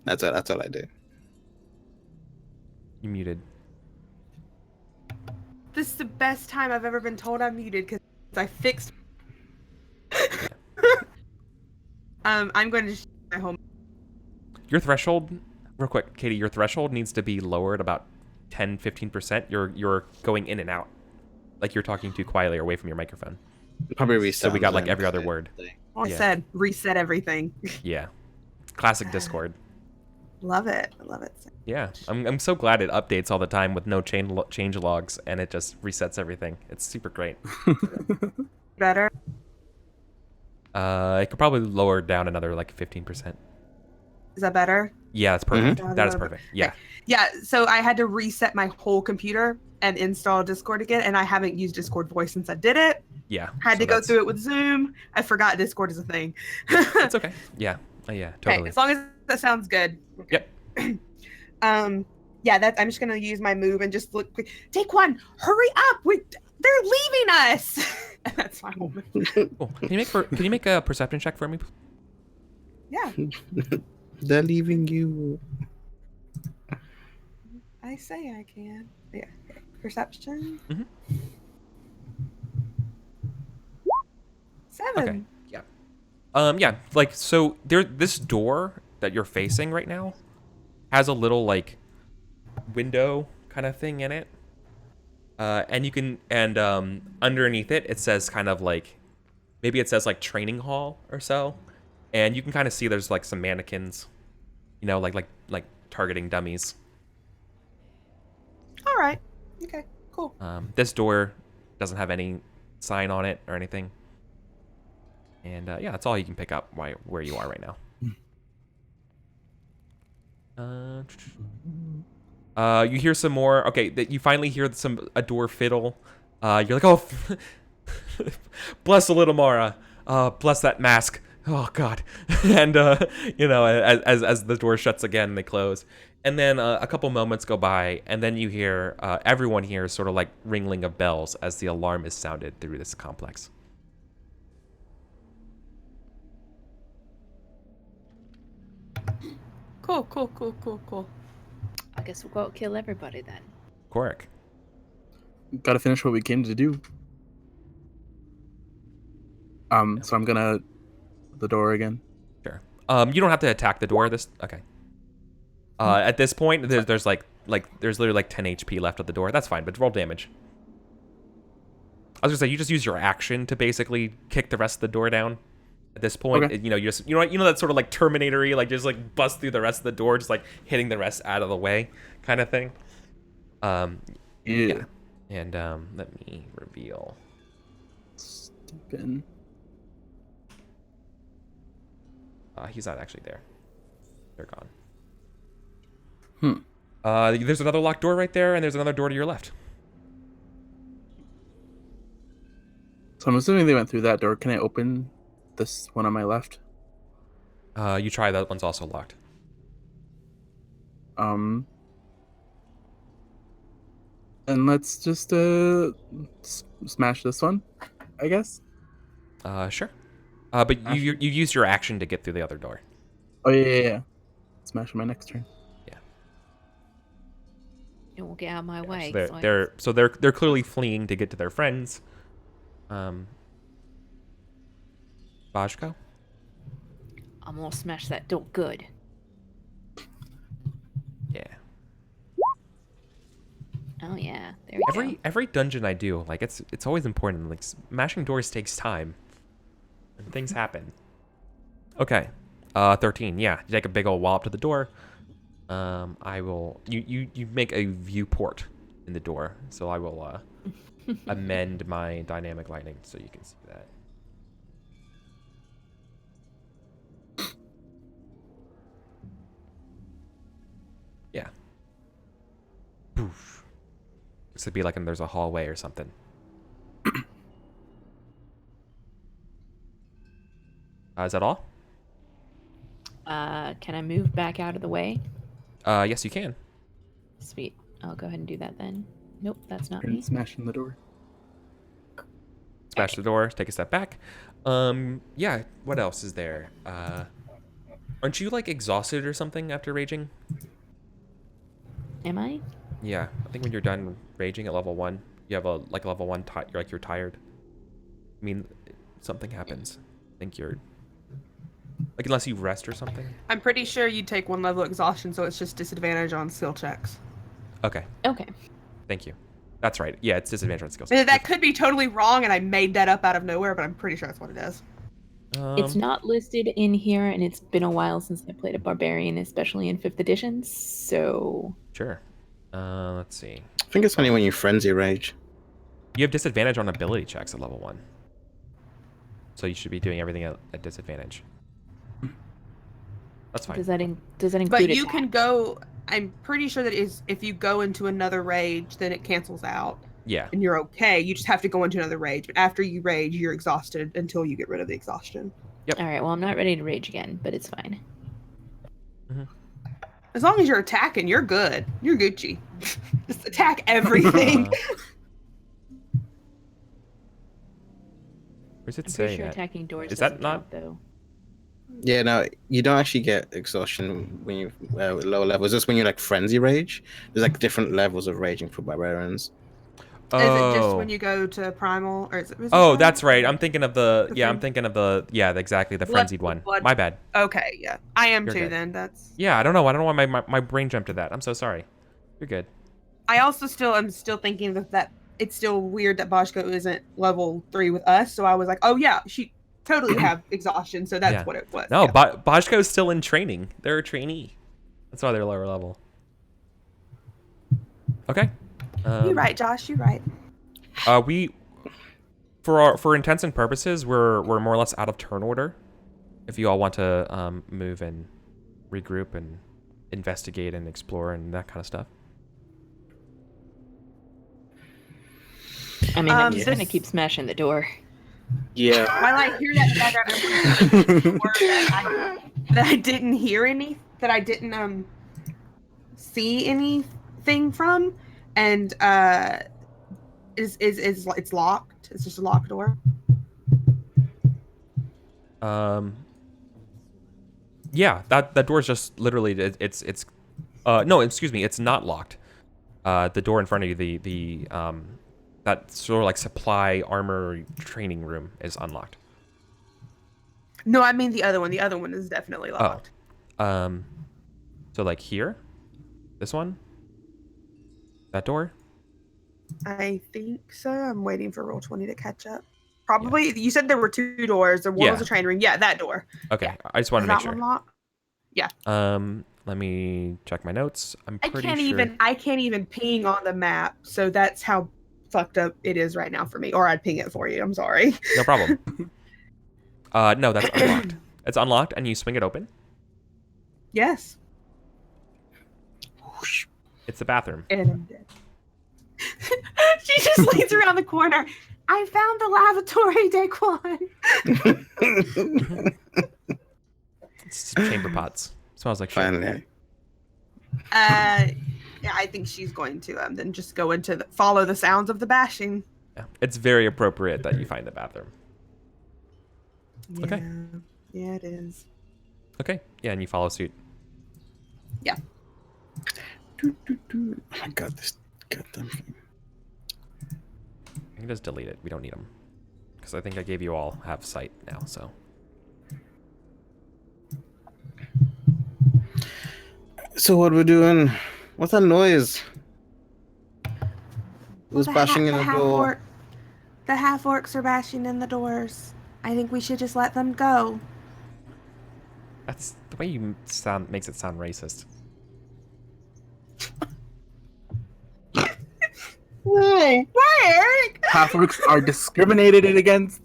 That's what I do.
You muted.
This is the best time I've ever been told I'm muted because I fixed. I'm going to just my home.
Your threshold, real quick, Katie, your threshold needs to be lowered about 10-15%. You're going in and out. Like you're talking too quietly or away from your microphone.
Probably reset.
So we got like every other word.
I
Yeah.
said reset everything.
Yeah. Classic Discord.
Love it. I love it.
Yeah. I'm so glad it updates all the time with no change logs and it just resets everything. It's super great.
Better.
It could probably lower down another like 15%.
Is that better?
Yeah, that's perfect.
Mhm.
That is perfect. Yeah.
Yeah. So I had to reset my whole computer and install Discord again, and I haven't used Discord voice since I did it.
Yeah.
Had
So
to go
that's-
through it with Zoom. I forgot Discord is a thing.
It's okay. Yeah. Yeah, totally.
Okay, as long as that sounds good.
Yep.
Yeah, I'm just gonna use my move and just look quick. Take one, hurry up! They're leaving us. That's my whole move.
Cool. Can you make a perception check for me?
Yeah,
They're leaving you.
I say I can. Yeah, okay. Perception.
Mhm.
7.
Okay. Yeah, like so this door that you're facing right now has a little like window kind of thing in it. And you can underneath it says kind of like maybe it says like training hall or so. And you can kind of see there's like some mannequins, like targeting dummies.
All right. Okay. Cool.
This door doesn't have any sign on it or anything. And yeah, that's all you can pick up where you are right now. You hear some more. Okay, that you finally hear a door fiddle. You're like, oh, bless the little Mara. Bless that mask. Oh God. And as the door shuts again, they close. And then a couple moments go by, and then you hear everyone hears sort of like ringing of bells as the alarm is sounded through this complex.
Cool.
I guess we'll go out kill everybody then.
Korik.
Gotta finish what we came to do. So I'm gonna the door again.
Sure. You don't have to attack the door. Okay. At this point, there's literally like 10 HP left of the door. That's fine, but roll damage. I was gonna say you just use your action to basically kick the rest of the door down. At this point,
Okay.
you know that sort of like Terminator-y, like just like bust through the rest of the door, just like hitting the rest out of the way, kind of thing.
Yeah.
And let me reveal.
Stupid.
He's not actually there. They're
Hmm.
gone. There's another locked door right there, and there's another door to your left.
So I'm assuming they went through that door. Can I open this one on my left.
You try, that one's also locked.
And let's just smash this one, I guess.
Sure. But you use your action to get through the other door.
Oh yeah. Smash my next turn.
It won't get out of my way.
They're clearly fleeing to get to their friends. Bajko?
I'm gonna smash that door good.
Yeah.
Oh yeah, there we go.
Every dungeon I do, like it's always important. Like smashing doors takes time, and things happen. Okay, 13. Yeah, you take a big old wallop to the door. I will. You make a viewport in the door, so I will amend my dynamic lighting so you can see that. Yeah. Poof. This would be like there's a hallway or something. Is that all?
Can I move back out of the way?
Yes, you can.
Sweet. I'll go ahead and do that then. Nope, that's not
And
me.
smashing the door.
Smash the door, take a step back. Yeah, what else is there? Aren't you like exhausted or something after raging?
Am I?
Yeah, I think when you're done raging at level 1, you have a level 1 you're tired. I mean, something happens. I think you're like, unless you rest or something.
I'm pretty sure you take 1 level exhaustion, so it's just disadvantage on skill checks.
Okay.
Okay.
Thank you. That's right. Yeah, it's disadvantage on skills.
That could be totally wrong, and I made that up out of nowhere, but I'm pretty sure that's what it is.
It's not listed in here, and it's been a while since I played a barbarian, especially in 5th edition, so...
Sure. Let's see.
I think it's only when you frenzy rage.
You have disadvantage on ability checks at level 1. So you should be doing everything at disadvantage. That's fine.
Does that include
But you
attack?
can go... I'm pretty sure that if you go into another rage, then it cancels out.
Yeah.
And you're okay. You just have to go into another rage. But after you rage, you're exhausted until you get rid of the exhaustion.
Yep.
All right, well, I'm not ready to rage again, but it's fine.
As long as you're attacking, you're good. You're Gucci. Just attack everything.
Where's it
I'm
say
pretty sure
that?
attacking doors
Is that
doesn't
not-
count, though.
Yeah, no, you don't actually get exhaustion when you with lower levels. Just when you like frenzy rage. There's like different levels of raging for barbarians.
Oh.
Is it just when you go to primal, or is it?
Oh, that's right. I'm thinking of the.
The
Yeah, I'm
fren-
thinking of the. Yeah, exactly. The frenzied one.
blood.
My bad.
Okay, yeah, I am
You're
too.
good.
Then that's.
Yeah, I don't know. I don't know why my brain jumped to that. I'm so sorry. You're good.
I also am still thinking that it's still weird that Boschko isn't level 3 with us. So I was like, oh yeah, she totally have exhaustion. So that's
Yeah.
what it was.
No,
yeah.
Bajko's still in training. They're a trainee. That's why they're lower level. Okay.
You're right, Josh. You're right.
We, for intents and purposes, we're more or less out of turn order. If you all want to move and regroup and investigate and explore and that kind of stuff.
I mean, I'm just
this-
gonna keep smashing the door.
Yeah.
While I hear that in the background, I'm pretty sure that I didn't hear any, that I didn't see anything from, and it's locked. It's just a locked door.
Yeah, that door's just literally it's no, excuse me, it's not locked. The door in front of you, the that sort of like supply armor training room is unlocked.
No, I mean the other one. The other one is definitely locked.
So like here, this one, that door.
I think so. I'm waiting for Roll20 to catch up. Probably. You said there were 2 doors. One
Yeah.
was a train room. Yeah, that door.
Okay,
Yeah.
I just want
Is
to make
that one
sure.
locked?
Let me check my notes. I'm
I
pretty
can't
sure.
I can't even ping on the map. So that's how fucked up it is right now for me. Or I'd ping it for you. I'm sorry.
No problem. No, that's unlocked. It's unlocked, and you swing it open.
Yes.
It's the bathroom.
And I'm dead. She just leads around the corner. I found the lavatory, Daquan.
It's chamber pots. Smells like shit.
Finally.
Yeah, I think she's going to then just go into follow the sounds of the bashing.
Yeah. It's very appropriate that you find the bathroom.
Yeah.
Okay.
Yeah, it is.
Okay. Yeah, and you follow suit.
Yeah.
Oh my god, this goddamn thing.
I can just delete it. We don't need them. Because I think I gave you all have sight now, so.
So what we're doing? What's that noise? Who's
Well,
bashing in the door?
The half orcs are bashing in the doors. I think we should just let them go.
That's the way you sound makes it sound racist.
Why? Why, Eric?
Half orcs are discriminated against.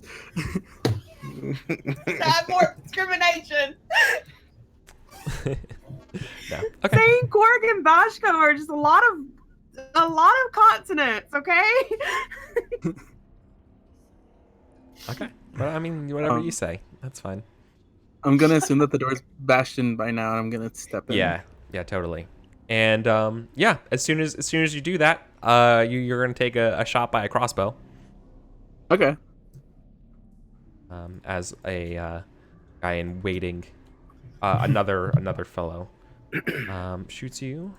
Half orc discrimination.
No. Okay.
Saying Korg and Bashko are just a lot of consonants, okay?
Okay. Well, I mean, whatever you say. That's fine.
I'm gonna assume that the door's bashed in by now, and I'm gonna step in.
Yeah. Yeah, totally. And yeah, as soon as you do that, you're gonna take a shot by a crossbow.
Okay.
As a guy in waiting, another fellow shoots you.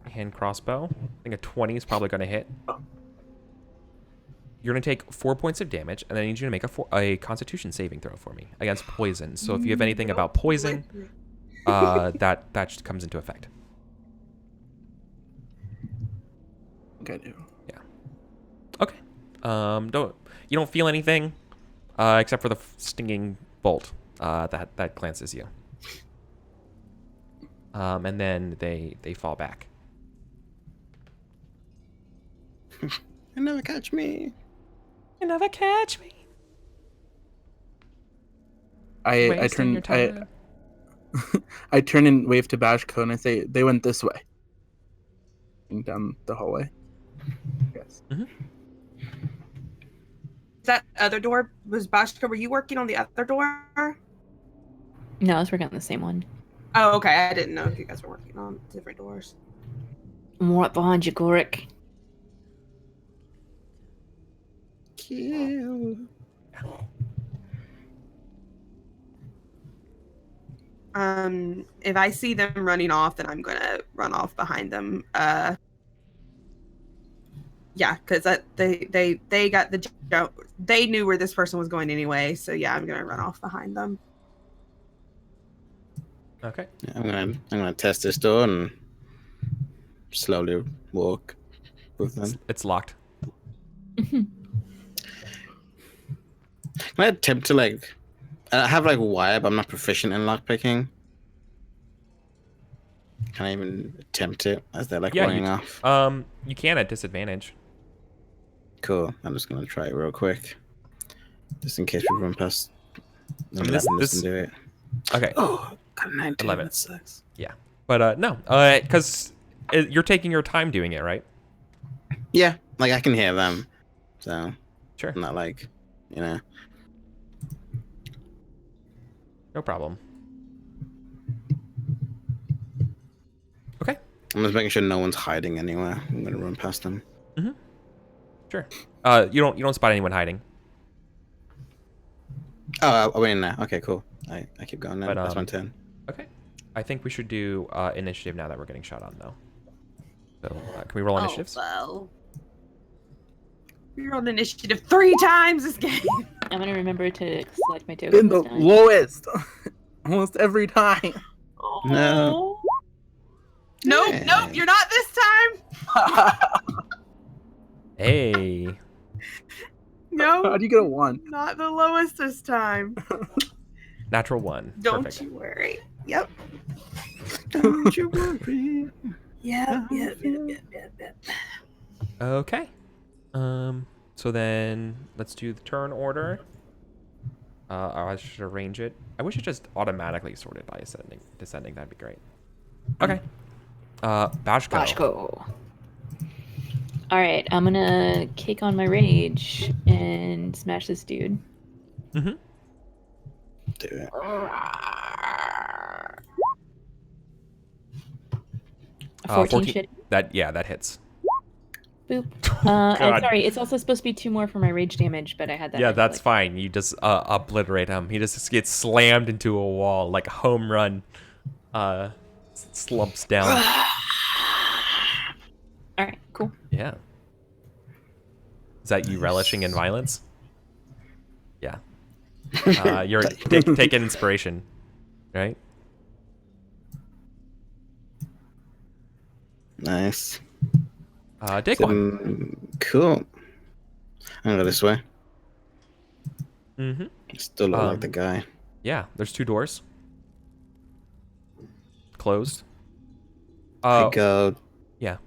Hand crossbow. I think a 20 is probably gonna hit. You're gonna take 4 points of damage, and then I need you to make a Constitution saving throw for me against poison. So if you have anything about poison, that just comes into effect.
Okay, I do.
Yeah. Okay. You don't feel anything, except for the stinging bolt that glances you. And then they fall back.
You never catch me.
You never catch me.
I
Wasting your
turn
time.
I turn and wave to Bashko and I say they went this way. And down the hallway. Yes.
That other door was Bashka. Were you working on the other door?
No, I was working on the same one.
Oh, okay. I didn't know if you guys were working on different doors.
I'm right behind you, Gorik.
Kill.
If I see them running off, then I'm gonna run off behind them. Yeah, because they got the joke. They knew where this person was going anyway, so yeah, I'm gonna run off behind them.
Okay.
Yeah, I'm gonna test this door and slowly walk with them.
It's locked.
Can I attempt to I have wire, but I'm not proficient in lockpicking. Can I even attempt it as they're running off?
You can at disadvantage.
Cool. I'm just gonna try it real quick, just in case we run past.
I mean, this
do it.
Okay.
Oh, got a 19.
11.
That sucks.
Yeah, but no, because you're taking your time doing it, right?
Yeah, I can hear them, so
Sure.
I'm not
No problem. Okay.
I'm just making sure no one's hiding anywhere. I'm gonna run past them.
Sure. You don't spot anyone hiding.
Oh, I went in there. Okay, cool. I keep going now.
But,
That's my turn.
Okay. I think we should do initiative now that we're getting shot on, though. So can we roll initiatives?
Well. We rolled initiative 3 times this game.
I'm gonna remember to select my token
In the
this time.
lowest. Almost every time.
No.
Nope,
Yeah.
nope, you're not this time.
Hey.
No,
How'd you get a 1?
not the lowest this time.
Natural 1.
Don't
Perfect.
you worry. Yep.
Don't you worry.
Yep.
Okay. So then let's do the turn order. I should arrange it. I wish it just automatically sorted by descending. That'd be great. Okay. Bashko.
Bashko. All right, I'm gonna kick on my rage and smash this dude.
Mm-hmm.
Do it.
14 shit.
That hits.
Boop.
God.
And sorry, it's also supposed to be 2 more for my rage damage, but I had that.
Yeah, that's fine. You just obliterate him. He just gets slammed into a wall like a home run. Slumps down.
All right, cool.
Yeah. Is that you relishing in violence? Yeah. You're taking inspiration, right?
Nice.
Dick one.
Cool. I'm gonna go this way.
Mm-hmm.
Still look like the guy.
Yeah, there's 2 doors. Closed.
I go.
Yeah.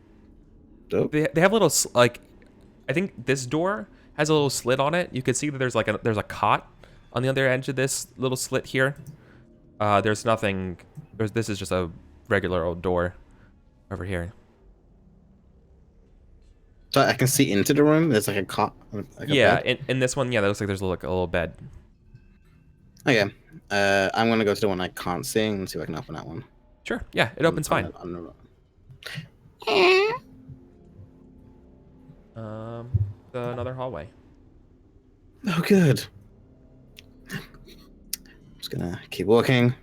Dope.
They have little like, I think this door has a little slit on it. You can see that there's like there's a cot on the other edge of this little slit here. There's nothing. This is just a regular old door over here.
So I can see into the room. There's like a cot. Like
Yeah,
a bed.
in this one, yeah, that looks like there's like a little bed.
Okay. I'm gonna go to the one I can't see and see if I can open that one.
Sure. Yeah, it opens fine. Another hallway.
Oh, good. I'm just gonna keep walking.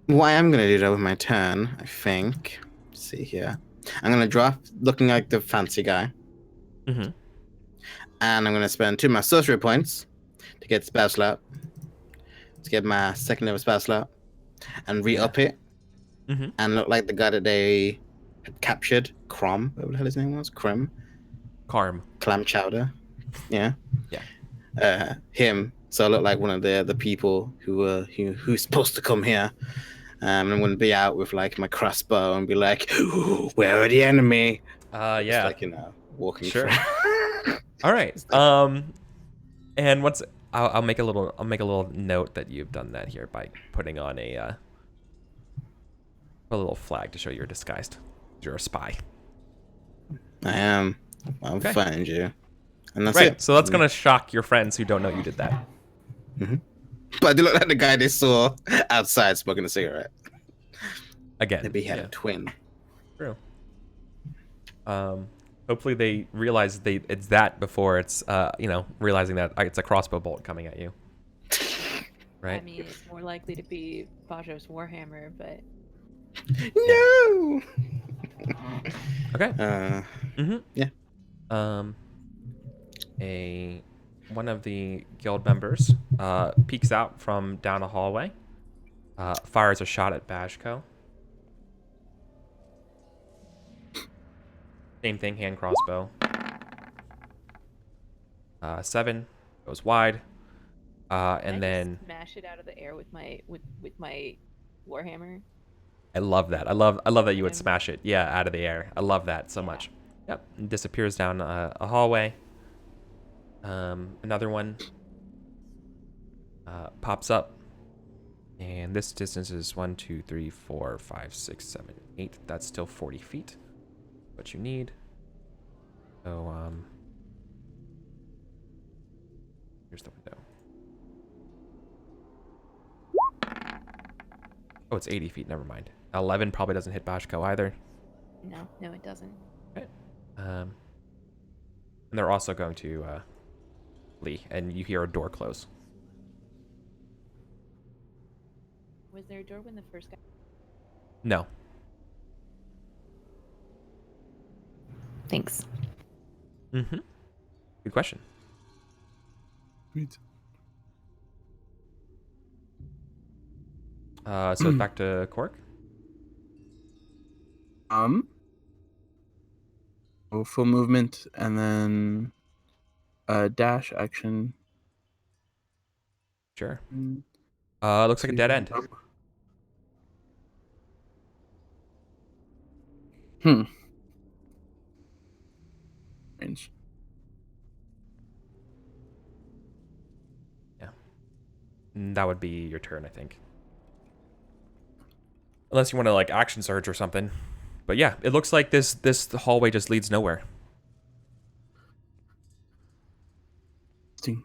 What I am gonna do though with my turn, I think. Let's see here. I'm gonna drop looking like the fancy guy.
Mm-hmm.
And I'm gonna spend 2 of my sorcery points to get spell slot. To get my second level spell slot. And re-up it.
Mm-hmm.
And look like the guy that they had captured. Crom. What the hell his name was? Carm. Clam chowder. Yeah.
Yeah.
Him. So I look like one of the people who's supposed to come here. I'm gonna be out with like my crossbow and be like, "Where are the enemy?"
Yeah.
Just like, walking.
Sure.
through.
All right. And I'll make a little note that you've done that here by putting on a little flag to show you're disguised. You're a spy.
I am. I'll find you. And that's
right.
it.
So that's gonna shock your friends who don't know you did that.
Mm-hmm. But I do look like the guy they saw outside smoking a cigarette.
Again.
Maybe he had a twin.
True. Hopefully they realize it's that before it's realizing that it's a crossbow bolt coming at you. Right.
I mean, it's more likely to be Bajo's Warhammer, but
No.
Okay.
Mm-hmm. Yeah.
One of the guild members peeks out from down a hallway, fires a shot at Bashko. Same thing, hand crossbow. 7 goes wide, and then
smash it out of the air with my Warhammer.
I love that. I love that you would smash it. Yeah, out of the air. I love that so much. Yep, and disappears down a hallway. Another one pops up, and this distance is 1, 2, 3, 4, 5, 6, 7, 8. That's still 40 feet. What you need. So here's the window. Oh, it's 80 feet. Never mind. 11 probably doesn't hit Bashko either.
No, it doesn't.
Okay. And they're also going to Lee, and you hear a door close.
Was there a door when the first guy?
No.
Thanks.
Mm-hmm. Good question.
Great.
So back to Cork.
Full movement and then dash action.
Sure. Looks like a dead end.
Range.
Yeah. That would be your turn, I think. Unless you want to like action surge or something. But yeah, it looks like this hallway just leads nowhere.
See.
Do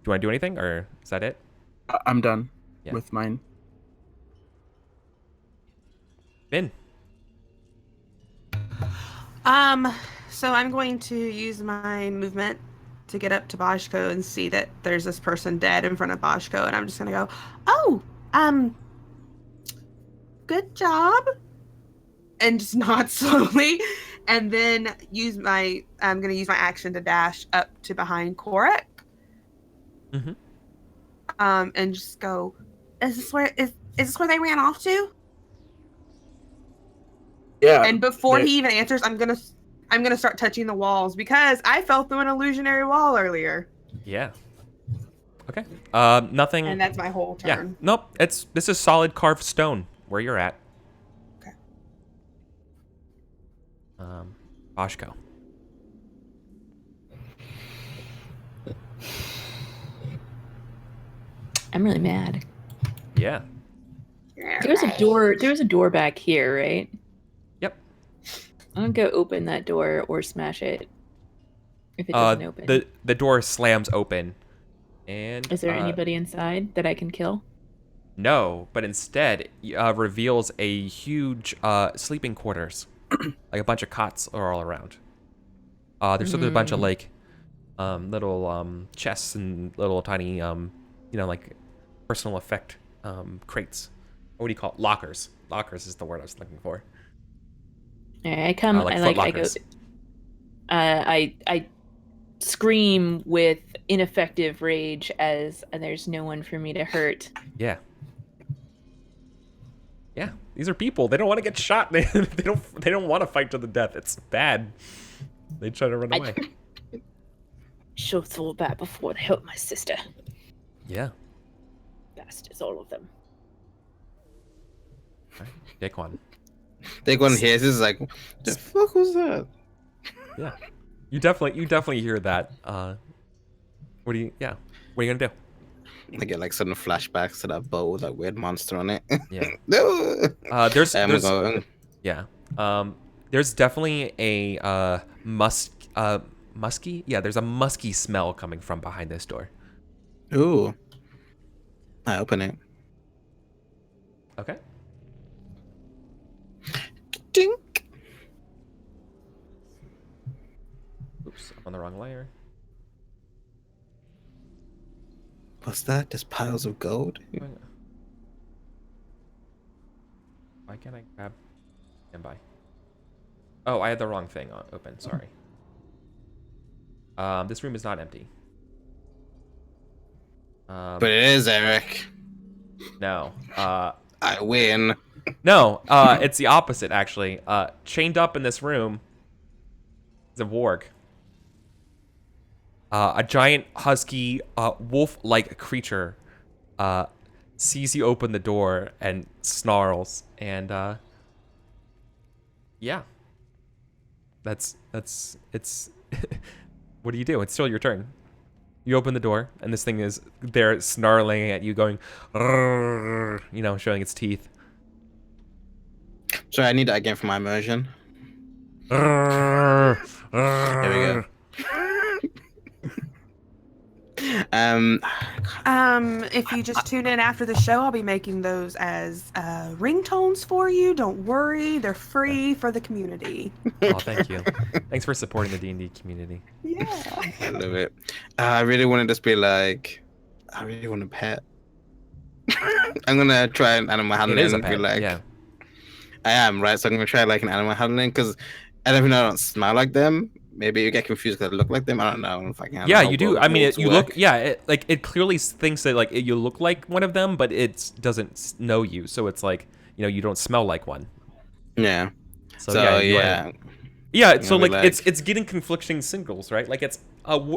you want to do anything, or is that it?
I'm done
Yeah.
with mine.
Min.
So I'm going to use my movement to get up to Boschko and see that there's this person dead in front of Boschko, and I'm just gonna go, oh, good job, and just nod slowly, and then I'm gonna use my action to dash up to behind Korek.
Mm-hmm.
And just go, is this where they ran off to?
Yeah.
And before he even answers, I'm gonna start touching the walls because I fell through an illusionary wall earlier.
Yeah. Okay. Nothing.
And that's my whole
Yeah.
turn.
Nope. This is solid carved stone where you're at.
Okay.
Boschko.
I'm really mad.
Yeah.
There's a door back here, right?
Yep.
I'm gonna go open that door or smash it if it doesn't open.
The door slams open. And
Is there anybody inside that I can kill?
No, but instead reveals a huge sleeping quarters. Like a bunch of cots are all around. There's a bunch of like little chests and little tiny like personal effect crates. What do you call it? Lockers. Lockers is the word I was looking for.
All right, I come.
Like
I go. I scream with ineffective rage as there's no one for me to hurt.
Yeah. Yeah, these are people. They don't want to get shot. They don't want to fight to the death. It's bad. They try to run away.
Should have thought that before they hurt my sister.
Yeah.
Bastards, all of them.
Right. Take one.
Take one here. This is like, the fuck was that?
Yeah. You definitely hear that. What are you gonna do?
I get like sudden flashbacks to that boat with that weird monster on it.
Yeah.
No.
There's
Yeah.
There's definitely a musky. Yeah, there's a musky smell coming from behind this door.
Ooh. I open it.
Okay.
Dink.
Oops, I'm on the wrong layer.
What's that? Just piles of gold?
Why can't I grab and buy? Oh, I had the wrong thing open. Sorry. This room is not empty.
But it is, Eric.
No.
I win.
No. It's the opposite actually. Chained up in this room is a warg. A giant husky wolf-like creature sees you open the door and snarls, and yeah, it's what do you do? It's still your turn. You open the door and this thing is there snarling at you, going showing its teeth.
Sorry, I need that again for my immersion. Here we go.
If you just tune in after the show, I'll be making those as ringtones for you. Don't worry, they're free for the community.
Oh, thank you. Thanks for supporting the D&D community.
Yeah.
I love it. I really want to just be like, I really want a pet. I'm gonna try an animal handling.
It is a
and
pet.
be like,
Yeah.
I am, right? So I'm gonna try like an animal handling because I don't smell like them. Maybe you get confused because I look like them. I don't know if I can.
Yeah, you do. I mean, you look. Yeah, it clearly thinks that like you look like one of them, but it doesn't know you. So it's like you don't smell like one.
Yeah.
So
yeah.
Yeah. So like it's getting conflicting signals, right? Like it's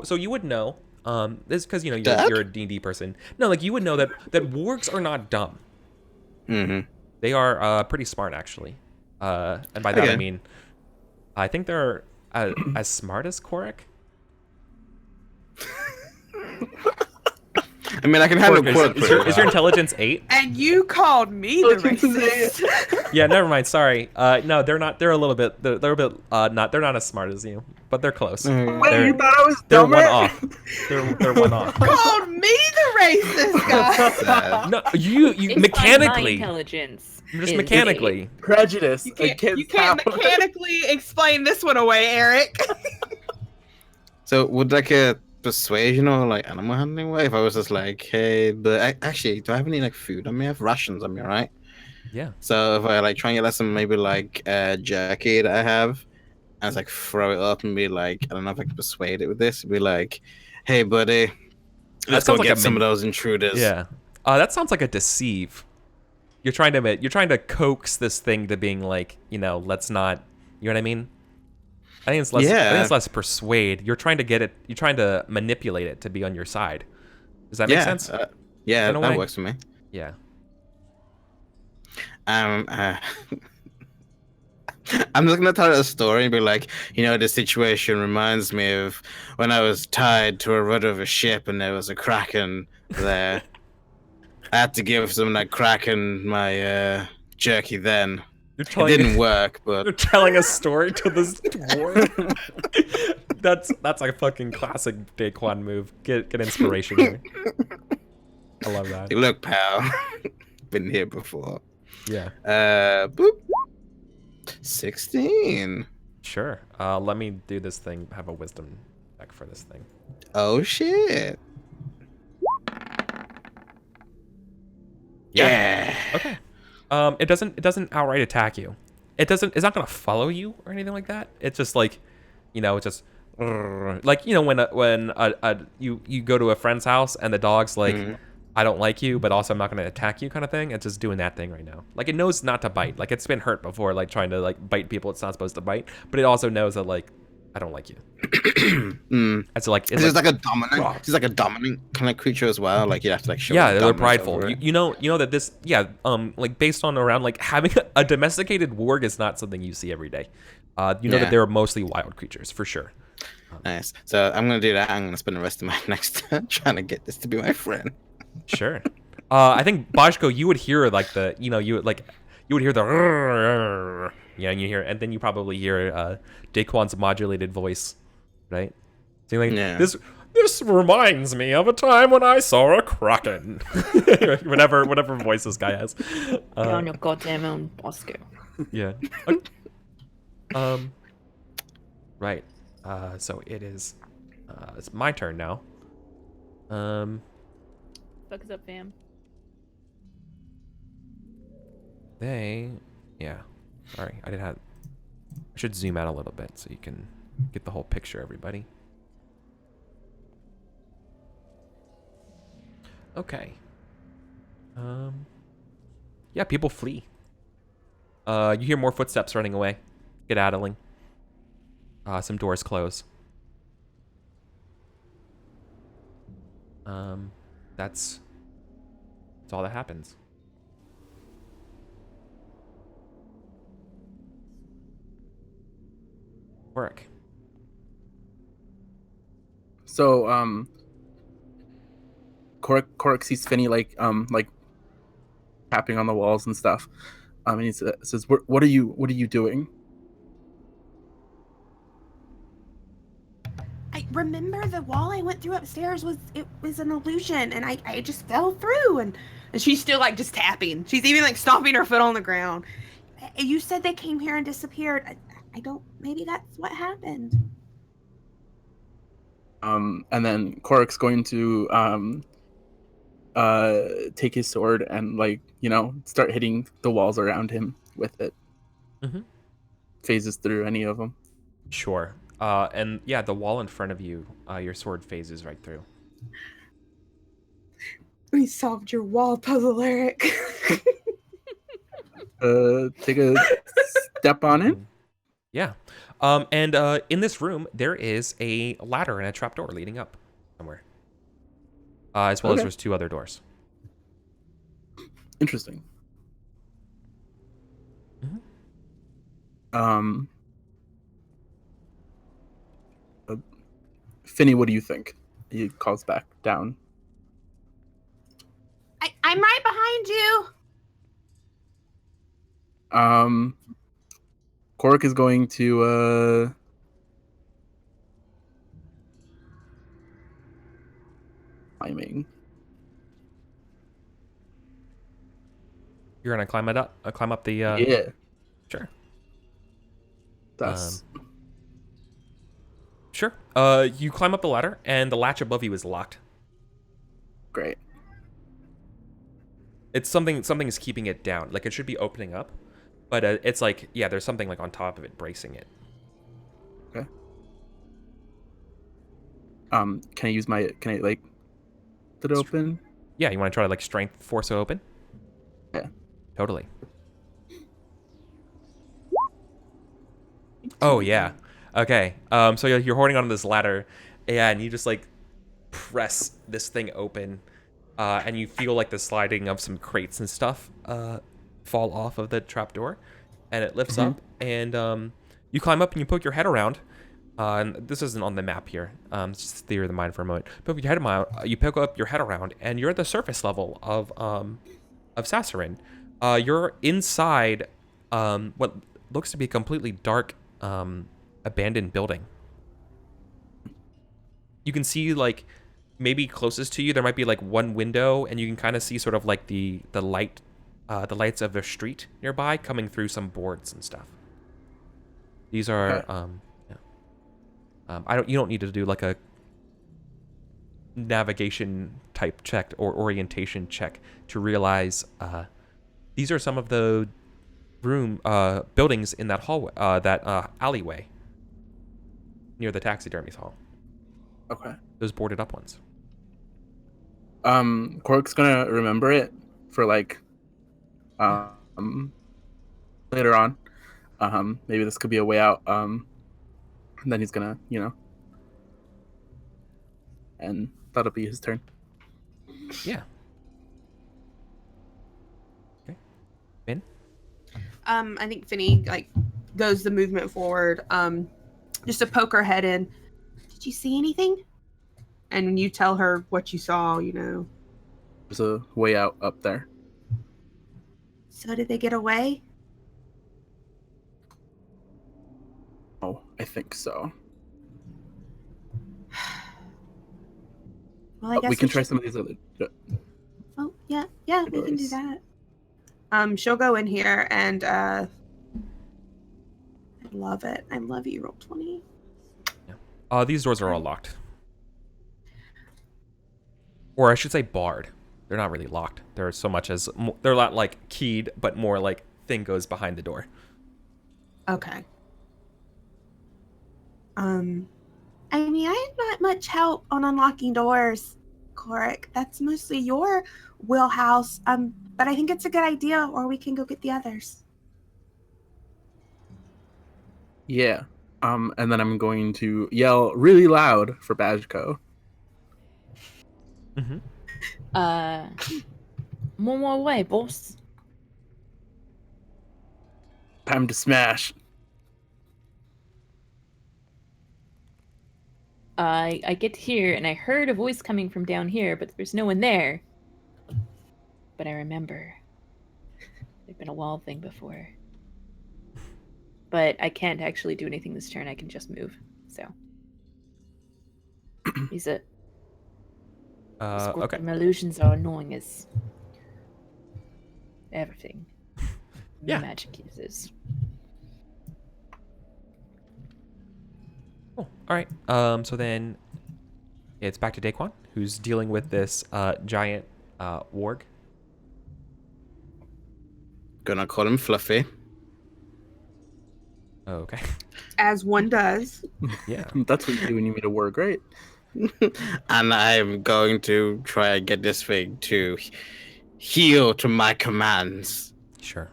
so you would know. This because you're a D&D person. No, like you would know that wargs are not dumb.
Mm-hmm.
They are pretty smart actually. And by that I mean, I think they're as smart as Korek.
I mean, I can handle
Quirk,
Quirk.
is your intelligence 8?
And you called me the
Intelligence
racist.
Yeah, never mind. Sorry. No, they're not. They're a little bit. They're a bit. Not. They're not as smart as you, but they're close.
Wait,
They're-
you thought I was
They're
dumber?
one off. They're one off.
Called me the racist guy.
No, you
It's fine, my
mechanically.
intelligence.
Just
is
mechanically.
Prejudice
You can't
against power.
mechanically explain this one away, Eric.
So would like a persuasion or like animal handling way if I was just like, hey, but actually, do I have any like food on me? I have rations on me, right?
Yeah.
So if I like try and get some maybe like jerky that I have, and it's like throw it up and be like, I don't know if I can persuade it with this. Be like, hey, buddy, let's go
sounds like
get
a
some of those intruders.
Yeah. That sounds like a deceive. You're trying to coax this thing to being like, let's not. You know what I mean? I think it's less. I think it's less persuade. You're trying to get it. You're trying to manipulate it to be on your side. Does that make sense?
Yeah,
In a
that
way.
works for me.
Yeah.
I'm just gonna tell a story and be like, this situation reminds me of when I was tied to a rudder of a ship and there was a kraken there. I had to give some of that kraken my jerky then. It didn't work, but
You're telling a story to this dwarf. That's like a fucking classic Daquan move. Get inspiration here. I love that.
Hey, look, pal, been here before.
Yeah.
Boop. 16.
Sure. Let me do this thing. Have a wisdom check for this thing.
Oh shit.
Yeah. Okay. It doesn't outright attack you. It's not gonna follow you or anything like that. It's just like, it's just like when you go to a friend's house and the dog's like, I don't like you, but also I'm not gonna attack you kind of thing. It's just doing that thing right now. Like it knows not to bite. Like it's been hurt before, like trying to like bite people it's not supposed to bite. But it also knows that like I don't like you. It's like
It's like a dominant. It's like a dominant kind of creature as well. Like you have to like show.
Yeah, they're
dominance
prideful.
over it.
You know that this, like based on around like having a domesticated warg is not something you see every day. You know that they're mostly wild creatures for sure.
Nice. So I'm gonna do that. I'm gonna spend the rest of my next turn trying to get this to be my friend.
Sure. I think Bajko, you would hear like the, you would hear the, and you hear, and then you probably hear Daquan's modulated voice, right? So you're like, This reminds me of a time when I saw a kraken. whatever voice this guy has.
You're on your goddamn own, Bosco.
Yeah. Right. So it is. It's my turn now.
Fuck is up, fam?
Yeah. Sorry, I should zoom out a little bit so you can get the whole picture, everybody. Okay. Yeah, people flee. You hear more footsteps running away, skedaddling. Some doors close. That's all that happens. Work.
So, Cork sees Finny like tapping on the walls and stuff. And he says, "What are you doing?"
I remember the wall I went through upstairs was an illusion, and I just fell through, and she's still like just tapping. She's even like stomping her foot on the ground. You said they came here and disappeared. I don't. Maybe that's what happened.
And then Cork's going to take his sword and start hitting the walls around him with it.
Mm-hmm.
Phases through any of them.
Sure. And yeah, the wall in front of you, your sword phases right through.
We solved your wall puzzle, Eric.
Take a step on it.
Yeah. And in this room, there is a ladder and a trapdoor leading up somewhere. As well as there's two other doors.
Interesting.
Mm-hmm.
Finny, what do you think? he calls back down.
I'm right behind you.
Cork is going to climbing.
You're gonna climb up the.
Yeah,
Sure.
that's
Sure. You climb up the ladder, and the latch above you is locked.
great.
It's something's keeping it down. Like it should be opening up, but it's like there's something like on top of it bracing it.
Okay. Can I use my? Can I like? Did it open?
Yeah, you want to try to like strength force it open?
Yeah.
Totally. Oh yeah. Okay. So you're holding onto this ladder, and you just like press this thing open, and you feel like the sliding of some crates and stuff fall off of the trapdoor, and it lifts up, and you climb up and you poke your head around. And this isn't on the map here. It's just theory of the mind for a moment. But you poke up your head around, and you're at the surface level of Sassarin. You're inside what looks to be a completely dark, abandoned building. You can see like maybe closest to you there might be like one window, and you can kind of see sort of like the lights of the street nearby coming through some boards and stuff. These are you don't need to do like a navigation type check or orientation check to realize these are some of the buildings in that hallway, that alleyway near the taxidermy's hall.
Okay.
Those boarded up ones.
Cork's gonna remember it for like later on. Maybe this could be a way out. And then he's gonna, and that'll be his turn.
Yeah. Okay. Finn?
I think Finny like goes the movement forward, just to poke her head in. Did you see anything? And you tell her what you saw,
There's a way out up there.
So did they get away?
Oh, I think so.
Well, I guess
we can try some of these other.
Oh, yeah, we can do that. She'll go in here and I love it. I love you, roll 20.
Yeah. These doors are all locked. Or I should say barred. They're not really locked. They're so much as they're not like keyed, but more like thing goes behind the door.
Okay. I mean, I have not much help on unlocking doors, Cork. That's mostly your wheelhouse. But I think it's a good idea, or we can go get the others.
Yeah. And then I'm going to yell really loud for Bajko.
One more way, boss.
Time to smash.
I get here, and I heard a voice coming from down here, but there's no one there. But I remember. There's been a wall thing before. But I can't actually do anything this turn. I can just move. So. Is it?
Okay.
Illusions are annoying as everything.
Yeah.
Magic uses.
Cool. All right. So then it's back to Daquan, who's dealing with this giant warg.
Gonna call him Fluffy.
Okay.
As one does.
Yeah.
That's what you do when you meet a warg, right?
And I'm going to try and get this thing to heal to my commands.
Sure.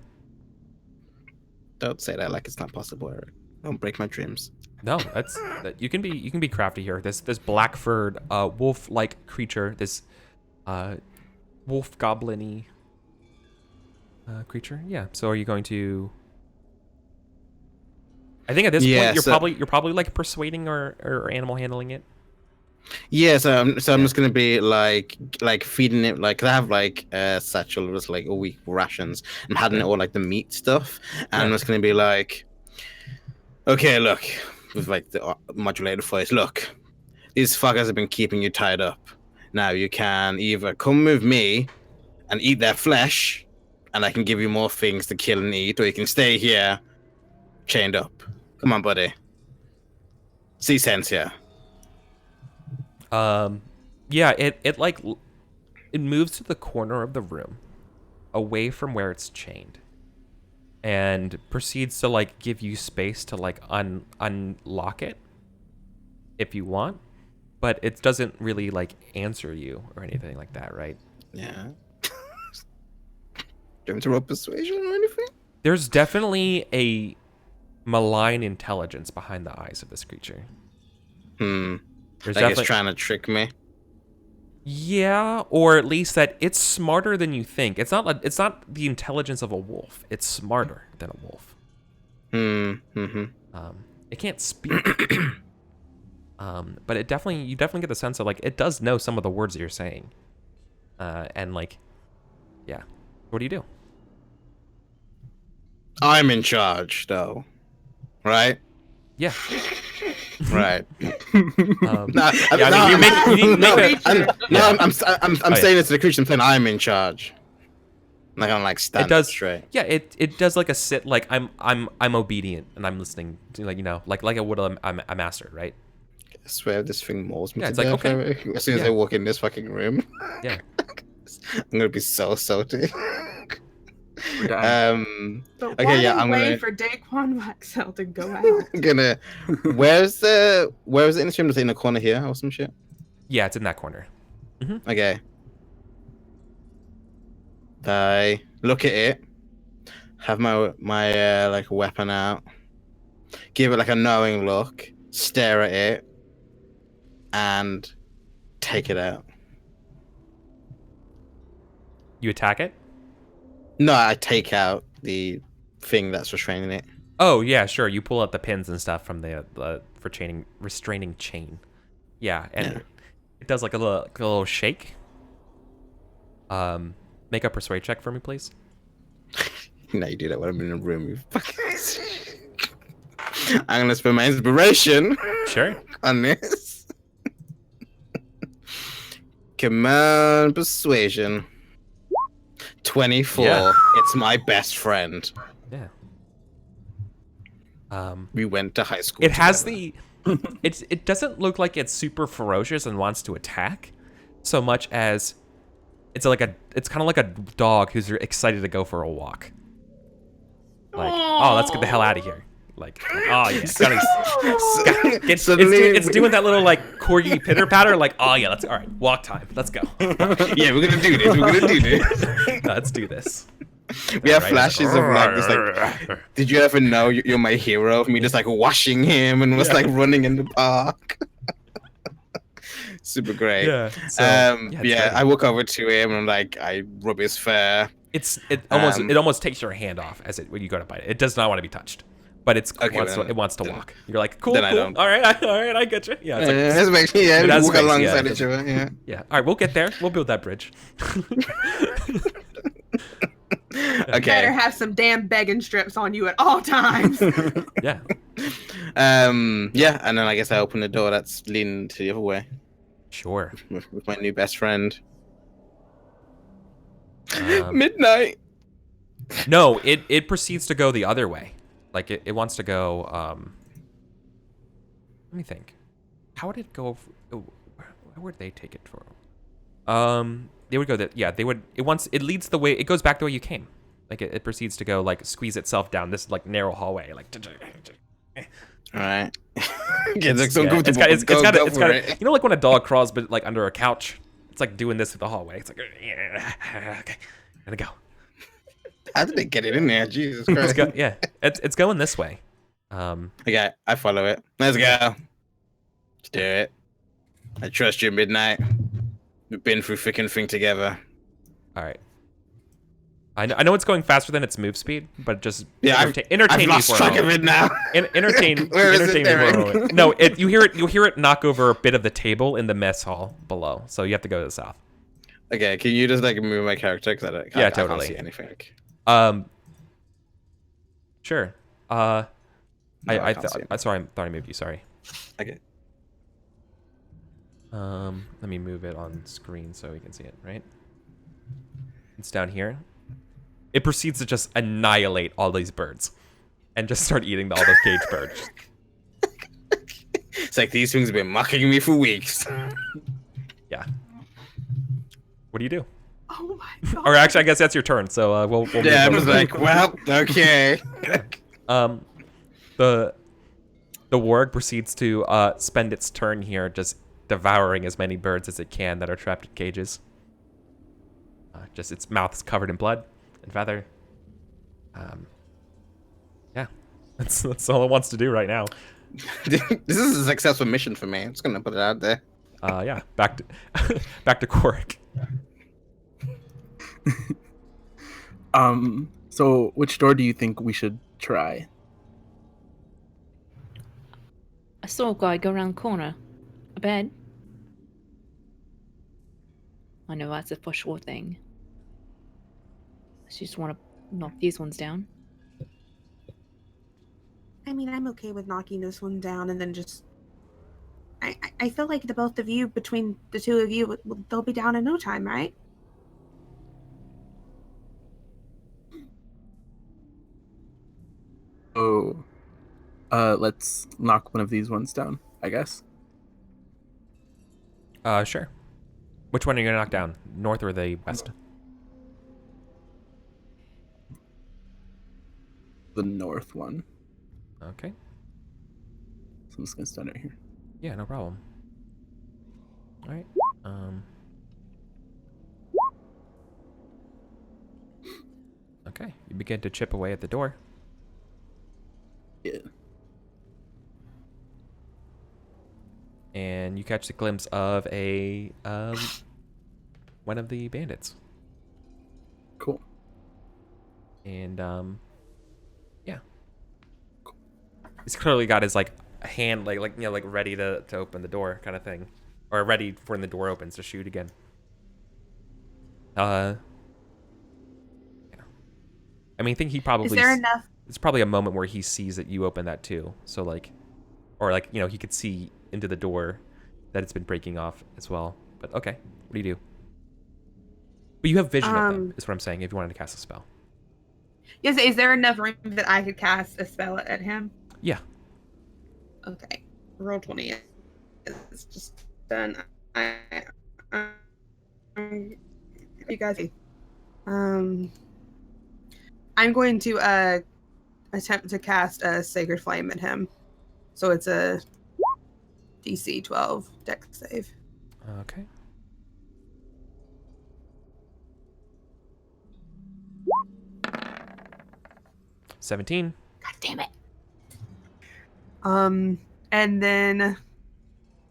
Don't say that like it's not possible, Eric. Don't break my dreams.
No, you can be crafty here. This black furred wolf-like creature, this wolf goblin-y creature. Yeah. So are you going to? I think at this point you're probably like persuading or animal handling it.
Yeah, so I'm just gonna be like feeding it, like 'cause I have like a satchel with like a week rations. I'm having it all like the meat stuff, and I'm just gonna be like, okay, look, with like the modulated voice, look, these fuckers have been keeping you tied up. Now you can either come with me and eat their flesh, and I can give you more things to kill and eat, or you can stay here, chained up. Come on, buddy. See sense here.
Yeah, it moves to the corner of the room, away from where it's chained, and proceeds to like give you space to like unlock it if you want, but it doesn't really like answer you or anything like that, right?
Yeah. Do you want to roll persuasion or anything?
There's definitely a malign intelligence behind the eyes of this creature.
Like
There's definitely
it's trying to trick me.
Yeah, or at least that it's smarter than you think. It's not the intelligence of a wolf. It's smarter than a wolf. It can't speak. But you definitely get the sense of like it does know some of the words that you're saying. And like, yeah. What do you do?
I'm in charge, though. Right?
Yeah.
Right.
I'm
saying it to the creature. I'm saying I'm in charge. Like I'm like stand up straight.
Yeah, it does like a sit like I'm obedient and I'm listening to like like I would a master, right?
I swear this thing mauls me.
Yeah,
to
it's like
death
okay.
As soon as I walk in this fucking room.
Yeah.
I'm gonna be so salty.
But
okay, yeah, I'm
way
gonna
for Daquan Waxel to go out.
I'm gonna where's the instrument? In the corner here or some shit?
Yeah, it's in that corner.
Okay. I look at it, have my like weapon out, give it like a knowing look, stare at it, and take it out.
You attack it?
No, I take out the thing that's restraining it.
Oh yeah, sure. You pull out the pins and stuff from the for restraining chain. Yeah, and it does like a little shake. Make a persuade check for me, please.
Now you do that when I'm in a room. You fucking... I'm gonna spend my inspiration.
Sure.
On this. Come on, persuasion. 24.
Yeah.
It's my best friend.
Yeah.
We went to high school.
It has
together.
it doesn't look like it's super ferocious and wants to attack, so much as it's kind of like a dog who's excited to go for a walk. Like, oh, let's get the hell out of here. Like, oh yeah, it's doing that little like corgi pitter patter. Like, oh yeah, all right, walk time. Let's go.
Yeah, we're gonna do this.
Let's do this.
We have flashes of like this. Like, did you ever know you're my hero? Me just like washing him and was like running in the park. Super great.
Yeah. So,
I walk over to him and like I rub his fur.
It almost takes your hand off when you go to bite it. It does not want to be touched. But it wants to walk. You're like, cool.
I don't.
All right, I get you. Yeah,
it's like, we walk alongside each other. Yeah.
Yeah. All right, we'll get there. We'll build that bridge.
Okay.
Better have some damn begging strips on you at all times.
Yeah.
And then I guess I open the door that's leaning to the other way.
Sure.
With my new best friend. Midnight.
No, it proceeds to go the other way. Like it wants to go. Let me think. How would it go? Where would they take it for? They would go that. Yeah, they would. It leads the way. It goes back the way you came. Like it proceeds to go like squeeze itself down this like narrow hallway. Like.
All right.
It's got it. You know, like when a dog crawls, but like under a couch. It's like doing this through the hallway. It's like okay, gotta go.
How did they get it in there? Jesus Christ.
It's going this way.
Okay, I follow it. Let's go. Let's do it. I trust you, Midnight. We've been through thick and thin together.
All right. I know it's going faster than its move speed, but just
I've
entertain me
lost
for a
track of
moment.
it now.
Entertain
Where is
me
it,
for a
Eric?
moment. No, you'll hear it knock over a bit of the table in the mess hall below. So you have to go to the south.
Okay, can you just like move my character because I
Totally.
can't see anything.
Sure.
No, I can't see it.
Sorry, I thought I moved you. Sorry.
Okay.
Let me move it on screen so we can see it. Right. It's down here. It proceeds to just annihilate all these birds, and just start eating all those cage birds.
It's like these things have been mocking me for weeks.
Yeah. What do you do?
Oh my god.
Or actually, I guess that's your turn. So we'll
Yeah, I
move
was
on.
like, well, okay.
The warg proceeds to spend its turn here, just devouring as many birds as it can that are trapped in cages. Just its mouth is covered in blood and feather. Yeah, that's all it wants to do right now.
This is a successful mission for me. I'm just gonna put it out there.
Yeah, back to back to Cork.
So which door do you think we should try?
I saw a guy go around the corner. A bed. I know that's a for sure thing. I just want to knock these ones down.
I mean, I'm okay with knocking this one down and then just. I feel like the both of you, between the two of you, they'll be down in no time, right?
Oh, let's knock one of these ones down, I guess.
Sure. Which one are you gonna knock down? North or the west?
The north one.
Okay.
So I'm just gonna stand right here.
Yeah, no problem. All right. Okay. You begin to chip away at the door.
Yeah.
And you catch a glimpse of a one of the bandits.
Cool.
And yeah. He's clearly got his like hand like you know like ready to open the door kind of thing. Or ready for when the door opens to shoot again. Yeah. I mean I think he probably
Is there enough?
it's probably a moment where he sees that you open that too. So like or like, you know, he could see into the door that it's been breaking off as well. But okay, what do you do? But you have vision of them, is what I'm saying, if you wanted to cast a spell.
Yes, is there enough room that I could cast a spell at him?
Yeah.
Okay. Roll 20. It's just done. You guys. I'm going to attempt to cast a Sacred Flame at him. So it's a DC 12 dex save.
Okay. $17.
God damn it. And then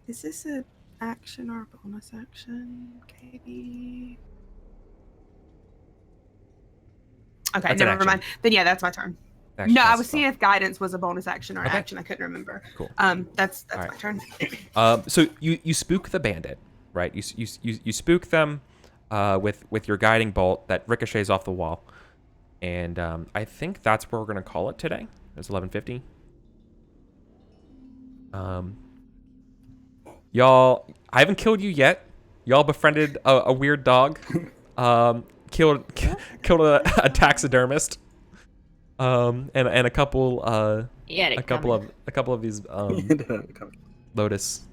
is this an action or a bonus action, Katie? Okay,
That's an
never
action.
mind. Then yeah, that's my turn.
Actually,
No, I
cast
was
a
seeing if guidance was a bonus action or an
Okay.
action. I couldn't remember.
Cool.
That's
All right.
my turn.
So you spook the bandit, right? You spook them with your guiding bolt that ricochets off the wall, and I think that's where we're gonna call it today. It's 11:50. Y'all, I haven't killed you yet. Y'all befriended a weird dog. Killed a taxidermist. And a couple a couple of these Lotus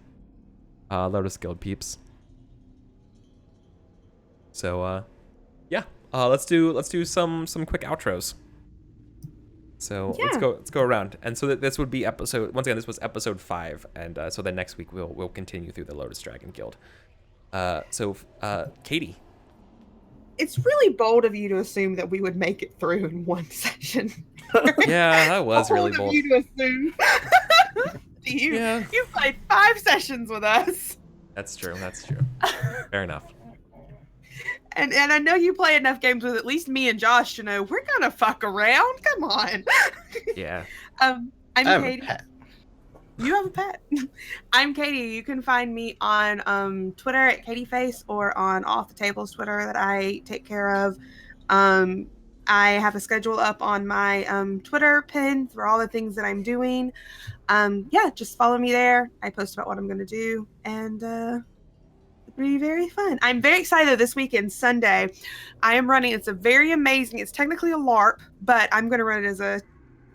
Guild peeps. So yeah, let's do some quick outros. So
Yeah.
let's go around. And so this would be once again this was episode 5, and so then next week we'll continue through the Lotus Dragon Guild. So Katie.
It's really bold of you to assume that we would make it through in one session.
Yeah, that was really
Bold
bold.
of you to assume.
Yeah.
You played 5 sessions with us.
That's true. Fair enough.
And I know you play enough games with at least me and Josh to know we're gonna fuck around. Come on.
Yeah.
I'm
I have a
Katie.
pet.
You have a pet. I'm Katie. You can find me on Twitter at KatieFace or on Off the Tables Twitter that I take care of. I have a schedule up on my Twitter pin for all the things that I'm doing. Yeah, just follow me there. I post about what I'm going to do, and it'll be very fun. I'm very excited this weekend, Sunday. I am running. It's a very amazing. It's technically a LARP, but I'm going to run it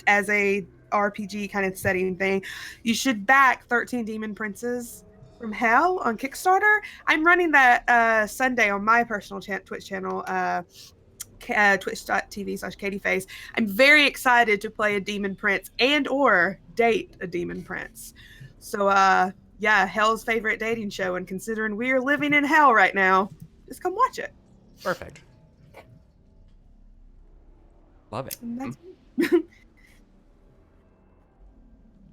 as a RPG kind of setting thing. You should back 13 Demon Princes from Hell on Kickstarter. I'm running that Sunday on my personal Twitch channel, twitch.tv/KatieFace. I'm very excited to play a Demon Prince and or date a Demon Prince. So yeah, Hell's favorite dating show, and considering we're living in hell right now, just come watch it.
Perfect. Love it.
And that's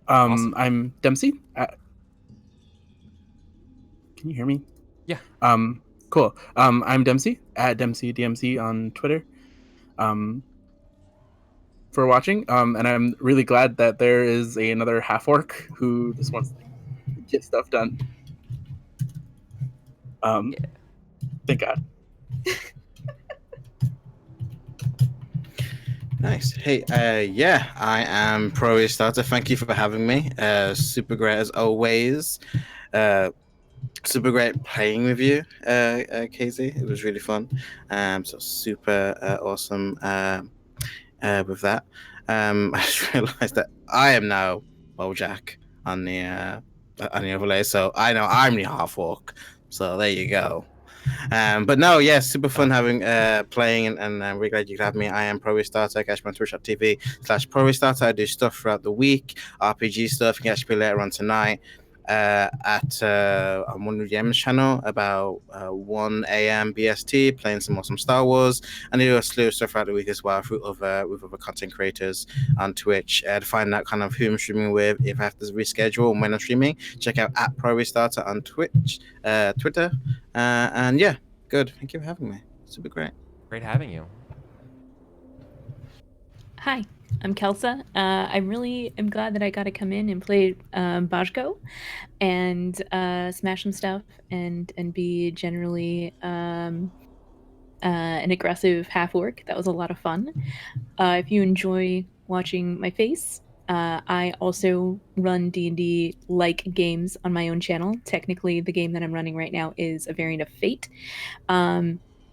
Awesome.
I'm Dempsey. Can you hear me?
Yeah.
Cool. I'm Dempsey at Dempsey DMC on Twitter. For watching. And I'm really glad that there is another half orc who just wants to get stuff done. Thank God.
Nice. Hey, yeah, I am Pro Starter. Thank you for having me. Super great as always. Super great playing with you, Casey. It was really fun. So super awesome with that. I just realized that I am now Bojack on the overlay, so I know I'm the half orc. So there you go. But no, yeah, super fun having playing, and I'm really glad you could have me. I am Pro Starter. Catch me on twitch.tv/Pro Starter. I do stuff throughout the week, RPG stuff. You can catch me later on tonight at on one of Yem's channel about 1 a.m. BST, playing some awesome Star Wars, and I do a slew of stuff throughout the week as well with other content creators on Twitch. To find out kind of who I'm streaming with, if I have to reschedule and when I'm streaming, check out at Pro Starter on Twitch, Twitter, and yeah, good. Thank you for having me. Super great.
Great having you.
Hi, I'm Kelsa. I really am glad that I got to come in and play Bajko and smash some stuff and be generally an aggressive half orc. That was a lot of fun. If you enjoy watching my face, I also run D&D like games on my own channel. Technically, the game that I'm running right now is a variant of Fate.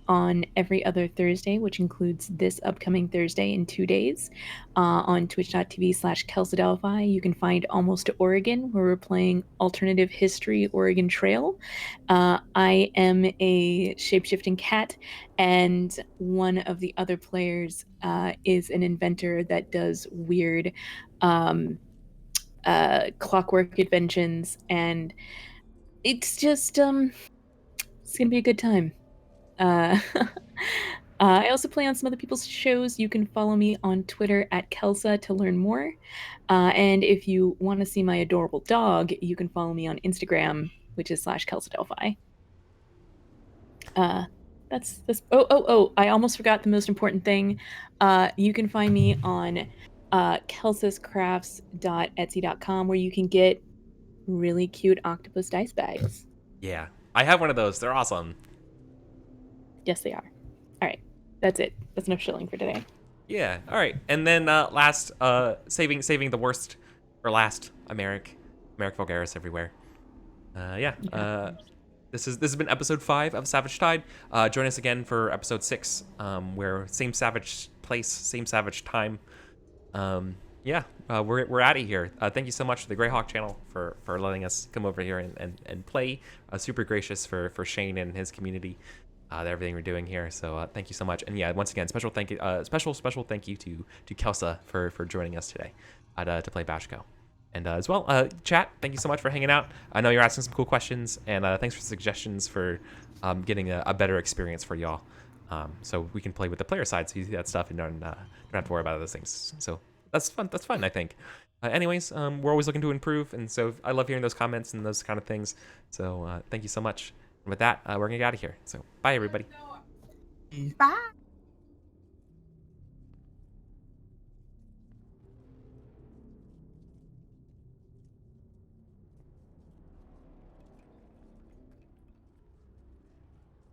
On every other Thursday, which includes this upcoming Thursday in 2 days, on twitch.tv/KelsaDelphi. You can find Almost to Oregon, where we're playing Alternative History Oregon Trail. I am a shapeshifting cat, and one of the other players is an inventor that does weird clockwork inventions, and it's just it's gonna be a good time. I also play on some other people's shows. You can follow me on Twitter at Kelsa to learn more. And if you want to see my adorable dog, you can follow me on Instagram, which is /KelsaDelphi. That's this. Oh! I almost forgot the most important thing. You can find me on kelsascrafts.etsy.com, where you can get really cute octopus dice bags.
Yeah, I have one of those. They're awesome.
Yes, they are. All right, that's it. That's enough shilling for today.
Yeah. All right. And then last, saving the worst for last. Americ Vulgaris everywhere. This has been episode 5 of Savage Tide. Join us again for episode 6, where same savage place, same savage time. We're out of here. Thank you so much to the Greyhawk channel for letting us come over here and play. Super gracious for Shane and his community. Everything we're doing here. So thank you so much. And yeah, once again, special thank you to Kelsa for joining us today to play Bashko. And as well, chat, thank you so much for hanging out. I know you're asking some cool questions, and thanks for suggestions for getting a better experience for y'all. So we can play with the player side, so you see that stuff and don't have to worry about other things. So that's fun, I think. Anyways, we're always looking to improve, and so I love hearing those comments and those kind of things. So thank you so much. And with that, we're gonna get out of here. So bye, everybody.
Bye.